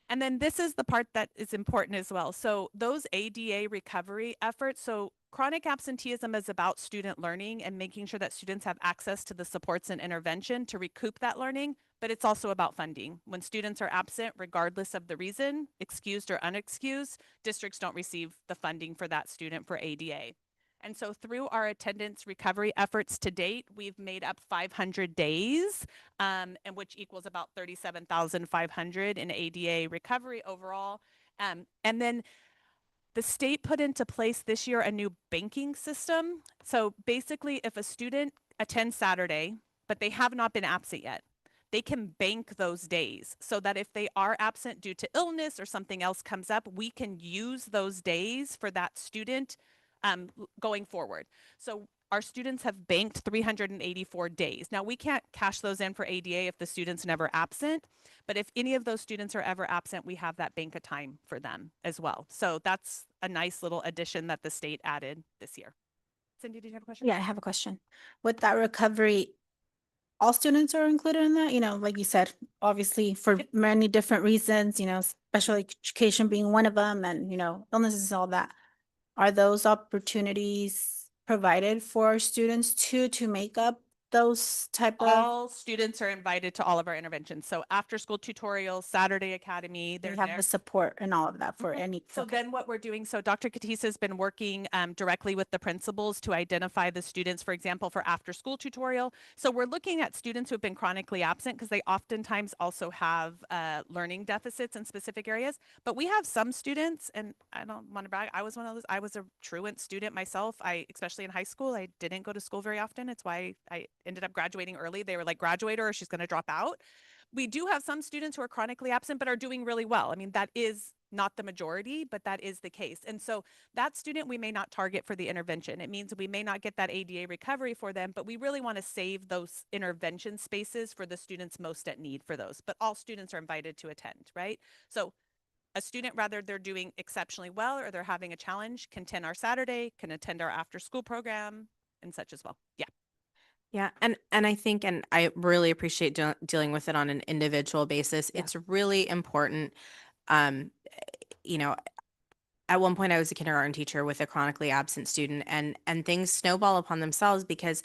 And then this is the part that is important as well. So those ADA recovery efforts, so chronic absenteeism is about student learning and making sure that students have access to the supports and intervention to recoup that learning, but it's also about funding. When students are absent, regardless of the reason, excused or unexcused, districts don't receive the funding for that student for ADA. And so through our attendance recovery efforts to date, we've made up 500 days, and which equals about 37,500 in ADA recovery overall. And then The state put into place this year a new banking system. So basically, if a student attends Saturday, but they have not been absent yet, they can bank those days so that if they are absent due to illness or something else comes up, we can use those days for that student going forward. So our students have banked 384 days. Now, we can't cash those in for ADA if the student's never absent, but if any of those students are ever absent, we have that bank of time for them as well. So that's a nice little addition that the state added this year. Cindy, did you have a question? Yeah, I have a question. With that recovery, all students are included in that? You know, like you said, obviously for many different reasons, you know, special education being one of them and, you know, illnesses and all that. Are those opportunities provided for students to make up those type of? All students are invited to all of our interventions. So after school tutorials, Saturday Academy, They they're have there. the support and all of that for any. So then what we're doing, so Dr. Katisa has been working directly with the principals to identify the students, for example, for after school tutorial. So we're looking at students who have been chronically absent because they oftentimes also have learning deficits in specific areas. But we have some students, and I don't want to brag, I was one of those, I was a truant student myself. Especially in high school, I didn't go to school very often. It's why I ended up graduating early. They were like, graduate her or she's going to drop out. We do have some students who are chronically absent but are doing really well. I mean, that is not the majority, but that is the case. And so that student we may not target for the intervention. It means we may not get that ADA recovery for them, but we really want to save those intervention spaces for the students most at need for those. But all students are invited to attend, right? So a student, whether they're doing exceptionally well or they're having a challenge, can attend our Saturday, can attend our after school program and such as well. Yeah. Yeah, and I think, and I really appreciate dealing with it on an individual basis. Yeah. It's really important. You know, at one point I was a kindergarten teacher with a chronically absent student, and things snowball upon themselves because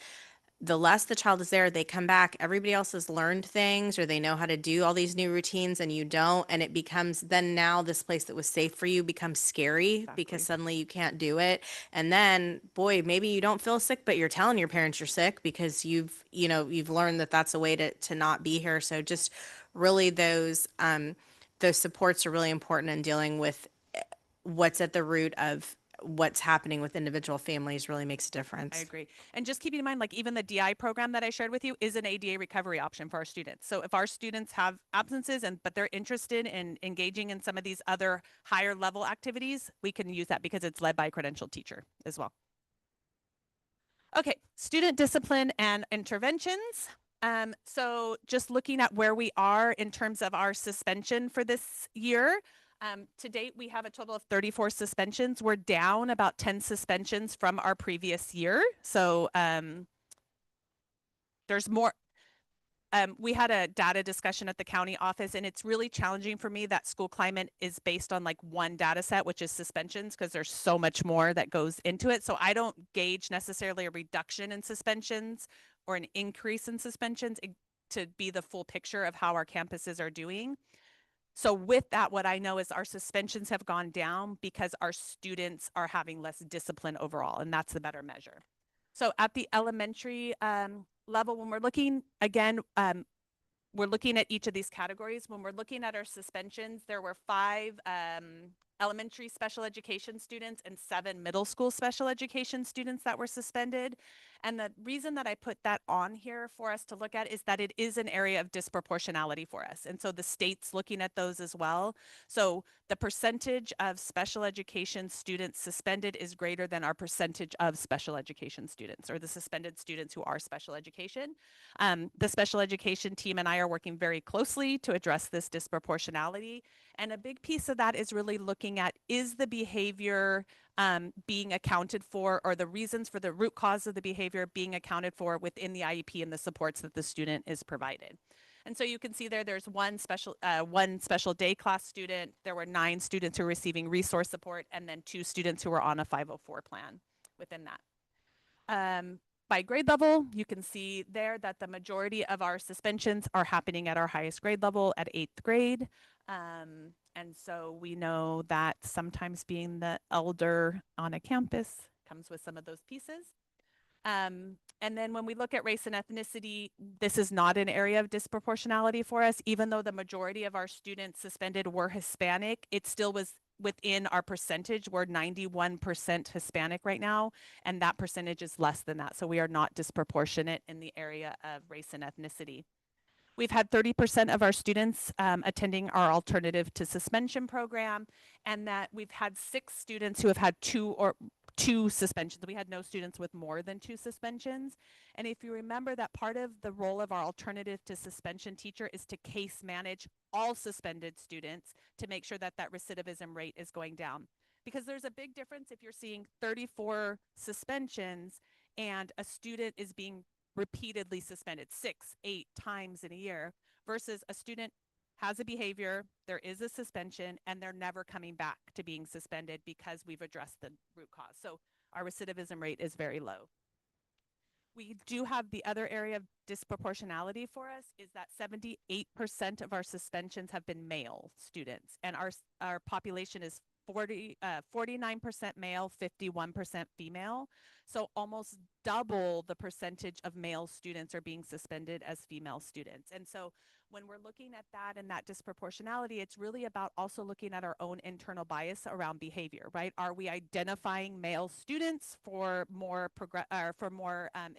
the less the child is there, they come back, everybody else has learned things or they know how to do all these new routines and you don't. And it becomes then now this place that was safe for you becomes scary because suddenly you can't do it. And then, boy, maybe you don't feel sick, but you're telling your parents you're sick because you've learned that that's a way to not be here. So just really those supports are really important in dealing with what's at the root of what's happening with individual families really makes a difference. I agree. And just keeping in mind, like even the DI program that I shared with you is an ADA recovery option for our students. So if our students have absences but they're interested in engaging in some of these other higher level activities, we can use that because it's led by a credentialed teacher as well. Okay, student discipline and interventions. So just looking at where we are in terms of our suspension for this year. To date, we have a total of 34 suspensions. We're down about 10 suspensions from our previous year. So there's more. We had a data discussion at the county office, and it's really challenging for me that school climate is based on like one data set, which is suspensions, because there's so much more that goes into it. So I don't gauge necessarily a reduction in suspensions or an increase in suspensions to be the full picture of how our campuses are doing. So with that, what I know is our suspensions have gone down because our students are having less discipline overall, and that's the better measure. So at the elementary level, when we're looking, again, we're looking at each of these categories. When we're looking at our suspensions, there were 5 elementary special education students and 7 middle school special education students that were suspended. And the reason that I put that on here for us to look at is that it is an area of disproportionality for us. And so the state's looking at those as well. So the percentage of special education students suspended is greater than our percentage of special education students or the suspended students who are special education. The special education team and I are working very closely to address this disproportionality. And a big piece of that is really looking at, is the behavior being accounted for, or the reasons for the root cause of the behavior being accounted for within the IEP and the supports that the student is provided. And so you can see there's one special day class student. There were 9 students who were receiving resource support, and then 2 students who were on a 504 plan within that. By grade level, you can see there that the majority of our suspensions are happening at our highest grade level at 8th grade. And so we know that sometimes being the elder on a campus comes with some of those pieces. And then when we look at race and ethnicity, this is not an area of disproportionality for us. Even though the majority of our students suspended were Hispanic, it still was within our percentage, we're 91% Hispanic right now, and that percentage is less than that. So we are not disproportionate in the area of race and ethnicity. We've had 30% of our students attending our alternative to suspension program, and that we've had 6 students who have had 2 suspensions. We had no students with more than 2 suspensions. And if you remember that part of the role of our alternative to suspension teacher is to case manage all suspended students to make sure that that recidivism rate is going down. Because there's a big difference if you're seeing 34 suspensions and a student is being repeatedly suspended 6, 8 times in a year versus a student has a behavior, there is a suspension, and they're never coming back to being suspended because we've addressed the root cause. So our recidivism rate is very low. We do have the other area of disproportionality for us is that 78% of our suspensions have been male students, and our population is 49% male, 51% female. So almost double the percentage of male students are being suspended as female students. And so when we're looking at that and that disproportionality, it's really about also looking at our own internal bias around behavior, right? Are we identifying male students for more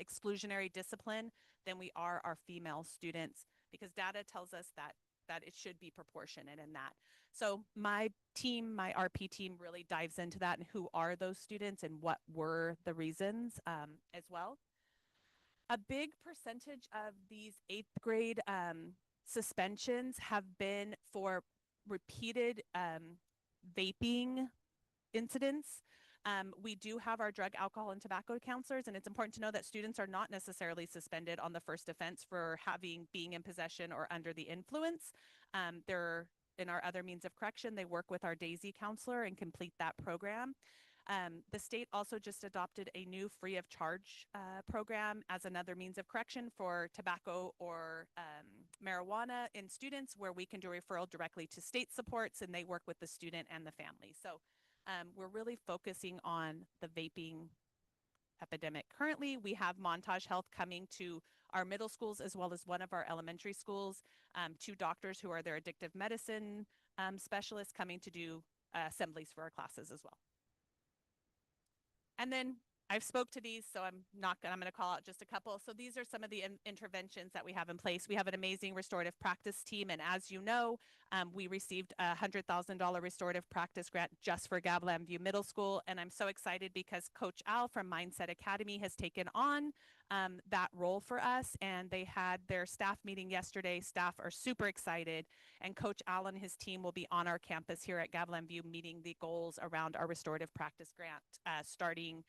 exclusionary discipline than we are our female students? Because data tells us that it should be proportionate in that. So my team, my RP team really dives into that and who are those students and what were the reasons as well. A big percentage of these 8th grade suspensions have been for repeated vaping incidents. We do have our drug, alcohol, and tobacco counselors, and it's important to know that students are not necessarily suspended on the first offense for being in possession or under the influence. They're in our other means of correction. They work with our DAISY counselor and complete that program. The state also just adopted a new free of charge program as another means of correction for tobacco or marijuana in students, where we can do referral directly to state supports and they work with the student and the family. So we're really focusing on the vaping epidemic. Currently, we have Montage Health coming to our middle schools as well as one of our elementary schools, 2 doctors who are their addictive medicine specialists coming to do assemblies for our classes as well. And then I've spoke to these, so I'm going to call out just a couple. So these are some of the interventions that we have in place. We have an amazing restorative practice team. And as you know, we received a $100,000 restorative practice grant just for Gavilan View Middle School. And I'm so excited because Coach Al from Mindset Academy has taken on that role for us. And they had their staff meeting yesterday. Staff are super excited. And Coach Al and his team will be on our campus here at Gavilan View meeting the goals around our restorative practice grant starting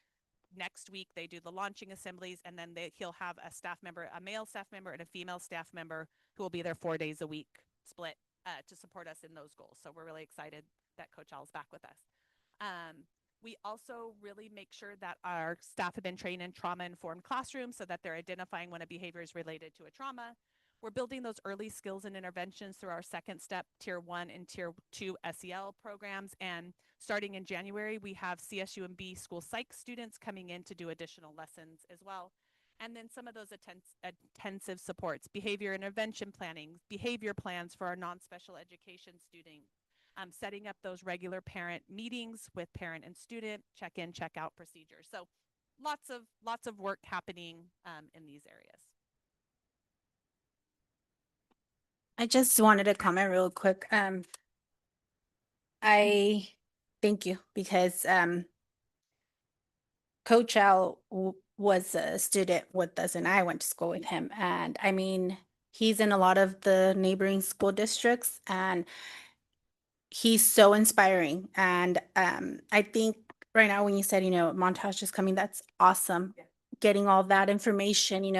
next week. They do the launching assemblies, and then he'll have a staff member, a male staff member and a female staff member who will be there 4 days a week split to support us in those goals. So we're really excited that Coach Al's back with us. We also really make sure that our staff have been trained in trauma-informed classrooms so that they're identifying when a behavior is related to a trauma. We're building those early skills and interventions through our second step, Tier 1 and Tier 2 SEL programs. And starting in January, we have CSUMB school psych students coming in to do additional lessons as well. And then some of those intensive supports, behavior intervention planning, behavior plans for our non-special education students, setting up those regular parent meetings with parent and student, check-in, check-out procedures. So lots of work happening in these areas. I just wanted to comment real quick. I thank you because Coach Al was a student with us and I went to school with him. And I mean, he's in a lot of the neighboring school districts and he's so inspiring. And I think right now when you said, Montage is coming, that's awesome. Yeah. Getting all that information,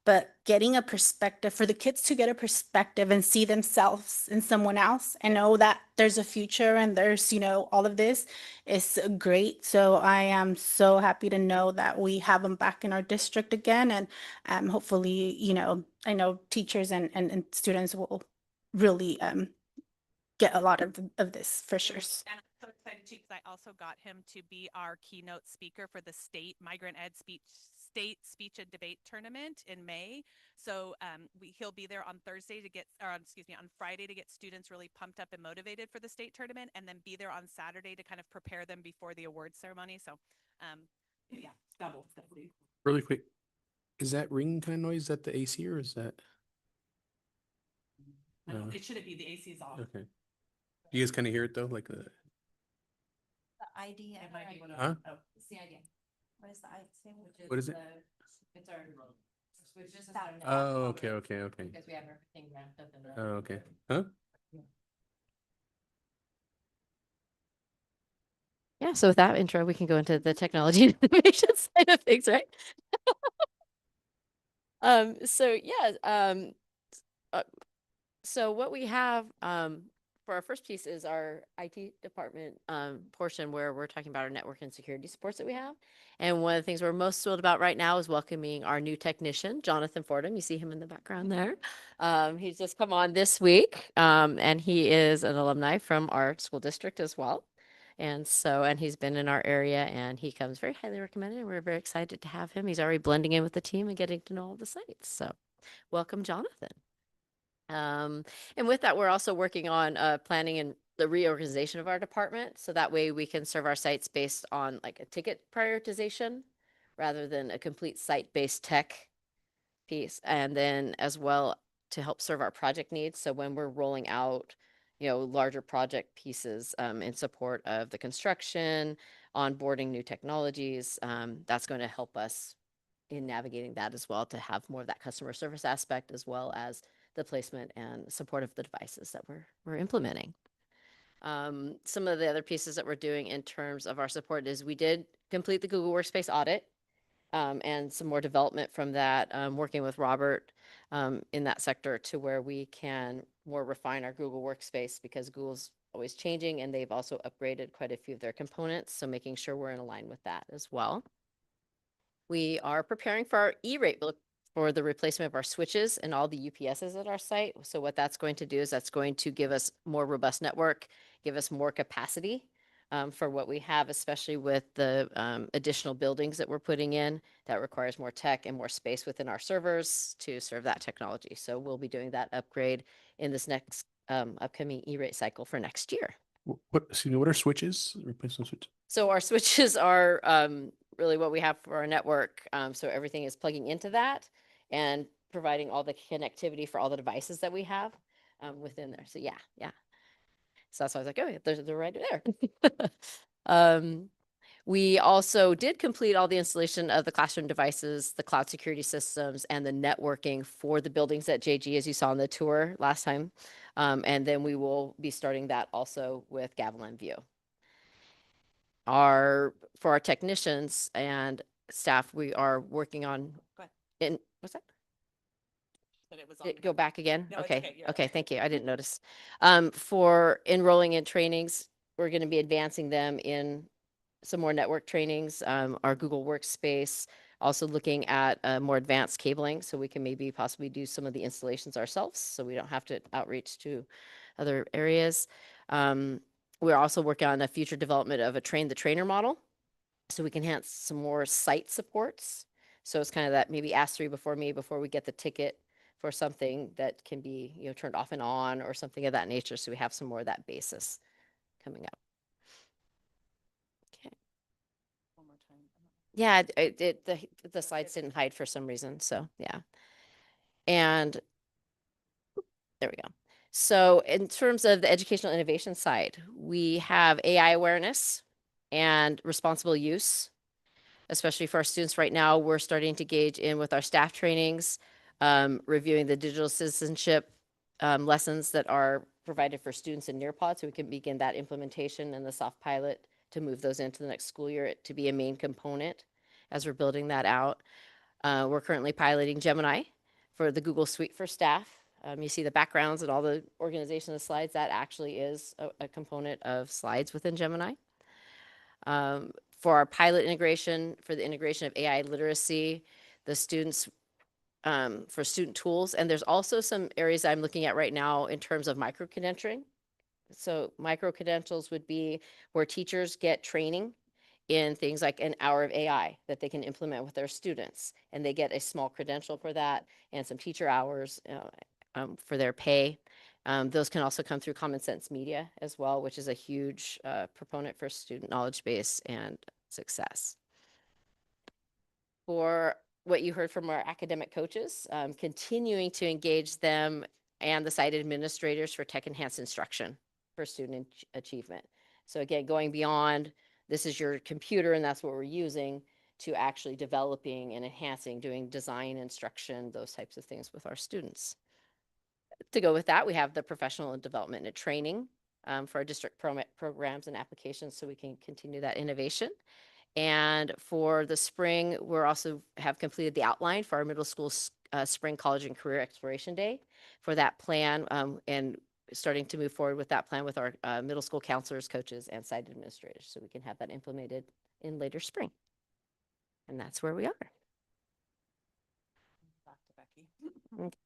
but getting a perspective for the kids to get a perspective and see themselves in someone else and know that there's a future and there's, all of this is great. So I am so happy to know that we have them back in our district again. And hopefully, I know teachers and students will really get a lot of this for sure. And I'm so excited too because I also got him to be our keynote speaker for the state migrant ed state speech and debate tournament in May. So he'll be there on Thursday to get, or excuse me, on Friday to get students really pumped up and motivated for the state tournament, and then be there on Saturday to kind of prepare them before the awards ceremony. So yeah, double. Really quick, is that ringing kind of noise at the AC or is that? It shouldn't be, the AC is off. Okay. You guys kind of hear it though, like the. The ID. Huh? It's the ID. What is the ID? What is it? It's our switches. Oh, okay. Because we have everything wrapped up in. Oh, okay. Huh? Yeah, so with that intro, we can go into the technology and innovation side of things, right? So what we have for our first piece is our IT department portion where we're talking about our network and security supports that we have. And one of the things we're most thrilled about right now is welcoming our new technician, Jonathan Fordham. You see him in the background there. He's just come on this week, and he is an alumni from our school district as well. And he's been in our area and he comes very highly recommended. And we're very excited to have him. He's already blending in with the team and getting to know all the sites. So welcome, Jonathan. And with that, we're also working on planning and the reorganization of our department. So that way we can serve our sites based on like a ticket prioritization rather than a complete site-based tech piece. And then as well to help serve our project needs. So when we're rolling out, larger project pieces in support of the construction, onboarding new technologies, that's going to help us in navigating that as well to have more of that customer service aspect as well as the placement and support of the devices that we're implementing. Some of the other pieces that we're doing in terms of our support is we did complete the Google Workspace audit and some more development from that, working with Robert in that sector to where we can more refine our Google Workspace because Google's always changing and they've also upgraded quite a few of their components. So making sure we're in line with that as well. We are preparing for our E-rate for the replacement of our switches and all the UPSs at our site. So what that's going to do is that's going to give us more robust network, give us more capacity for what we have, especially with the additional buildings that we're putting in that requires more tech and more space within our servers to serve that technology. So we'll be doing that upgrade in this next upcoming E-rate cycle for next year. What are switches? Replacement switches? So our switches are really what we have for our network. So everything is plugging into that and providing all the connectivity for all the devices that we have within there. So yeah. So that's why I was like, oh, they're right there. We also did complete all the installation of the classroom devices, the cloud security systems, and the networking for the buildings at JG, as you saw on the tour last time. And then we will be starting that also with Gavilan View. For our technicians and staff, we are working on what's that? Go back again? No, it's Okay. okay. You're Okay. right. Thank you. I didn't notice. For enrolling in trainings, we're going to be advancing them in some more network trainings, our Google Workspace, also looking at more advanced cabling so we can maybe possibly do some of the installations ourselves so we don't have to outreach to other areas. We're also working on a future development of a train the trainer model so we can enhance some more site supports. So it's kind of that maybe ask three before me before we get the ticket for something that can be turned off and on or something of that nature. So we have some more of that basis coming up. Okay. One more time. Yeah, the slides didn't hide for some reason. So yeah. And there we go. So in terms of the educational innovation side, we have AI awareness and responsible use, especially for our students right now. We're starting to engage in with our staff trainings, reviewing the digital citizenship lessons that are provided for students in Nearpod so we can begin that implementation and the soft pilot to move those into the next school year to be a main component as we're building that out. We're currently piloting Gemini for the Google Suite for staff. You see the backgrounds and all the organization of slides. That actually is a component of slides within Gemini. For our pilot integration, for the integration of AI literacy, the students, for student tools. And there's also some areas I'm looking at right now in terms of micro-credentialing. So micro-credentials would be where teachers get training in things like an hour of AI that they can implement with their students. And they get a small credential for that and some teacher hours for their pay. Those can also come through Common Sense Media as well, which is a huge proponent for student knowledge base and success. For what you heard from our academic coaches, continuing to engage them and the site administrators for tech enhanced instruction for student achievement. So again, going beyond this is your computer and that's what we're using to actually developing and enhancing, doing design instruction, those types of things with our students. To go with that, we have the professional development and training for our district programs and applications so we can continue that innovation. And for the spring, we're also have completed the outline for our middle school spring college and career exploration day for that plan and starting to move forward with that plan with our middle school counselors, coaches, and site administrators so we can have that implemented in later spring. And that's where we are. Back to Becky. Okay.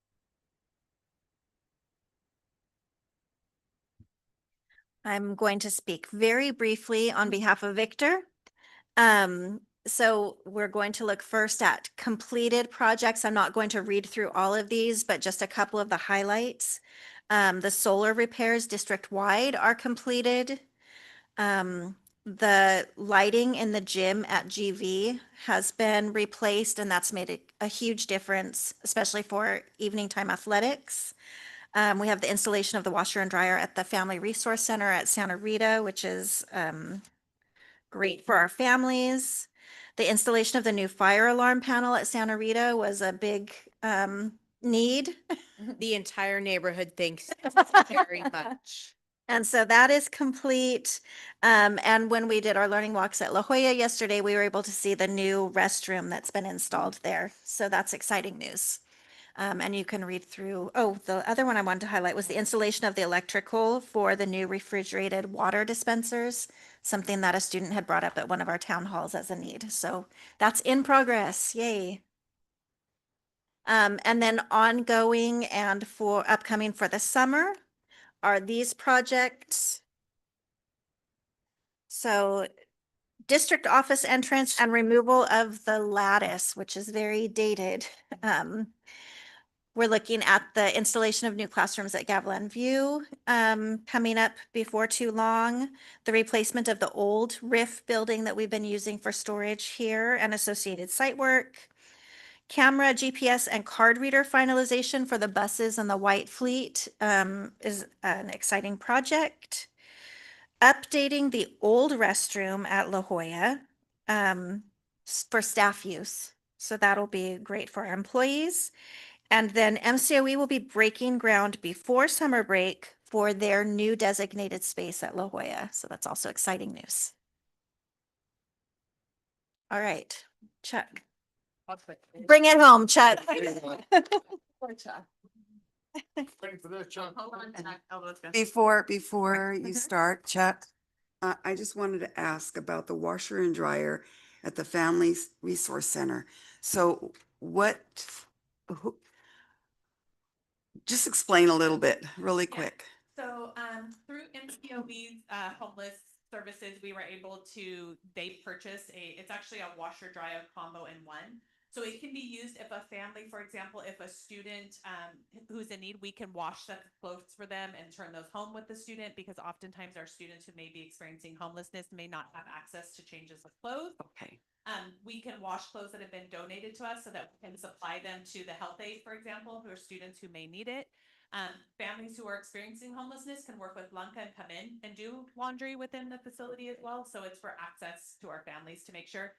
I'm going to speak very briefly on behalf of Victor. So we're going to look first at completed projects. I'm not going to read through all of these, but just a couple of the highlights. The solar repairs district-wide are completed. The lighting in the gym at GV has been replaced, and that's made a huge difference, especially for evening time athletics. We have the installation of the washer and dryer at the Family Resource Center at Santa Rita, which is great for our families. The installation of the new fire alarm panel at Santa Rita was a big need. The entire neighborhood thanks very much. And so that is complete. And when we did our learning walks at La Jolla yesterday, we were able to see the new restroom that's been installed there. So that's exciting news. And you can read through, oh, the other one I wanted to highlight was the installation of the electrical for the new refrigerated water dispensers, something that a student had brought up at one of our town halls as a need. So that's in progress, yay. And then ongoing and for upcoming for the summer are these projects. So district office entrance and removal of the lattice, which is very dated. We're looking at the installation of new classrooms at Gavilan View coming up before too long. The replacement of the old RIF building that we've been using for storage here and associated site work. Camera, GPS, and card reader finalization for the buses and the White Fleet is an exciting project. Updating the old restroom at La Jolla for staff use. So that'll be great for our employees. And then MCOE will be breaking ground before summer break for their new designated space at La Jolla. So that's also exciting news. All right, Chuck. Bring it home, Chuck. Poor Chuck. Hold on, Chuck. Before you start, Chuck, I just wanted to ask about the washer and dryer at the Family Resource Center. So just explain a little bit, really quick. So through MCOB's homeless services, we were able to, they purchase it's actually a washer dryer combo in one. So it can be used if a family, for example, if a student who's in need, we can wash the clothes for them and turn those home with the student, because oftentimes our students who may be experiencing homelessness may not have access to changes of clothes. Okay. We can wash clothes that have been donated to us so that we can supply them to the health aide, for example, who are students who may need it. Families who are experiencing homelessness can work with Blanca and come in and do laundry within the facility as well. So it's for access to our families to make sure.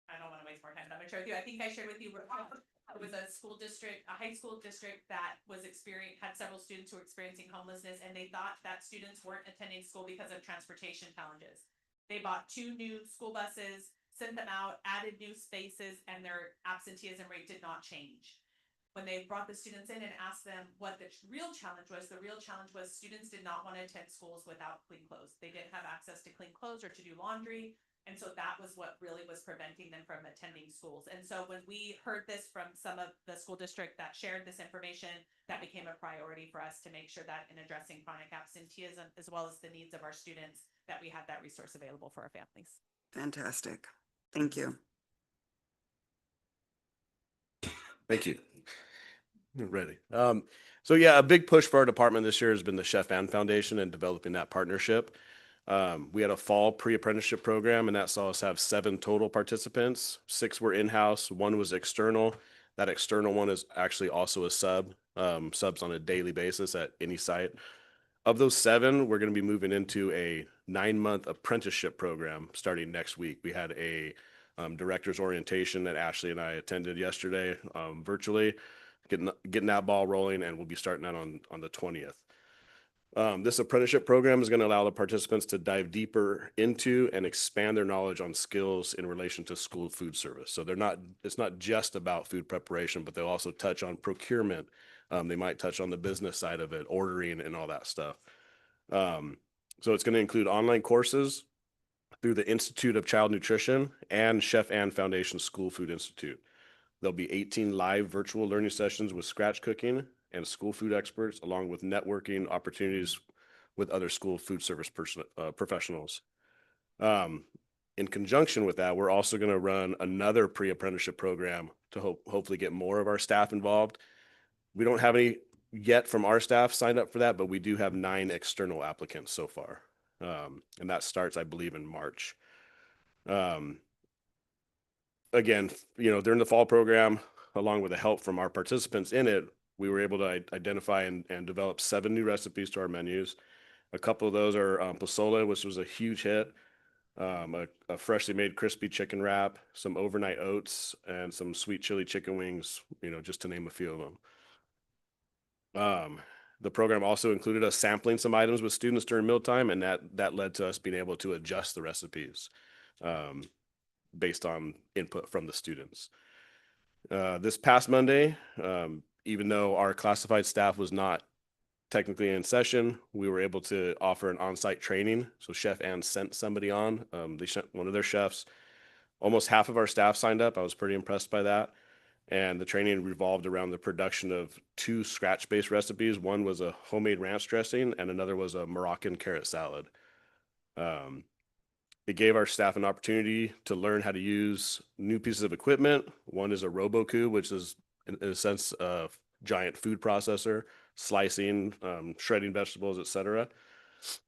I don't want to waste more time, but I'm going to share with you. I think I shared with you, it was a school district, a high school district that had several students who were experiencing homelessness, and they thought that students weren't attending school because of transportation challenges. They bought 2 new school buses, sent them out, added new spaces, and their absenteeism rate did not change. When they brought the students in and asked them what the real challenge was, students did not want to attend schools without clean clothes. They didn't have access to clean clothes or to do laundry. And so that was what really was preventing them from attending schools. And so when we heard this from some of the school district that shared this information, that became a priority for us to make sure that in addressing chronic absenteeism, as well as the needs of our students, that we have that resource available for our families. Fantastic. Thank you. Thank you. You're ready. So yeah, a big push for our department this year has been the Chef Ann Foundation and developing that partnership. We had a fall pre-apprenticeship program, and that saw us have 7 total participants. 6 were in-house, 1 was external. That external one is actually also a subs on a daily basis at any site. Of those 7, we're going to be moving into a 9-month apprenticeship program starting next week. We had a director's orientation that Ashley and I attended yesterday virtually, getting that ball rolling, and we'll be starting that on the 20th. This apprenticeship program is going to allow the participants to dive deeper into and expand their knowledge on skills in relation to school food service. So it's not just about food preparation, but they'll also touch on procurement. They might touch on the business side of it, ordering and all that stuff. So it's going to include online courses through the Institute of Child Nutrition and Chef Ann Foundation School Food Institute. There'll be 18 live virtual learning sessions with scratch cooking and school food experts, along with networking opportunities with other school food service professionals. In conjunction with that, we're also going to run another pre-apprenticeship program to hopefully get more of our staff involved. We don't have any yet from our staff signed up for that, but we do have 9 external applicants so far. And that starts, I believe, in March. Again, during the fall program, along with the help from our participants in it, we were able to identify and develop 7 new recipes to our menus. A couple of those are pozole, which was a huge hit, a freshly made crispy chicken wrap, some overnight oats, and some sweet chili chicken wings, just to name a few of them. The program also included us sampling some items with students during mealtime, and that led to us being able to adjust the recipes based on input from the students. This past Monday, even though our classified staff was not technically in session, we were able to offer an on-site training. So Chef Ann sent somebody on. They sent one of their chefs. Almost half of our staff signed up. I was pretty impressed by that. And the training revolved around the production of 2 scratch-based recipes. One was a homemade ranch dressing, and another was a Moroccan carrot salad. It gave our staff an opportunity to learn how to use new pieces of equipment. One is a RoboCube, which is in a sense a giant food processor, slicing, shredding vegetables, etc.,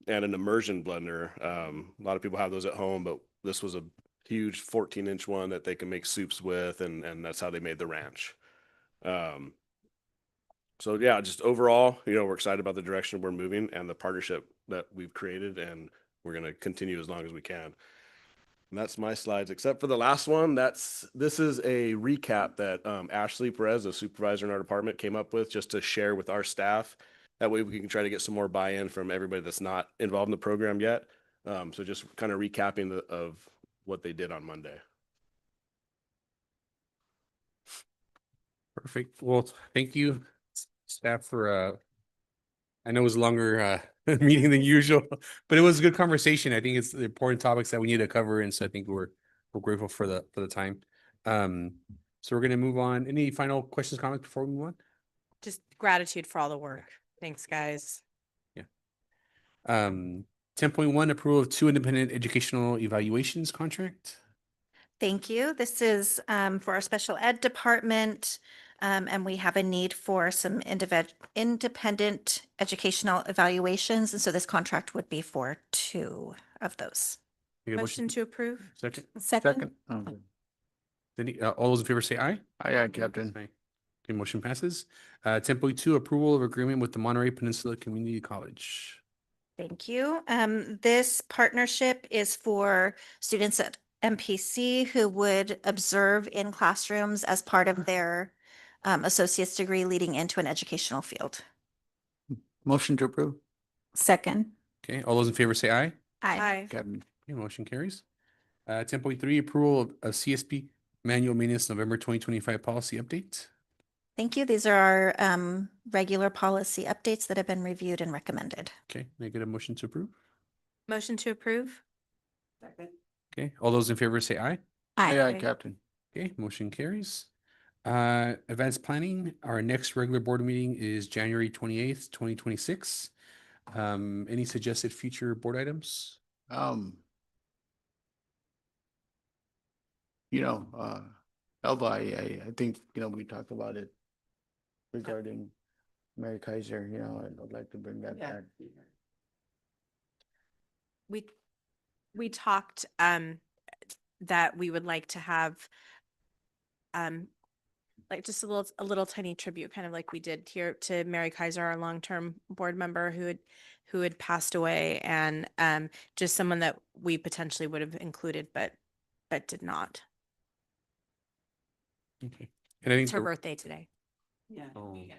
and an immersion blender. A lot of people have those at home, but this was a huge 14-inch one that they can make soups with, and that's how they made the ranch. So yeah, just overall, we're excited about the direction we're moving and the partnership that we've created, and we're going to continue as long as we can. And that's my slides, except for the last one. This is a recap that Ashley Perez, a supervisor in our department, came up with just to share with our staff. That way we can try to get some more buy-in from everybody that's not involved in the program yet. So just kind of recapping of what they did on Monday. Perfect. Well, thank you, staff, for I know it was a longer meeting than usual, but it was a good conversation. I think it's the important topics that we need to cover, and so I think we're grateful for the time. So we're gonna move on. Any final questions, comments before we move on? Just gratitude for all the work. Thanks, guys. Yeah. 10.1 approval of 2 independent educational evaluations contract. Thank you. This is for our special ed department, and we have a need for some independent educational evaluations. And so this contract would be for 2 of those. Motion to approve. Second. Second. All those in favor say aye. Aye, Captain. Aye. Okay, motion passes. 10.2 approval of agreement with the Monterey Peninsula Community College. Thank you. This partnership is for students at MPC who would observe in classrooms as part of their associate's degree leading into an educational field. Motion to approve. Second. Okay, all those in favor say aye. Aye. Captain. Okay, motion carries. 10.3 approval of CSP manual maintenance November 2025 policy update. Thank you. These are our regular policy updates that have been reviewed and recommended. Okay, may I get a motion to approve? Motion to approve. Okay, all those in favor say aye. Aye, Captain. Okay, motion carries. Advanced planning, our next regular board meeting is January 28th, 2026. Any suggested future board items? Elva, I think, we talked about it regarding Mary Kaiser, I'd like to bring that back. We talked that we would like to have like just a little tiny tribute, kind of like we did here to Mary Kaiser, our long-term board member who had passed away, and just someone that we potentially would have included but did not. Okay. And I think It's her the- birthday today. Yeah. Oh. Yeah.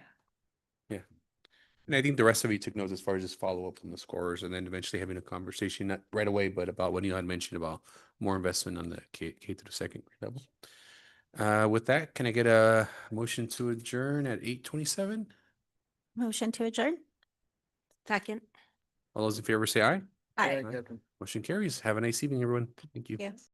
And I think the rest of you took notes as far as just follow up on the scores and then eventually having a conversation, not right away, but about what you had mentioned about more investment on the K through second grade level. With that, can I get a motion to adjourn at 8:27? Motion to adjourn? Second. All those in favor say aye. Aye. Motion carries. Have a nice evening, everyone. Thank you. Yes.